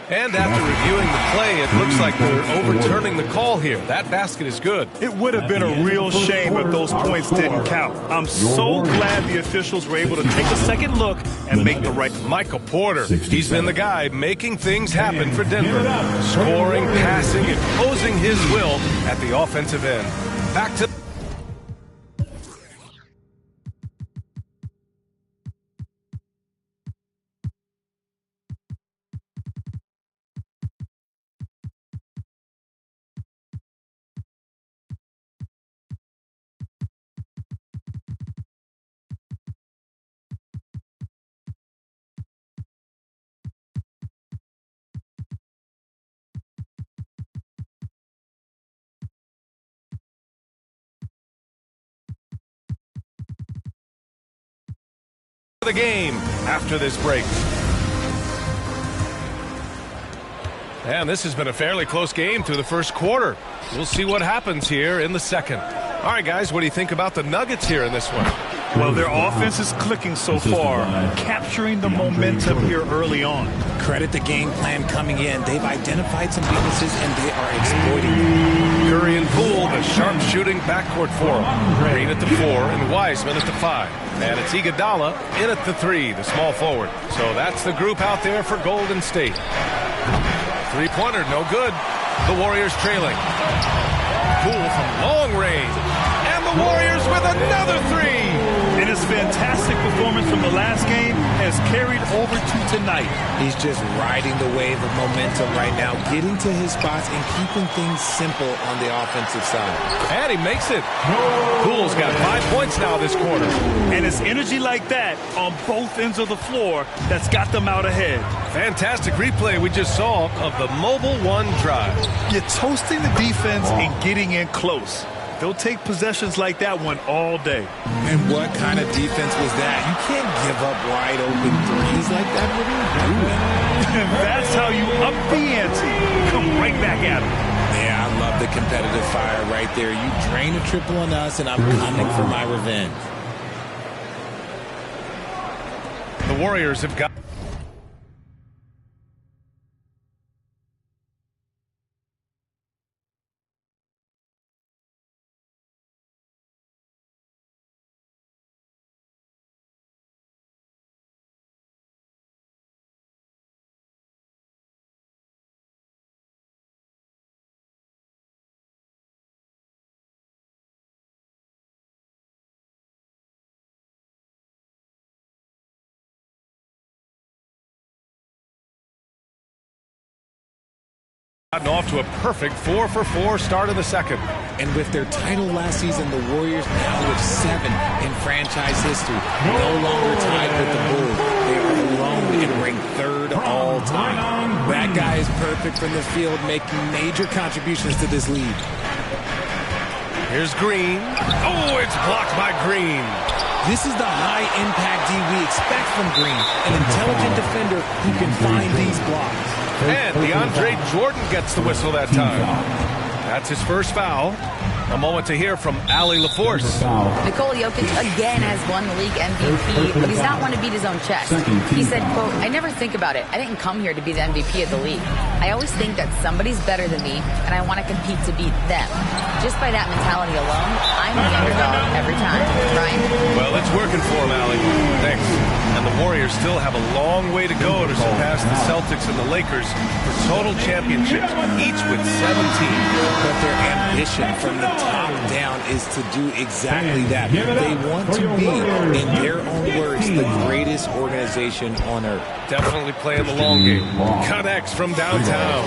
And after reviewing the play, it looks like they're overturning the call here. That basket is good. It would have been a real shame if those points didn't count. I'm so glad the officials were able to take a second look and make the right. Michael Porter, he's been the guy making things happen for Denver. Scoring, passing, imposing his will at the offensive end. Back to the game after this break. And this has been a fairly close game through the first quarter. We'll see what happens here in the second. All right, guys, what do you think about the Nuggets here in this one? Well, their offense is clicking so far, capturing the momentum here early on. Credit the game plan coming in. They've identified some weaknesses, and they are exploiting them. Curry and Poole, the sharp-shooting backcourt for them. Green at the 4 and Wiseman at the 5. And it's Iguodala in at the 3, the small forward. So that's the group out there for Golden State. Three-pointer, no good. The Warriors trailing. Poole from long range. And the Warriors with another 3. And his fantastic performance from the last game has carried over to tonight. He's just riding the wave of momentum right now, getting to his spots and keeping things simple on the offensive side. And he makes it. Poole's got 5 points now this quarter. And it's energy like that on both ends of the floor that's got them out ahead. Fantastic replay we just saw of the Mobile One drive. You're toasting the defense and getting in close. They'll take possessions like that one all day. And what kind of defense was that? You can't give up wide open threes like that. What are you doing? And that's how you up the ante. Come right back at them. Yeah, I love the competitive fire right there. You drain a triple on us, and I'm coming for my revenge. The Warriors have got... gotten off to a perfect 4-for-4 start of the second. And with their title last season, the Warriors now with 7 in franchise history. No longer tied with the Bulls. They are alone and ranked 3rd all time. That guy is perfect from the field, making major contributions to this league. Here's Green. Oh, it's blocked by Green. This is the high-impact D we expect from Green, an intelligent defender who can find these blocks. And DeAndre Jordan gets the whistle that time. That's his first foul. A moment to hear from Allie LaForce. Nikola Jokic again has won the league MVP, but he's not one to beat his own chest. He said, quote, "I never think about it. I didn't come here to be the MVP of the league. I always think that somebody's better than me, and I want to compete to beat them. Just by that mentality alone, I'm the underdog every time." Ryan? Well, it's working for him, Allie. Thanks. And the Warriors still have a long way to go to surpass the Celtics and the Lakers for total championships, each with 17. But their ambition from the top down is to do exactly that. They want to be, in their own words, the greatest organization on earth. Definitely playing the long game. Connects from downtown.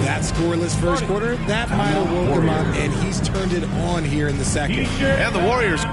That scoreless first quarter, that might have woke him up, and he's turned it on here in the second. And the Warriors...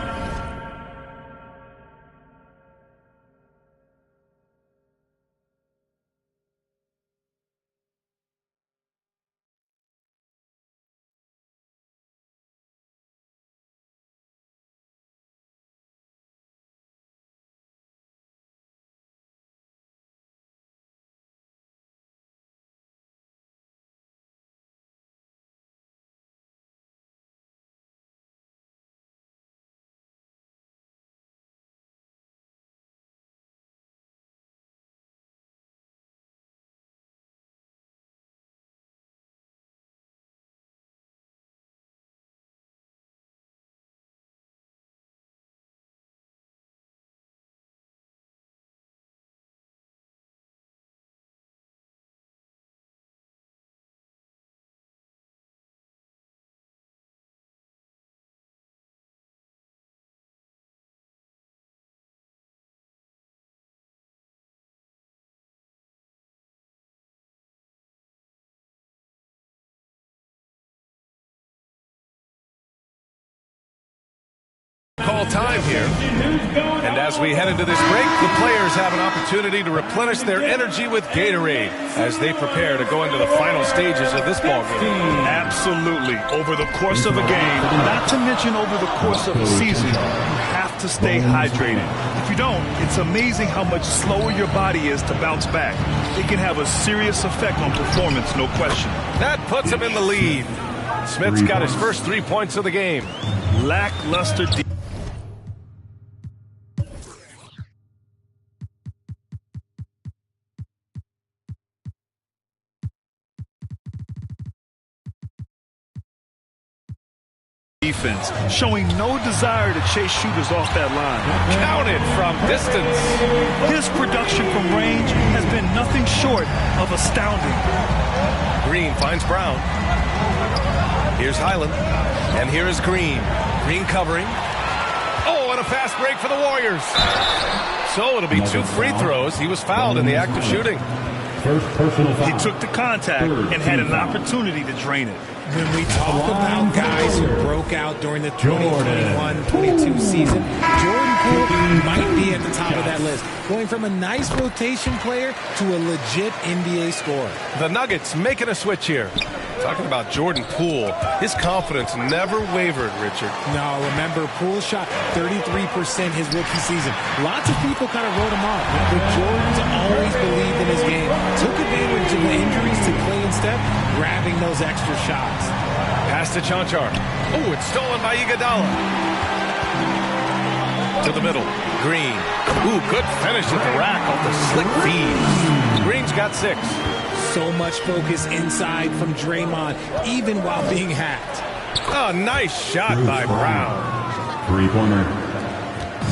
Call time here. And as we head into this break, the players have an opportunity to replenish their energy with Gatorade as they prepare to go into the final stages of this ball game. Absolutely. Over the course of a game, not to mention over the course of a season, you have to stay hydrated. If you don't, it's amazing how much slower your body is to bounce back. It can have a serious effect on performance, no question. That puts him in the lead. Smith's got his first 3 points of the game. Lackluster defense, showing no desire to chase shooters off that line. Counted from distance. His production from range has been nothing short of astounding. Green finds Brown. Here's Highland. And here is Green. Green covering. Oh, and a a fast break for the Warriors. So it'll be 2 free throws. He was fouled in the act of shooting. First personal foul. He took the contact and had an opportunity to drain it. When we talk about guys who broke out during the 2021-22 season, Jordan Poole might be at the top of that list, going from a nice rotation player to a legit NBA scorer. The Nuggets making a switch here. Talking about Jordan Poole, his confidence never wavered, Richard. No, remember, Poole shot 33% his rookie season. Lots of people kind of wrote him off, but Jordan's always believed in his game. Took advantage of the injuries to Clay and Steph, grabbing those extra shots. Pass to Chanchar. Oh, it's stolen by Iguodala. To the middle. Green. Ooh, good finish at the rack off the slick feed. Green's got 6. So much focus inside from Draymond, even while being hacked. Oh, nice shot by Brown. 3-pointer.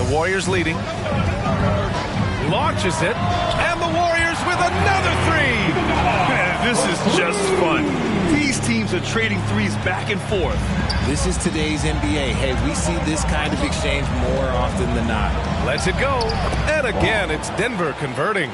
The Warriors leading. Launches it. And the Warriors with another 3. Man, this is just fun. These teams are trading threes back and forth. This is today's NBA. Hey, we see this kind of exchange more often than not. Lets it go. And again, it's Denver converting.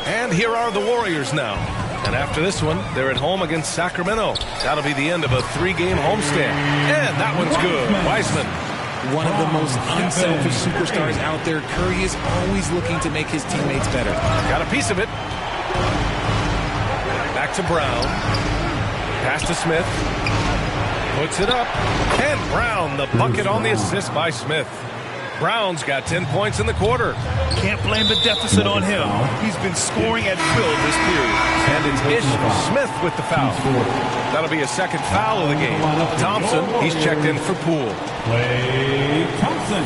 And here are the Warriors now. And after this one, they're at home against Sacramento. That'll be the end of a 3-game homestand. And that one's good. Wiseman. One of the most unselfish superstars out there. Curry is always looking to make his teammates better. Got a piece of it. Back to Brown. Pass to Smith. Puts it up. And Brown, the bucket on the assist by Smith. Brown's got 10 points in the quarter. Can't blame the deficit on him. He's been scoring at will this period. And it's Ish Smith with the foul. That'll be a second foul of the game. Thompson, he's checked in for Poole. Klay Thompson.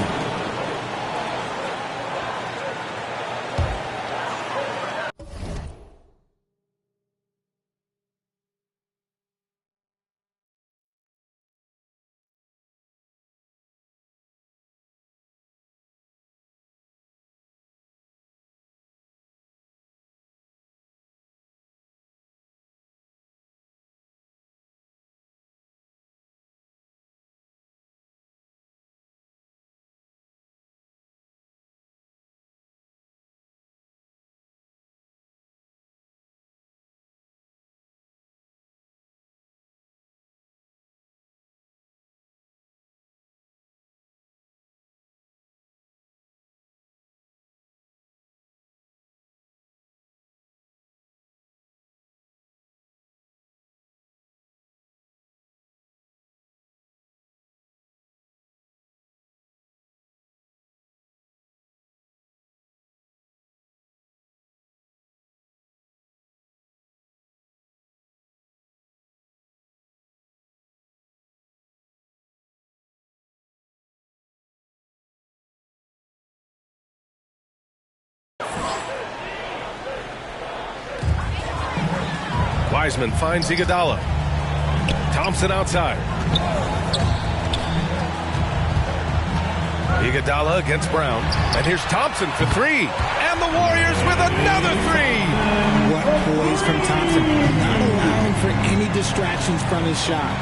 Wiseman finds Iguodala. Thompson outside. Iguodala against Brown. And here's Thompson for 3. And the Warriors with another 3. What poise from Thompson. Not allowing for any distractions from his shot.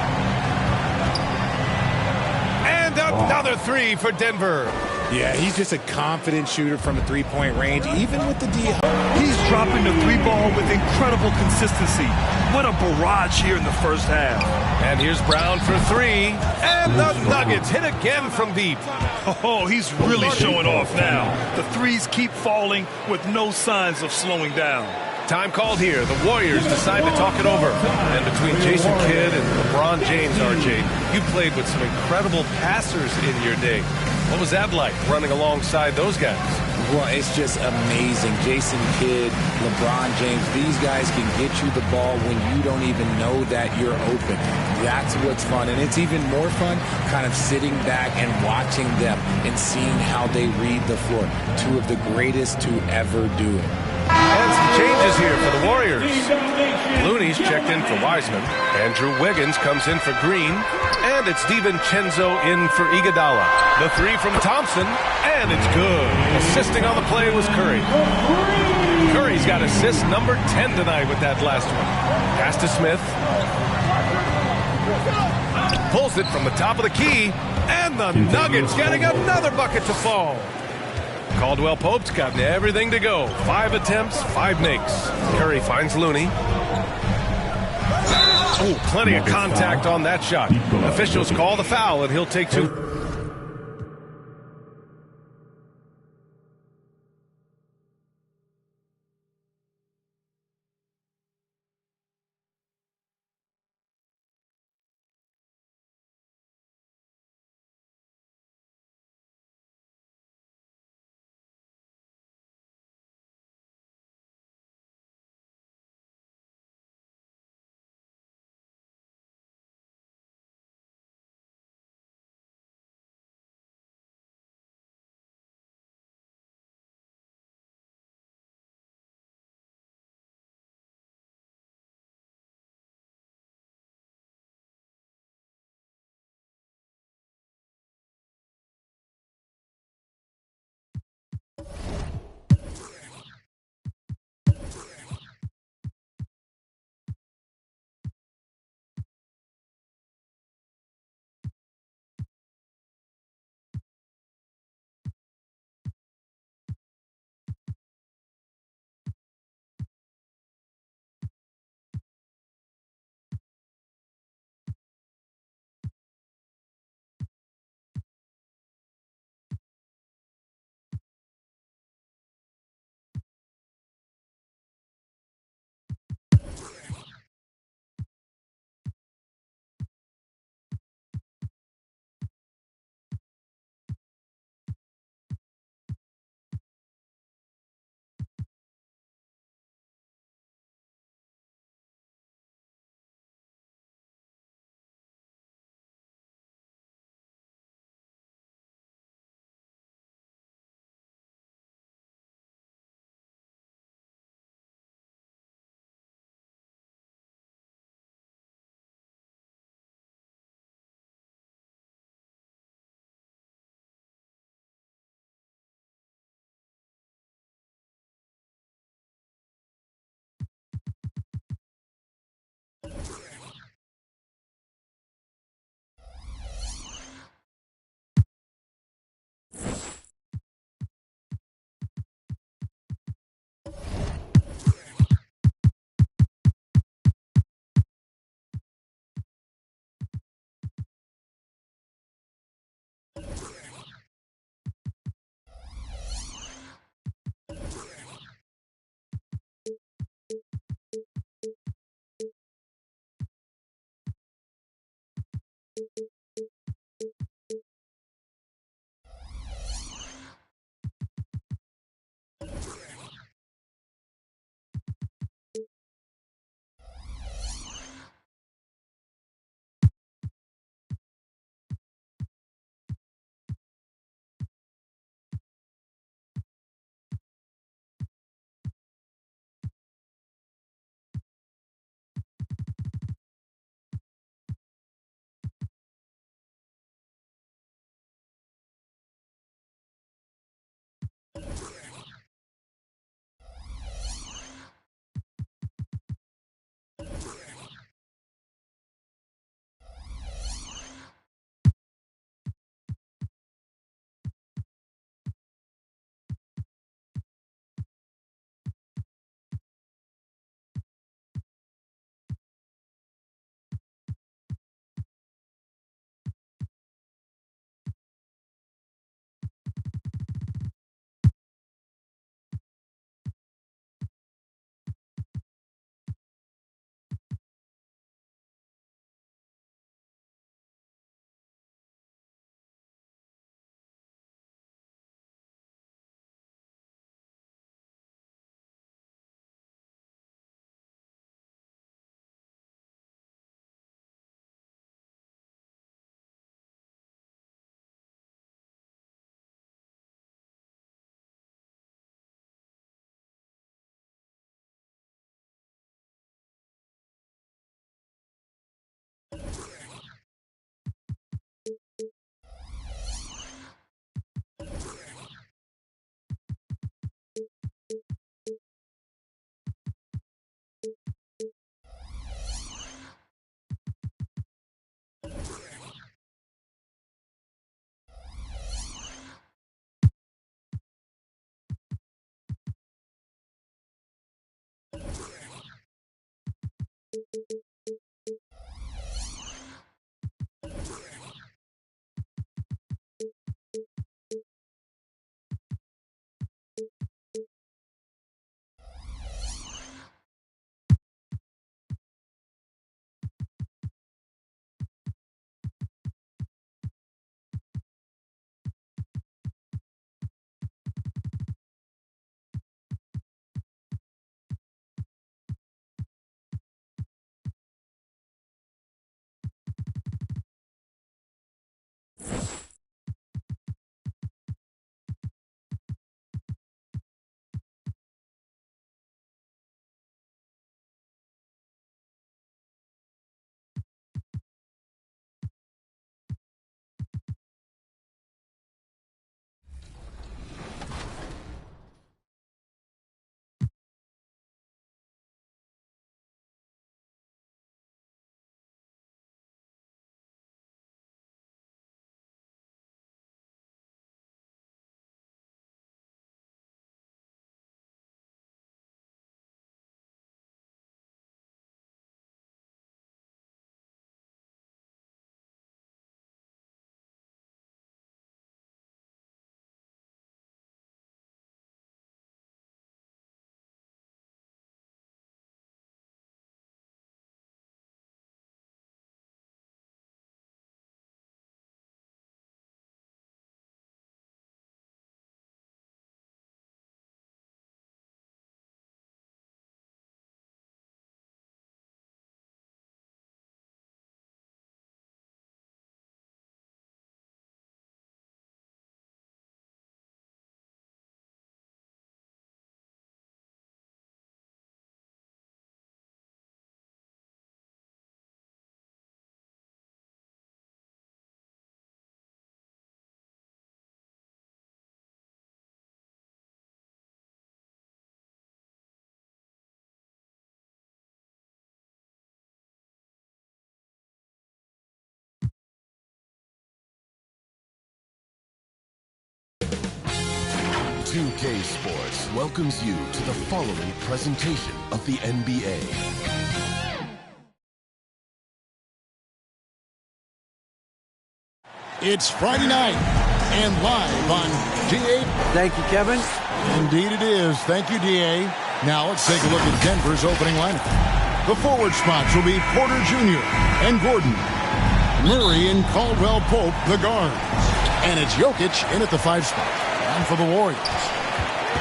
And And another three for Denver. Yeah, he's just a confident shooter from a three-point range, even with the D. He's dropping the three ball with incredible consistency. What a barrage here in the first half. And here's Brown for three. And the Nuggets hit again from deep. Oh, he's really showing off now. The threes keep falling with no signs of slowing down. Time called here. The Warriors decide to talk it over. And between Jason Kidd and LeBron James, RJ, you played with some incredible passers in your day. What was that like, running alongside those guys? Well, it's just amazing. Jason Kidd, LeBron James, these guys can get you the ball when you don't even know that you're open. That's what's fun. And it's even more fun kind of sitting back and watching them and seeing how they read the floor. Two of the greatest to ever do it. And some changes here for the Warriors. Looney's checked in for Wiseman. Andrew Wiggins comes in for Green. And it's DiVincenzo in for Iguodala. The three from Thompson, and it's good. Assisting on the play was Curry. Curry's got assist number 10 tonight with that last one. Pass to Smith. Pulls it from the top of the key. And the Nuggets getting another bucket to fall. Caldwell Pope's got everything to go. 5 attempts, 5 makes. Curry finds Looney. Oh, plenty of contact on that shot. Officials call the foul, and he'll take 2. 2K Sports welcomes you to the following presentation of the NBA. It's Friday night and live on DA. Thank you, Kevin. Indeed it is. Thank you, DA. Now let's take a look at Denver's opening lineup. The forward spots will be Porter Jr. and Gordon. Murray and Caldwell Pope, the guards. And it's Jokic in at the 5 spot. And for the Warriors.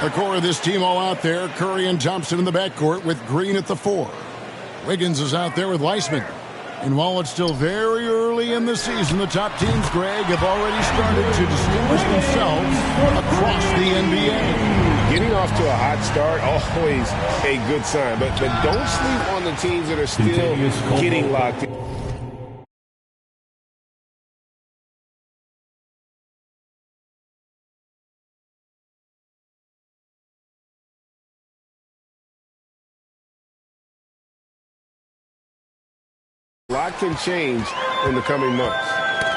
The core of this team all out there. Curry and Thompson in the backcourt with Green at the 4. Wiggins is out there with Weissman. And while it's still very early in the season, the top teams, Greg, have already started to distinguish themselves across the NBA. Getting off to a hot start, always a good sign. But don't sleep on the teams that are still getting locked in. A lot can change in the coming months.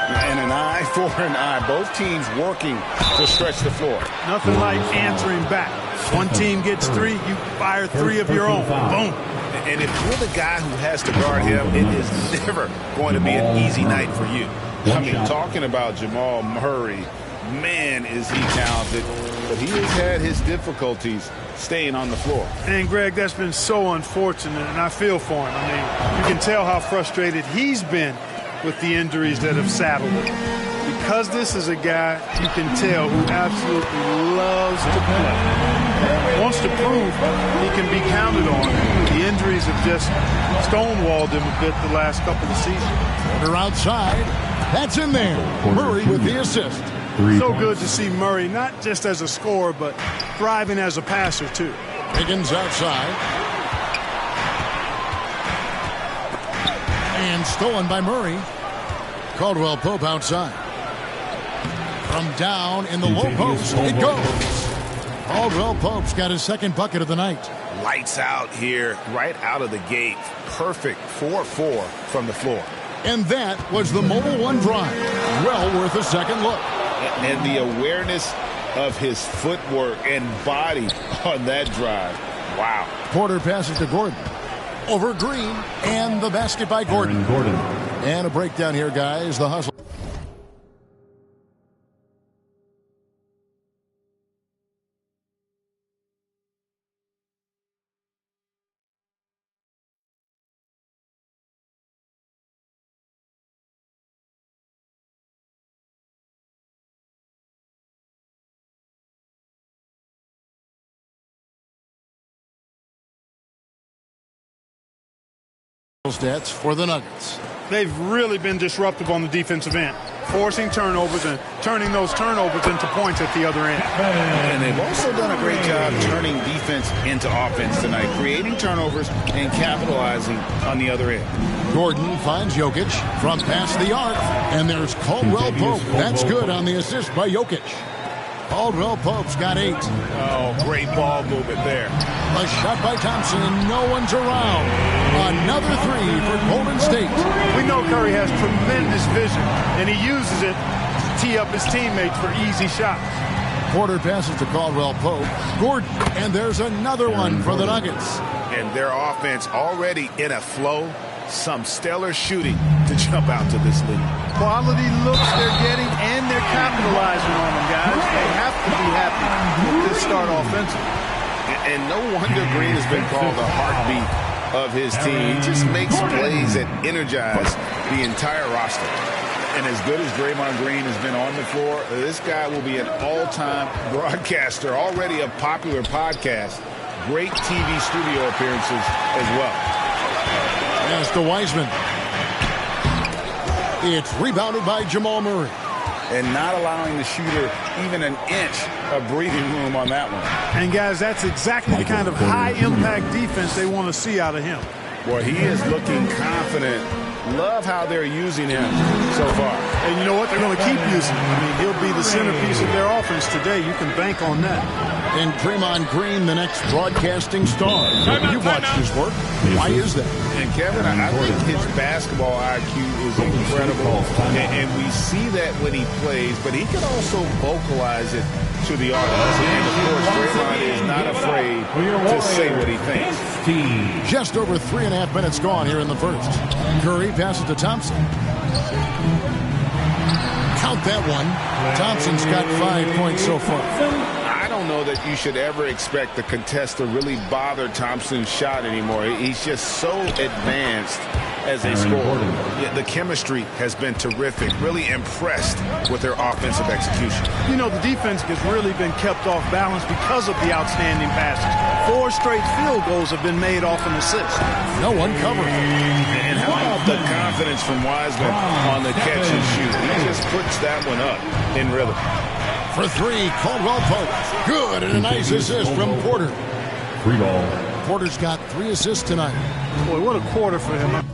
And an eye for an eye. Both teams working to stretch the floor. Nothing like answering back. One team gets 3, you fire 3 of your own. Boom. And if you're the guy who has to guard him, it is never going to be an easy night for you. I mean, talking about Jamal Murray, man, is he talented. But he has had his difficulties staying on the floor. And, Greg, that's been so unfortunate, and I feel for him. I mean, you can tell how frustrated he's been with the injuries that have saddled him. Because this is a guy you can tell who absolutely loves to play. Wants to prove he can be counted on. The injuries have just stonewalled him a bit the last couple of seasons. Porter outside. That's in there. Murray with the assist. So good to see Murray, not just as a scorer, but thriving as a passer, too. Wiggins outside. And stolen by Murray. Caldwell Pope outside. From down in the low post, it goes. Caldwell Pope's got his second bucket of the night. Lights out here, right out of the gate. Perfect 4-4 from the floor. And that was the Mobile One drive. Well worth a second look. And the awareness of his footwork and body on that drive. Wow. Porter passes to Gordon. Over Green. And the basket by Gordon. And a breakdown here, guys. The hustle. Stats for the Nuggets. They've really been disruptive on the defensive end, forcing turnovers and turning those turnovers into points at the other end. And they've also done a great job turning defense into offense tonight, creating turnovers and capitalizing on the other end. Gordon finds Jokic from past the arc, and there's Caldwell Pope. That's good on the assist by Jokic. Caldwell Pope's got 8. Oh, great ball movement there. A shot by Thompson, and no one's around. Another 3 for Golden State. We know Curry has tremendous vision, and he uses it to tee up his teammates for easy shots. Porter passes to Caldwell Pope. Gordon, and there's another one for the Nuggets. And their offense already in a flow. Some stellar shooting to jump out to this lead. Quality looks they're getting, and they're capitalizing on them, guys. They have to be happy with this start offensively. And no wonder Green has been called the heartbeat of his team. He just makes plays that energize the entire roster. And as good as Draymond Green has been on the floor, this guy will be an all-time broadcaster, already a popular podcast. Great TV studio appearances as well. As to Weissman. It's rebounded by Jamal Murray. And not allowing the shooter even an inch of breathing room on that one. And, guys, that's exactly the kind of high-impact defense they want to see out of him. Well, he is looking confident. Love how they're using him so far. And you know what? They're going to keep using him. I mean, he'll be the centerpiece of their offense today. You can bank on that. And Draymond Green, the next broadcasting star. You've watched his work. Why is that? And, Kevin, I think his basketball IQ is incredible. And we see that when he plays, but he can also vocalize it to the audience. And, of course, Draymond is not afraid to say what he thinks. Just over 3.5 minutes gone here in the first. Curry passes to Thompson. Count that one. Thompson's got 5 points so far. I don't know that you should ever expect the contest to really bother Thompson's shot anymore. He's just so advanced as a scorer. Yeah, the chemistry has been terrific. Really impressed with their offensive execution. You know, the defense has really been kept off balance because of the outstanding passes. 4 straight field goals have been made off an assist. No one covering. And how about the confidence from Wiseman on the catch and shoot? He just puts that one up in rhythm. For 3, Caldwell Pope. Good, and a nice assist from Porter. Free ball. Porter's got 3 assists tonight. Boy, what a quarter for him.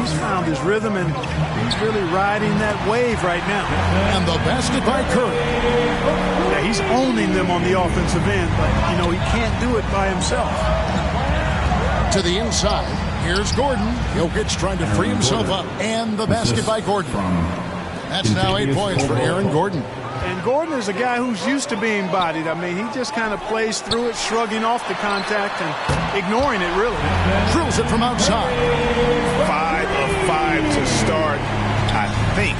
He's found his rhythm, and he's really riding that wave right now. And the basket by Curry. Yeah, he's owning them on the offensive end, but, you know, he can't do it by himself. To the inside, here's Gordon. Jokic trying to free himself up. And the basket by Gordon. That's now 8 points for Aaron Gordon. And Gordon is a guy who's used to being bodied. I mean, he just kind of plays through it, shrugging off the contact and ignoring it, really. Drills it from outside. 5 of 5 to start. I think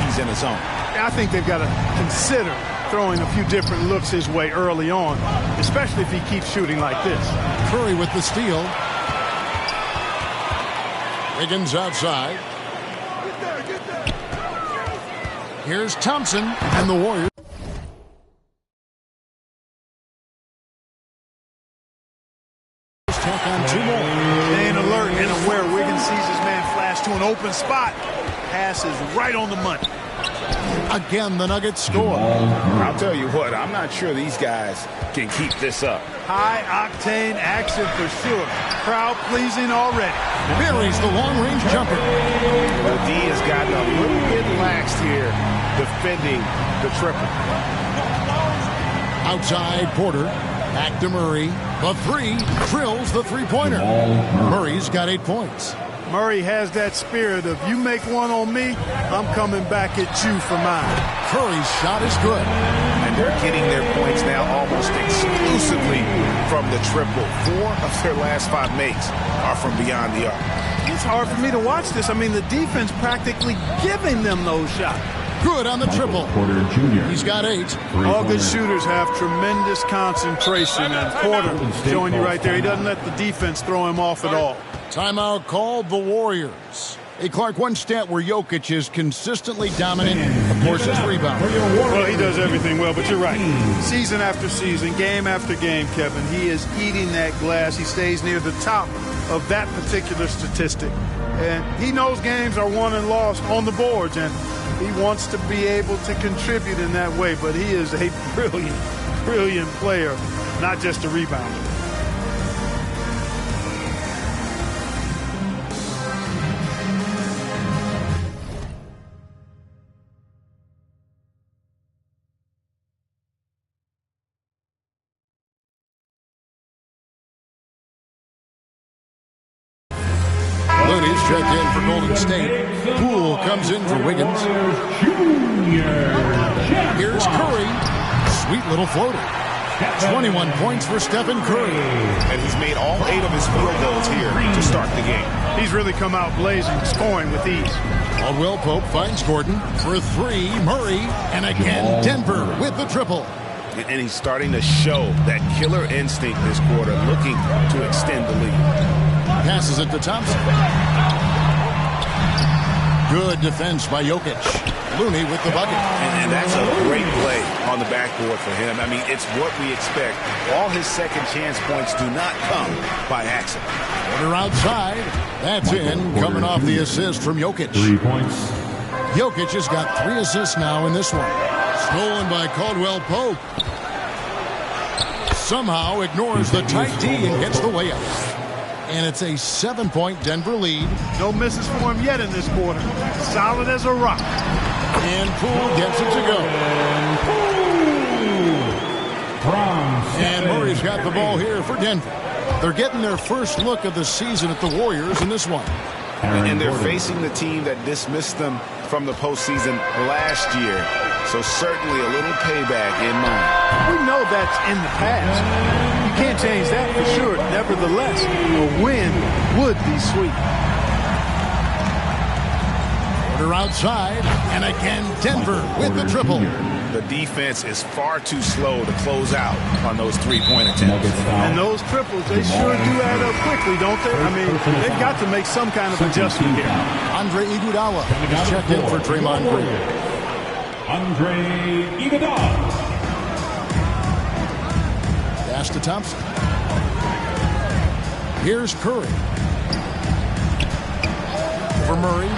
he's in the zone. I think they've got to consider throwing a few different looks his way early on, especially if he keeps shooting like this. Curry with the steal. Wiggins outside. Here's Thompson and the Warriors. Take on 2 more. Staying alert and aware. Wiggins sees his man flash to an open spot. Pass is right on the money. Again, the Nuggets score. I'll tell you what, I'm not sure these guys can keep this up. High-octane action for sure. Crowd-pleasing already. Buries the long-range jumper. Well, D has gotten a little bit laxed here defending the triple. Outside Porter. Back to Murray. The 3 drills the three-pointer. Murray's got 8 points. Murray has that spirit of, you make one on me, I'm coming back at you for mine. Curry's shot is good. And they're getting their points now almost exclusively from the triple. 4 of their last 5 makes are from beyond the arc. It's hard for me to watch this. I mean, the defense practically giving them those shots. Good on the triple. Porter Jr. He's got 8. All good shooters have tremendous concentration, and Porter showing you right there, he doesn't let the defense throw him off at all. Timeout called the Warriors. Hey, Clark, one stat where Jokic is consistently dominant, of course, is rebound. Well, he does everything well, but you're right. Season after season, game after game, Kevin, he is eating that glass. He stays near the top of that particular statistic. And he knows games are won and lost on the boards, and he wants to be able to contribute in that way. But he is a brilliant, brilliant player, not just a rebounder. Looney's checked in for Golden State. Poole comes in for Wiggins. Here's Curry. Sweet little floater. 21 points for Stephen Curry. And he's made all 8 of his field goals here to start the game. He's really come out blazing, scoring with ease. Caldwell Pope finds Gordon for 3. Murray. And again, Denver with the triple. And he's starting to show that killer instinct this quarter, looking to extend the lead. Passes it to Thompson. Good defense by Jokic. Looney with the bucket. And that's a great play on the backboard for him. I mean, it's what we expect. All his second chance points do not come by accident. Porter outside. That's in. Coming off the assist from Jokic. 3 points. Jokic has got 3 assists now in this one. Stolen by Caldwell Pope. Somehow ignores the tight D and gets the way up. And it's a 7-point Denver lead. No misses for him yet in this quarter. Solid as a rock. And Poole gets it to go. And Murray's got the ball here for Denver. They're getting their first look of the season at the Warriors in this one. And they're facing the team that dismissed them from the postseason last year. So certainly a little payback in mind. We know that's in the past. You can't change that for sure. Nevertheless, a win would be sweet. Porter outside, and again Denver with the triple. The defense is far too slow to close out on those 3-point attempts. And those triples, they sure do add up quickly, don't they? I mean, they've got to make some kind of adjustment here. Andre Iguodala is checked in for Draymond Green. Andre Iguodala. Pass to Thompson. Here's Curry. For Murray.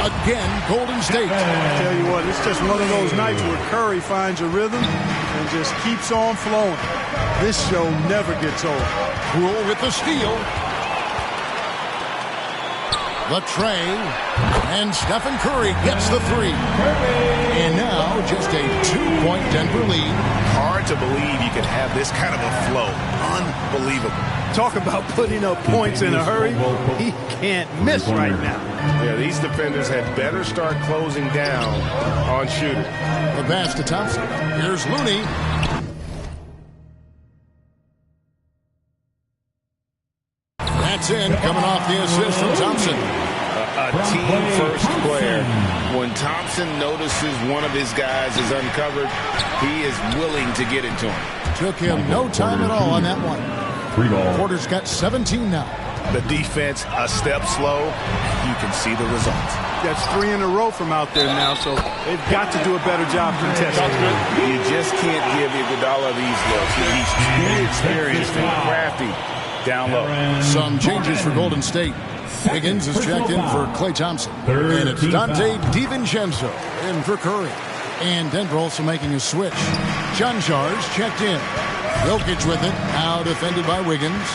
Again, Golden State. I tell you what, it's just one of those nights where Curry finds a rhythm and just keeps on flowing. This show never gets old. Poole with the steal. The tray, and Stephen Curry gets the three. And now just a 2-point Denver lead. Hard to believe you can have this kind of a flow. Unbelievable. Talk about putting up points in a hurry. He can't miss right now. Yeah, these defenders had better start closing down on shooters. The pass to Thompson. Here's Looney. That's in, coming off the assist from Thompson. A team-first player. When Thompson notices one of his guys is uncovered, he is willing to get it to him. Took him no time at all on that one. Porter's got 17 now. The defense a step slow. You can see the results. That's 3 in a row from out there now, so they've got to do a better job contesting. You just can't give Iguodala these looks. He's too experienced and crafty down low. Some changes for Golden State. Higgins is checked in for Klay Thompson. And it's Dante DiVincenzo in for Curry. And Denver also making a switch. Janjar's checked in. Jokic with it. Now defended by Wiggins.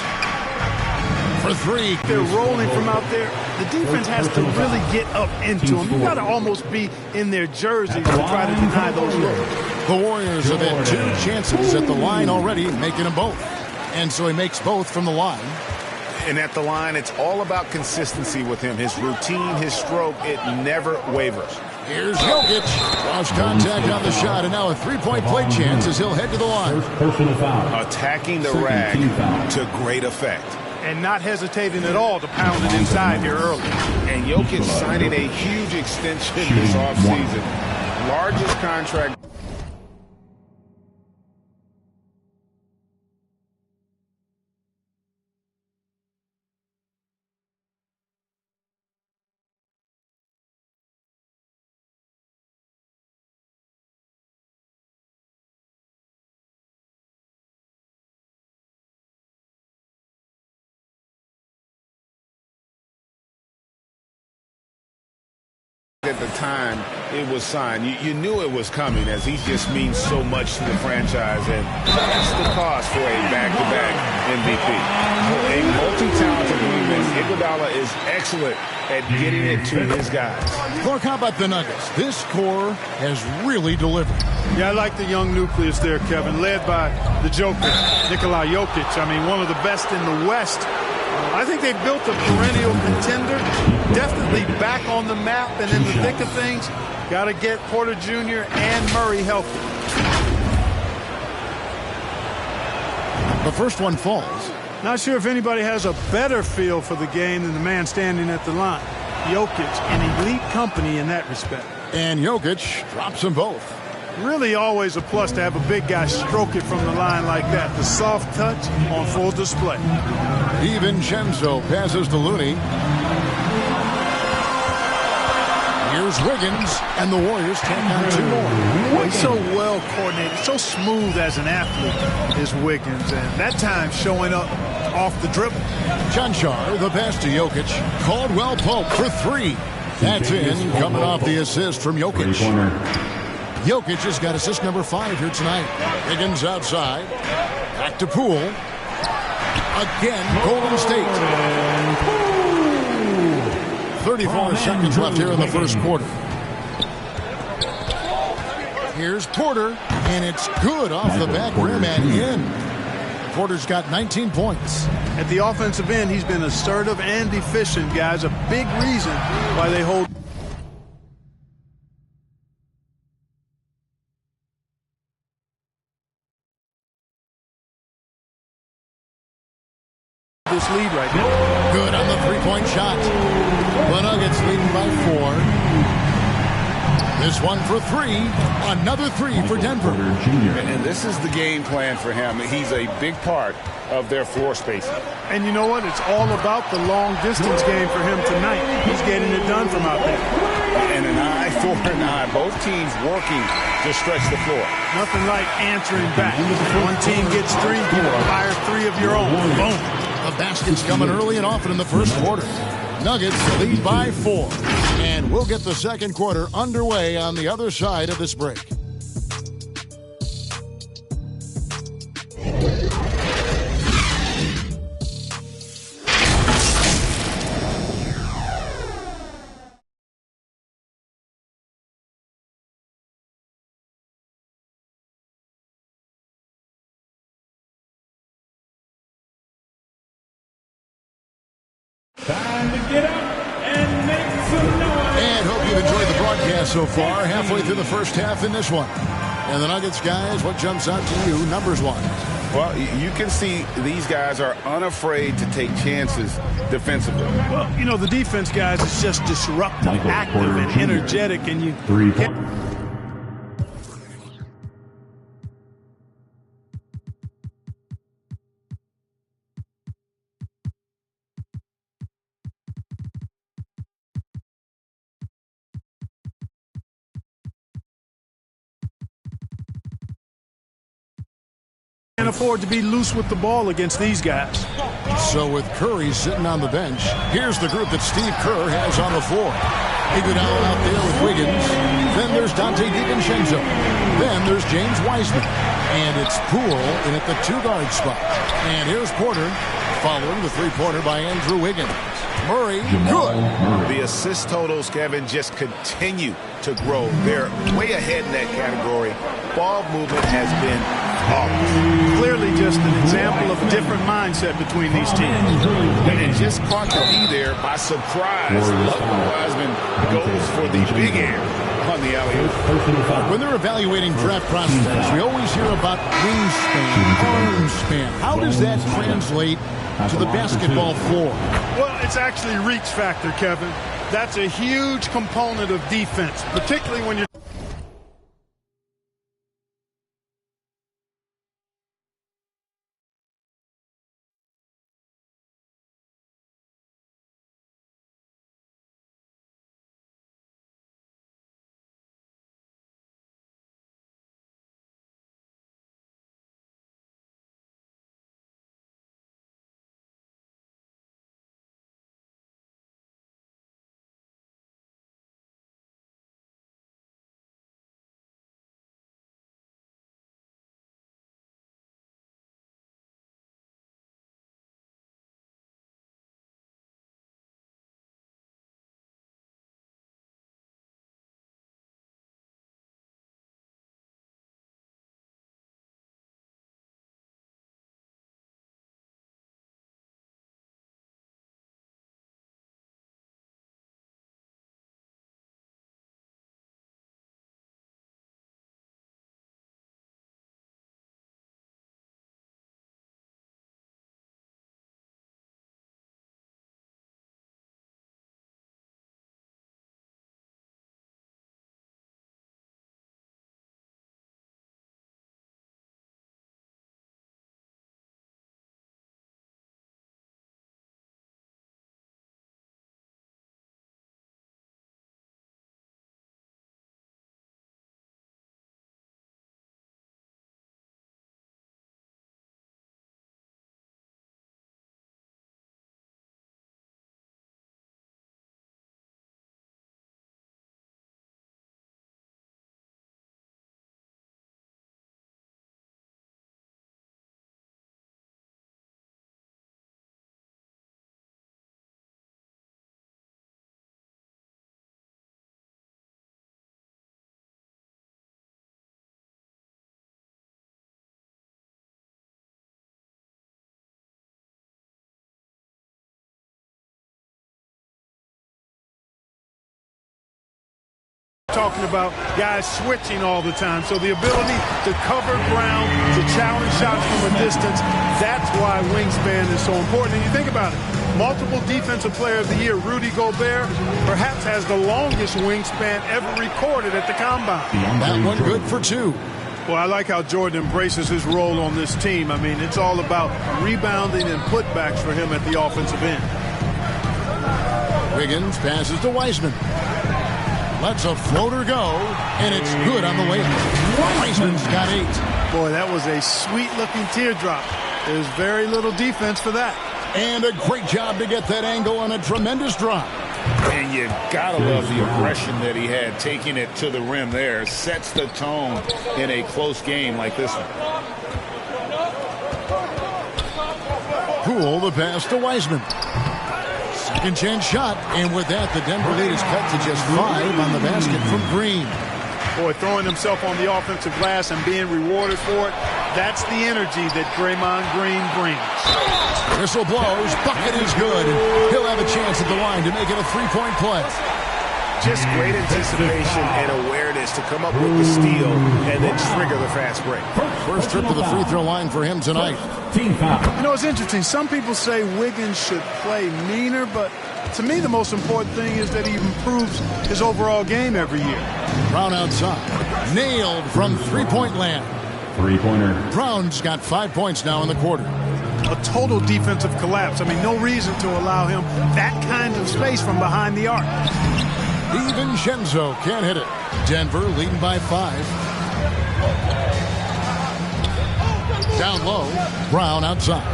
For three. They're rolling from out there. The defense has to really get up into them. You got to almost be in their jerseys to try to deny those looks. The Warriors have had 2 chances at the line already, making them both. And so he makes both from the line. And at the line, it's all about consistency with him. His routine, his stroke, it never wavers. Here's Jokic. Cross contact on the shot, and now a 3-point play chance as he'll head to the line. Attacking the rag to great effect. And not hesitating at all to pound it inside here early. And Jokic signing a huge extension this offseason. Largest contract. At the time it was signed, you knew it was coming, as he just means so much to the franchise, and that's the cost for a back-to-back MVP. A multi-talented wingman, Iguodala is excellent at getting it to his guys. Clark, how about the Nuggets? This core has really delivered. Yeah, I like the young nucleus there, Kevin, led by the Joker, Nikola Jokic. I mean, one of the best in the West. I think they built a perennial contender, definitely back on the map and in the thick of things. Got to get Porter Jr. and Murray healthy. The first one falls. Not sure if anybody has a better feel for the game than the man standing at the line. Jokic, an elite company in that respect. And Jokic drops them both. Really always a plus to have a big guy stroke it from the line like that. The soft touch on full display. DiVincenzo passes to Looney. Here's Wiggins, and the Warriors take on 2 more. He's so well coordinated, so smooth as an athlete is Wiggins, and that time showing up off the dribble. Janjar, the pass to Jokic. Caldwell Pope for 3. That's in, coming off the assist from Jokic. Jokic has got assist number 5 here tonight. Wiggins outside. Back to Poole. Again, Golden State. 34 seconds left here in the first quarter. Here's Porter, and it's good off the back rim and in. Porter's got 19 points. At the offensive end, he's been assertive and efficient, guys. A big reason why they hold this lead right now. Good on the 3-point shot. The Nuggets leading by 4. This one for 3. Another 3 for Denver. And this is the game plan for him. He's a big part of their floor spacing. And you know what? It's all about the long distance game for him tonight. He's getting it done from out there. And an eye for an eye. Both teams working to stretch the floor. Nothing like answering back. One team gets 3, fire 3 of your own. Boom. The basket's coming early and often in the first quarter. Nuggets lead by 4. And we'll get the second quarter underway on the other side of this break. Time to get up and make some noise. And hope you've enjoyed the broadcast so far. Halfway through the first half in this one. And the Nuggets, guys, what jumps out to you numbers-wise? Well, you can see these guys are unafraid to take chances defensively. Well, you know, the defense, guys, is just disruptive, active, and energetic, and you... Can't afford to be loose with the ball against these guys. So with Curry sitting on the bench, here's the group that Steve Kerr has on the floor. Iguodala out there with Wiggins. Then there's Dante DiVincenzo. Then there's James Wiseman. And it's Poole in at the two-guard spot. And here's Porter following the three-pointer by Andrew Wiggins. Murray, good. The assist totals, Kevin, just continue to grow. They're way ahead in that category. Ball movement has been flawless. Clearly just an example of a different mindset between these teams. And it just caught the D there by surprise. Wiseman goes for the big air on the alley-oop. When they're evaluating draft prospects, we always hear about wingspan, arm span. How does that translate to the basketball floor? Well, it's actually reach factor, Kevin. That's a huge component of defense, particularly when you're... talking about guys switching all the time. So the ability to cover ground, to challenge shots from a distance, that's why wingspan is so important. And you think about it, multiple Defensive Player of the Year, Rudy Gobert, perhaps has the longest wingspan ever recorded at the Combine. That one good for two. Well, I like how Jordan embraces his role on this team. I mean, it's all about rebounding and putbacks for him at the offensive end. Wiggins passes to Wiseman. Lets a floater go, and it's good on the way. Wiseman's got 8. Boy, that was a sweet-looking teardrop. There's very little defense for that. And a great job to get that angle on a tremendous drop. And you gotta love the aggression that he had, taking it to the rim there. Sets the tone in a close game like this one. Poole the pass to Wiseman. Second chance shot, and with that, the Denver lead is cut to just 5 on the basket from Green. Boy, throwing himself on the offensive glass and being rewarded for it, That's the energy that Draymond Green brings. Whistle blows. Bucket is good. He'll have a chance at the line to make it a three-point play. Just great anticipation and awareness to come up with the steal and then trigger the fast break. First trip to the free throw line for him tonight. You know, it's interesting. Some people say Wiggins should play meaner, but to me the most important thing is that he improves his overall game every year. Brown outside. Nailed from three-point land. Three-pointer. Brown's got 5 points now in the quarter. A total defensive collapse. I mean, no reason to allow him that kind of space from behind the arc. DiVincenzo can't hit it. Denver leading by 5. Down low. Brown outside.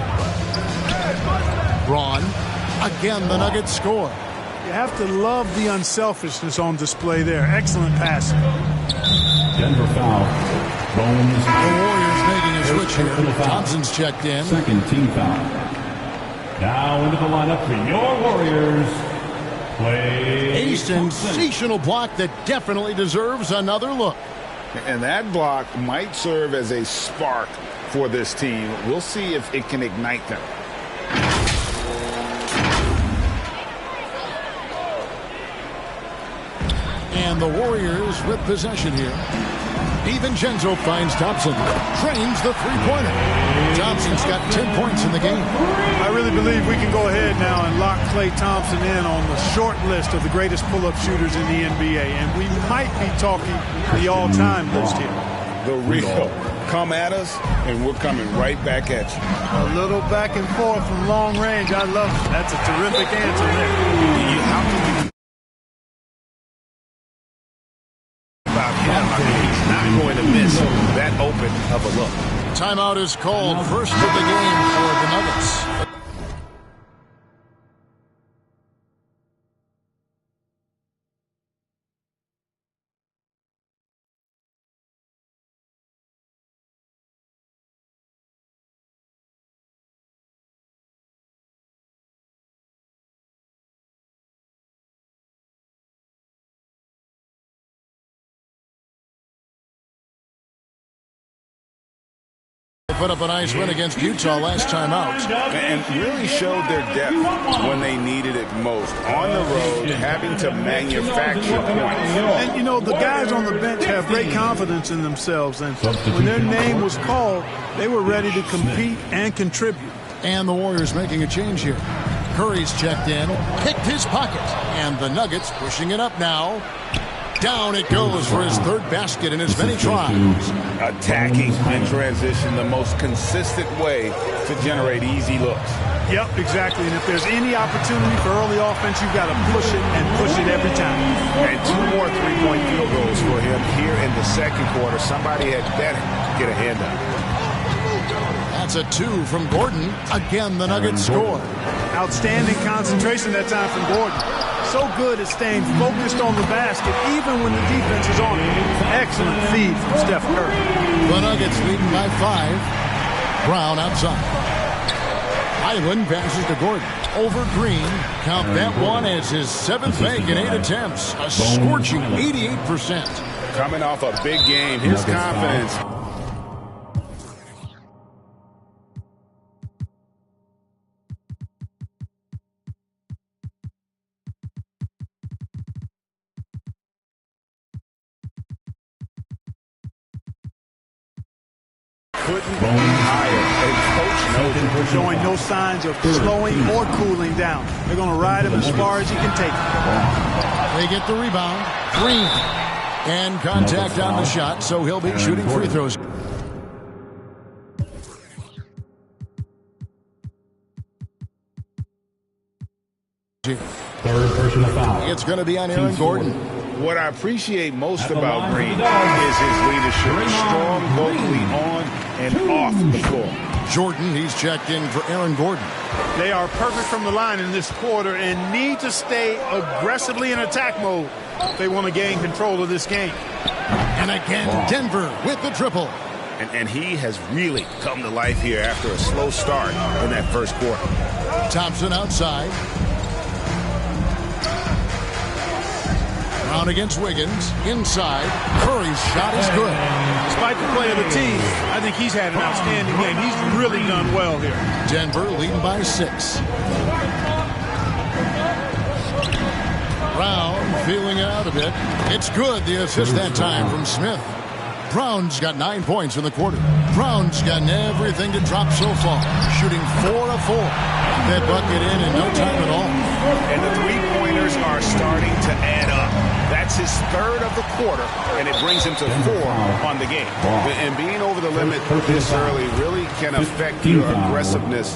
Braun. Again, the Nuggets score. You have to love the unselfishness on display there. Excellent passing. Denver foul. Bones. The Warriors making a switch here. Thompson's checked in. Second team foul. Now into the lineup for your Warriors. A sensational block that definitely deserves another look. And that block might serve as a spark for this team. We'll see if it can ignite them. And the Warriors with possession here. DiVincenzo finds Thompson. Trains the three-pointer. Thompson's got 10 points in the game. I really believe we can go ahead now and lock Klay Thompson in on the short list of the greatest pull-up shooters in the NBA. And we might be talking the all-time list here. The real come at us, and we're coming right back at you. A little back and forth from long range. I love it. That's a terrific answer there. How can you about him? I mean, he's not going to miss that open of a look. Timeout is called. First of the game for the Nuggets. Put up a nice win against Utah last time out. And really showed their depth when they needed it most. On the road, having to manufacture points. And, you know, the guys on the bench have great confidence in themselves. And when their name was called, they were ready to compete and contribute. And the Warriors making a change here. Curry's checked in, picked his pocket. And the Nuggets pushing it up now. Down it goes for his third basket in as many tries. Attacking in transition, the most consistent way to generate easy looks. Yep, exactly. And if there's any opportunity for early offense, you've got to push it and push it every time. And 2 more three-point field goals for him here in the second quarter. Somebody had better get a hand up. That's a 2 from Gordon. Again, the Nuggets score. Outstanding concentration that time from Gordon. So good at staying focused on the basket, even when the defense is on it. Excellent feed from Steph Curry. The Nuggets leading by 5. Brown outside. Highland passes to Gordon. Over Green. Count that one as his 7th make in 8 attempts. A scorching 88%. Coming off a big game, his confidence. Couldn't be higher. A coach knows showing no signs of slowing or cooling down. They're going to ride him as far as he can take it. They get the rebound. Green. And contact on the shot, so he'll be shooting free throws. Third personal foul. It's going to be on Aaron Gordon. What I appreciate most about Green is his leadership. Strong vocally on and off the floor. Jordan, he's checked in for Aaron Gordon. They are perfect from the line in this quarter and need to stay aggressively in attack mode if they want to gain control of this game. And again, Denver with the triple. And he has really come to life here after a slow start in that first quarter. Thompson outside. Brown against Wiggins. Inside. Curry's shot is good. Despite the play of the team, I think he's had an outstanding game. He's really done well here. Denver leading by 6. Brown feeling it out a bit. It's good. The assist that time from Smith. Brown's got 9 points in the quarter. Brown's gotten everything to drop so far. Shooting 4 of 4. That bucket in no time at all. And the three-pointers are starting to add up. That's his third of the quarter, and it brings him to 4 on the game. And being over the limit this early really can affect your aggressiveness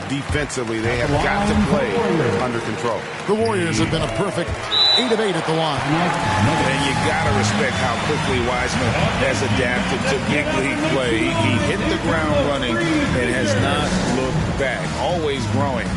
defensively. They have got to play under control. The Warriors have been a perfect 8 of 8 at the line. And you got to respect how quickly Wiseman has adapted to big league play. He hit the ground running and has not looked back, always growing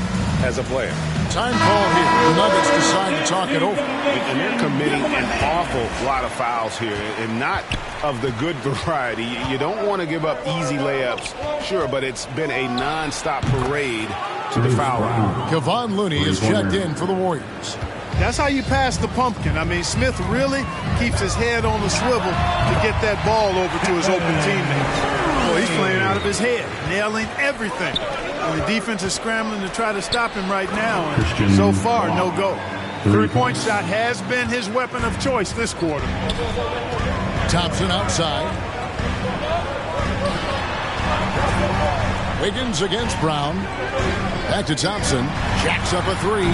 as a player. Time call here. The Nuggets decide to talk it over. And they're committing an awful lot of fouls here, and not of the good variety. You don't want to give up easy layups, sure, but it's been a non-stop parade to the foul line. Kevon Looney is checked in for the Warriors. That's how you pass the pumpkin. I mean, Smith really keeps his head on the swivel to get that ball over to his open teammates. Well, he's playing out of his head, nailing everything. And the defense is scrambling to try to stop him right now, and so far, no go. Three-point shot has been his weapon of choice this quarter. Thompson outside. Wiggins against Brown. Back to Thompson. Jacks up a 3.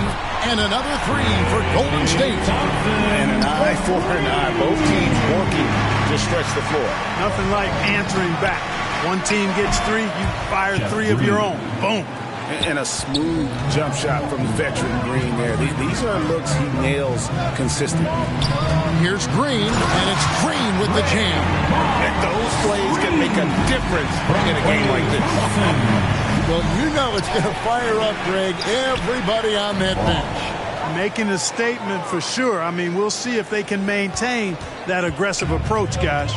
And another 3 for Golden State. And an eye for an eye. Both teams working to stretch the floor. Nothing like answering back. One team gets 3, you fire 3 of your own. Boom. And a smooth jump shot from the veteran Green there. These are looks he nails consistently. Here's Green, and it's Green with the jam. And those plays can make a difference in a game like this. Well, you know it's going to fire up, Greg, everybody on that bench. Making a statement for sure. I mean, we'll see if they can maintain that aggressive approach, guys.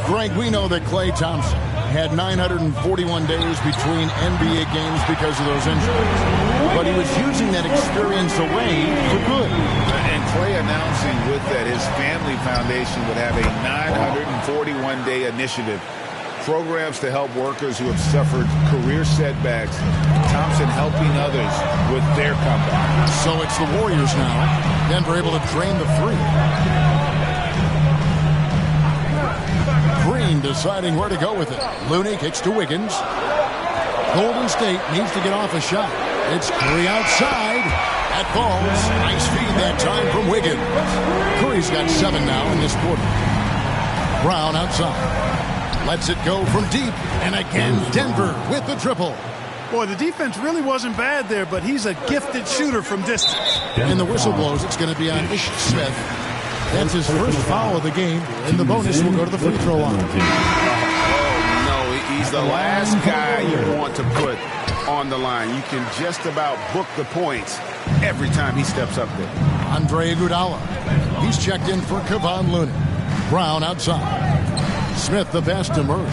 Greg, we know that Klay Thompson had 941 days between NBA games because of those injuries. But he was using that experience away for good. And Klay announcing with that his family foundation would have a 941-day initiative. Programs to help workers who have suffered career setbacks. Thompson helping others with their comeback. So it's the Warriors now. Denver able to drain the 3. Green deciding where to go with it. Looney kicks to Wiggins. Golden State needs to get off a shot. It's Curry outside. That falls. Nice feed that time from Wiggins. Curry's got 7 now in this quarter. Brown outside. Lets it go from deep. And again, Denver with the triple. Boy, the defense really wasn't bad there, but he's a gifted shooter from distance. And the whistle blows. It's going to be on Ish Smith. That's his first foul of the game, and the bonus will go to the free throw line. Oh, no, he's the last guy you want to put on the line. You can just about book the points every time he steps up there. Andre Iguodala. He's checked in for Kevon Looney. Brown outside. Smith the best to Murray.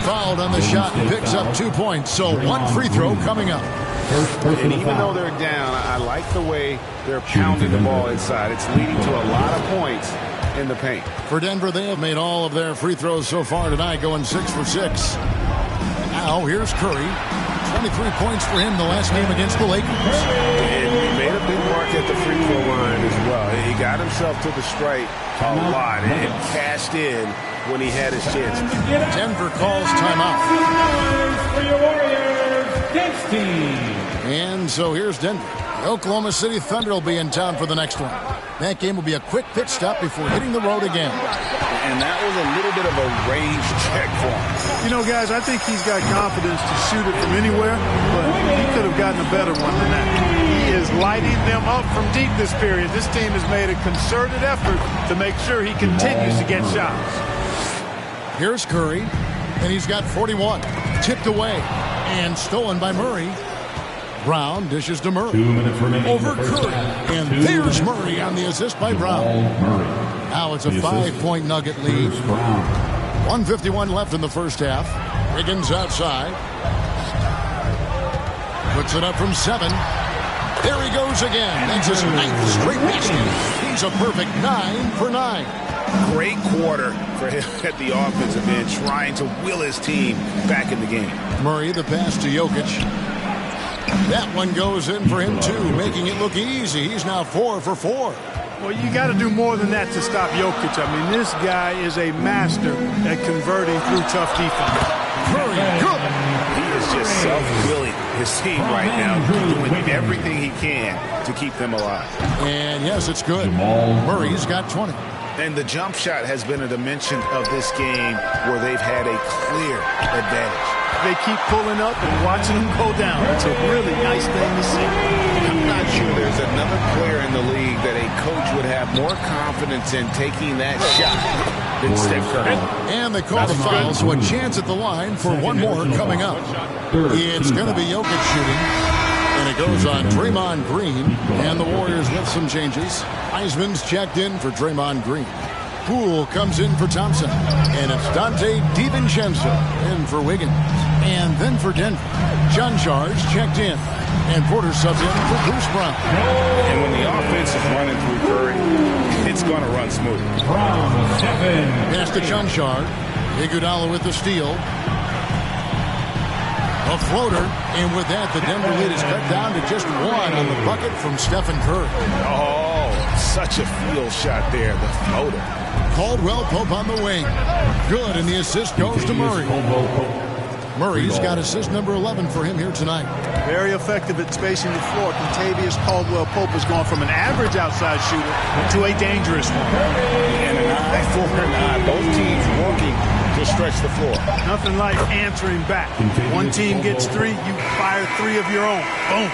Fouled on the shot and picks up 2 points, so 1 free throw coming up. And even though they're down, I like the way they're pounding the ball inside. It's leading to a lot of points in the paint. For Denver, they have made all of their free throws so far tonight, going 6 for 6. Now here's Curry. 23 points for him the last game against the Lakers. And he made a big mark at the free throw line as well. He got himself to the stripe a lot and cashed in when he had his chance. Denver calls timeout. For your Warriors, this team. And so here's Denver. The Oklahoma City Thunder will be in town for the next one. That game will be a quick pit stop before hitting the road again. And that was a little bit of a range check for him. You know, guys, I think he's got confidence to shoot it from anywhere, but he could have gotten a better one than that. He is lighting them up from deep this period. This team has made a concerted effort to make sure he continues to get shots. Here's Curry, and he's got 41. Tipped away and stolen by Murray. Brown dishes to Murray. 2 minutes remaining. Over Curry. And there's Murray on the assist by Brown. Now it's a 5-point Nugget lead. 1:51 left in the first half. Wiggins outside. Puts it up from 7. There he goes again. That's his 9th straight basket. He's a perfect 9 for 9. Great quarter for him at the offensive end, trying to will his team back in the game. Murray, the pass to Jokic. That one goes in for him, too, making it look easy. He's now 4 for 4. Well, you got to do more than that to stop Jokic. I mean, this guy is a master at converting through tough defense. Curry, good. He is just self-willing his team right now, doing everything he can to keep them alive. And, yes, it's good. Murray's got 20. And the jump shot has been a dimension of this game where they've had a clear advantage. They keep pulling up and watching them go down. It's a really nice thing to see. I'm not sure there's another player in the league that a coach would have more confidence in taking that shot than Steph Curry. And they call the foul, so a chance at the line for one more coming up. It's going to be Jokic shooting. And it goes on Draymond Green. And the Warriors with some changes. Heisman's checked in for Draymond Green. Poole comes in for Thompson. And it's Dante DiVincenzo in for Wiggins. And then for Denver, Cancar's checked in. And Porter subs in for Bruce Brown. And when the offense is running through Curry, it's going to run smooth. Pass to Cancar. Iguodala with the steal. A floater, and with that, the Denver lead is cut down to just 1 on the bucket from Stephen Curry. Oh, such a field shot there, the floater. Caldwell Pope on the wing. Good, and the assist goes to Murray. Murray's got assist number 11 for him here tonight. Very effective at spacing the floor. Kentavious Caldwell-Pope has gone from an average outside shooter to a dangerous one. And an eye for an eye. Both teams working to stretch the floor. Nothing like answering back. One team gets 3, you fire 3 of your own. Boom.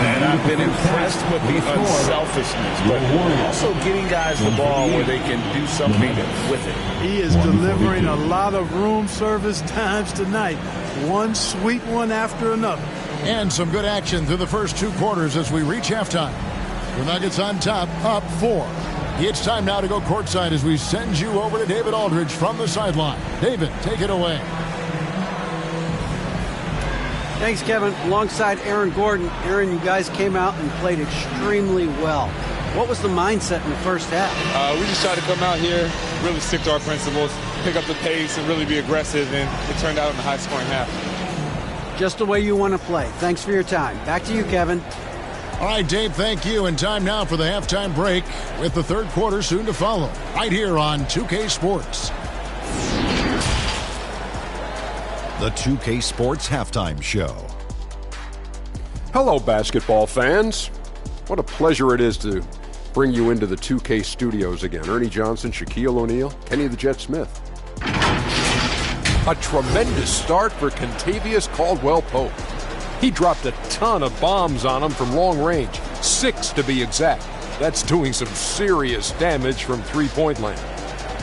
And I've been impressed with the unselfishness, but also getting guys the ball where they can do something with it. He is delivering a lot of room service times tonight. One sweet one after another. And some good action through the first 2 quarters as we reach halftime. The Nuggets on top, up 4. It's time now to go courtside as we send you over to David Aldridge from the sideline. David, take it away. Thanks, Kevin. Alongside Aaron Gordon. Aaron, you guys came out and played extremely well. What was the mindset in the first half? We just tried to come out here, really stick to our principles, pick up the pace, and really be aggressive, and it turned out in a high-scoring half. Just the way you want to play. Thanks for your time. Back to you, Kevin. All right, Dave, thank you. And time now for the halftime break with the third quarter soon to follow. Right here on 2K Sports. The 2K Sports Halftime Show. Hello, basketball fans. What a pleasure it is to bring you into the 2K studios again. Ernie Johnson, Shaquille O'Neal, Kenny the Jet Smith. A tremendous start for Kentavious Caldwell-Pope. He dropped a ton of bombs on him from long range, 6 to be exact. That's doing some serious damage from three-point land.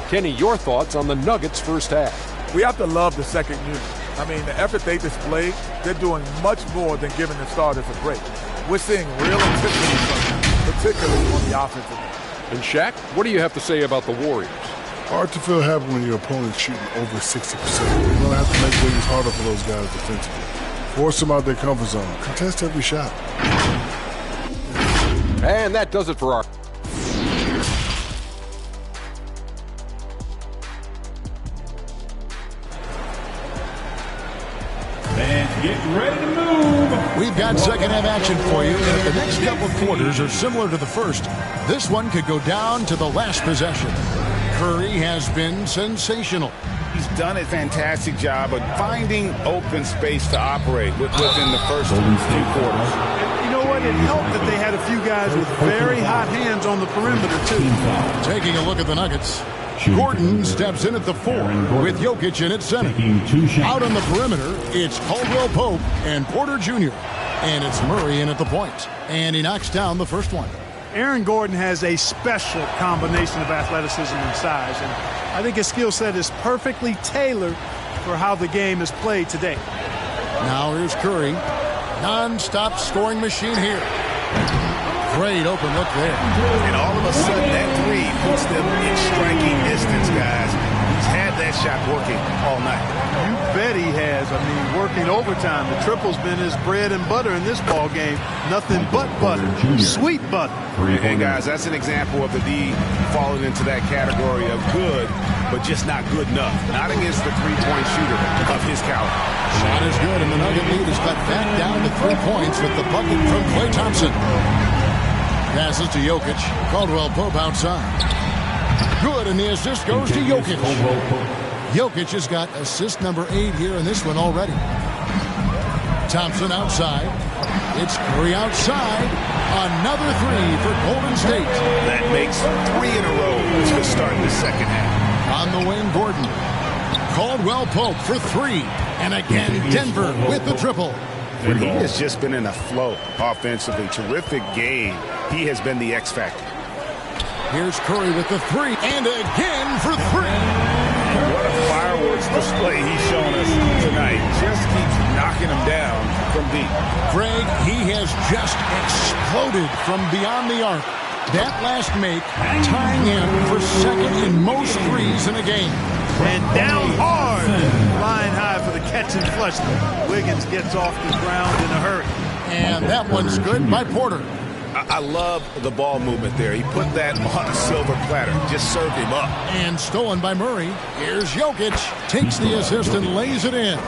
Kenny, your thoughts on the Nuggets' first half? We have to love the second unit. I mean, the effort they displayed, they're doing much more than giving the starters a break. We're seeing real intensity from them, particularly on the offensive end. And Shaq, what do you have to say about the Warriors? Hard to feel happy when your opponent's shooting over 60%. You're going to have to make things harder for those guys defensively. Force them out their comfort zone. Contest every shot. And that does it for our... And get ready to move. We've got second half action for you. And if the next couple quarters are similar to the first, this one could go down to the last possession. Curry has been sensational. He's done a fantastic job of finding open space to operate within the first few quarters. You know what? It helped that they had a few guys with very hot hands on the perimeter, too. Taking a look at the Nuggets. Gordon steps in at the 4 with Jokic in at center. Out on the perimeter, it's Caldwell-Pope and Porter Jr. And it's Murray in at the point. And he knocks down the first one. Aaron Gordon has a special combination of athleticism and size, and I think his skill set is perfectly tailored for how the game is played today. Now here's Curry. Non-stop scoring machine here. Great open look there. And all of a sudden, that three puts them in striking distance, guys. He's had that shot working all night. You bet he has. I mean, working overtime. The triple's been his bread and butter in this ball game. Nothing but butter. Sweet butter. And guys, that's an example of the D falling into that category of good, but just not good enough. Not against the three-point shooter of his caliber. Shot is good, and the Nugget lead is cut back down to 3 points with the bucket from Klay Thompson. Passes to Jokic. Caldwell Pope outside. Good, and the assist goes to Jokic. Jokic has got assist number 8 here in this one already. Thompson outside. It's Curry outside. Another three for Golden State. That makes 3 in a row to start the second half. On the wing, Gordon. Caldwell Pope for 3. And again, Denver with the triple. And he has just been in a flow offensively. Terrific game. He has been the X factor. Here's Curry with the 3. And again for 3. What a fireworks display he's shown us tonight. Just keeps knocking him down from deep. Greg, he has just exploded from beyond the arc. That last make tying him for second in most threes in a game. And down hard, flying high for the catch and flush. Wiggins gets off the ground in a hurry. And that one's good by Porter. I love the ball movement there. He put that on a silver platter. Just served him up. And stolen by Murray. Here's Jokic. Takes the assist and lays it in.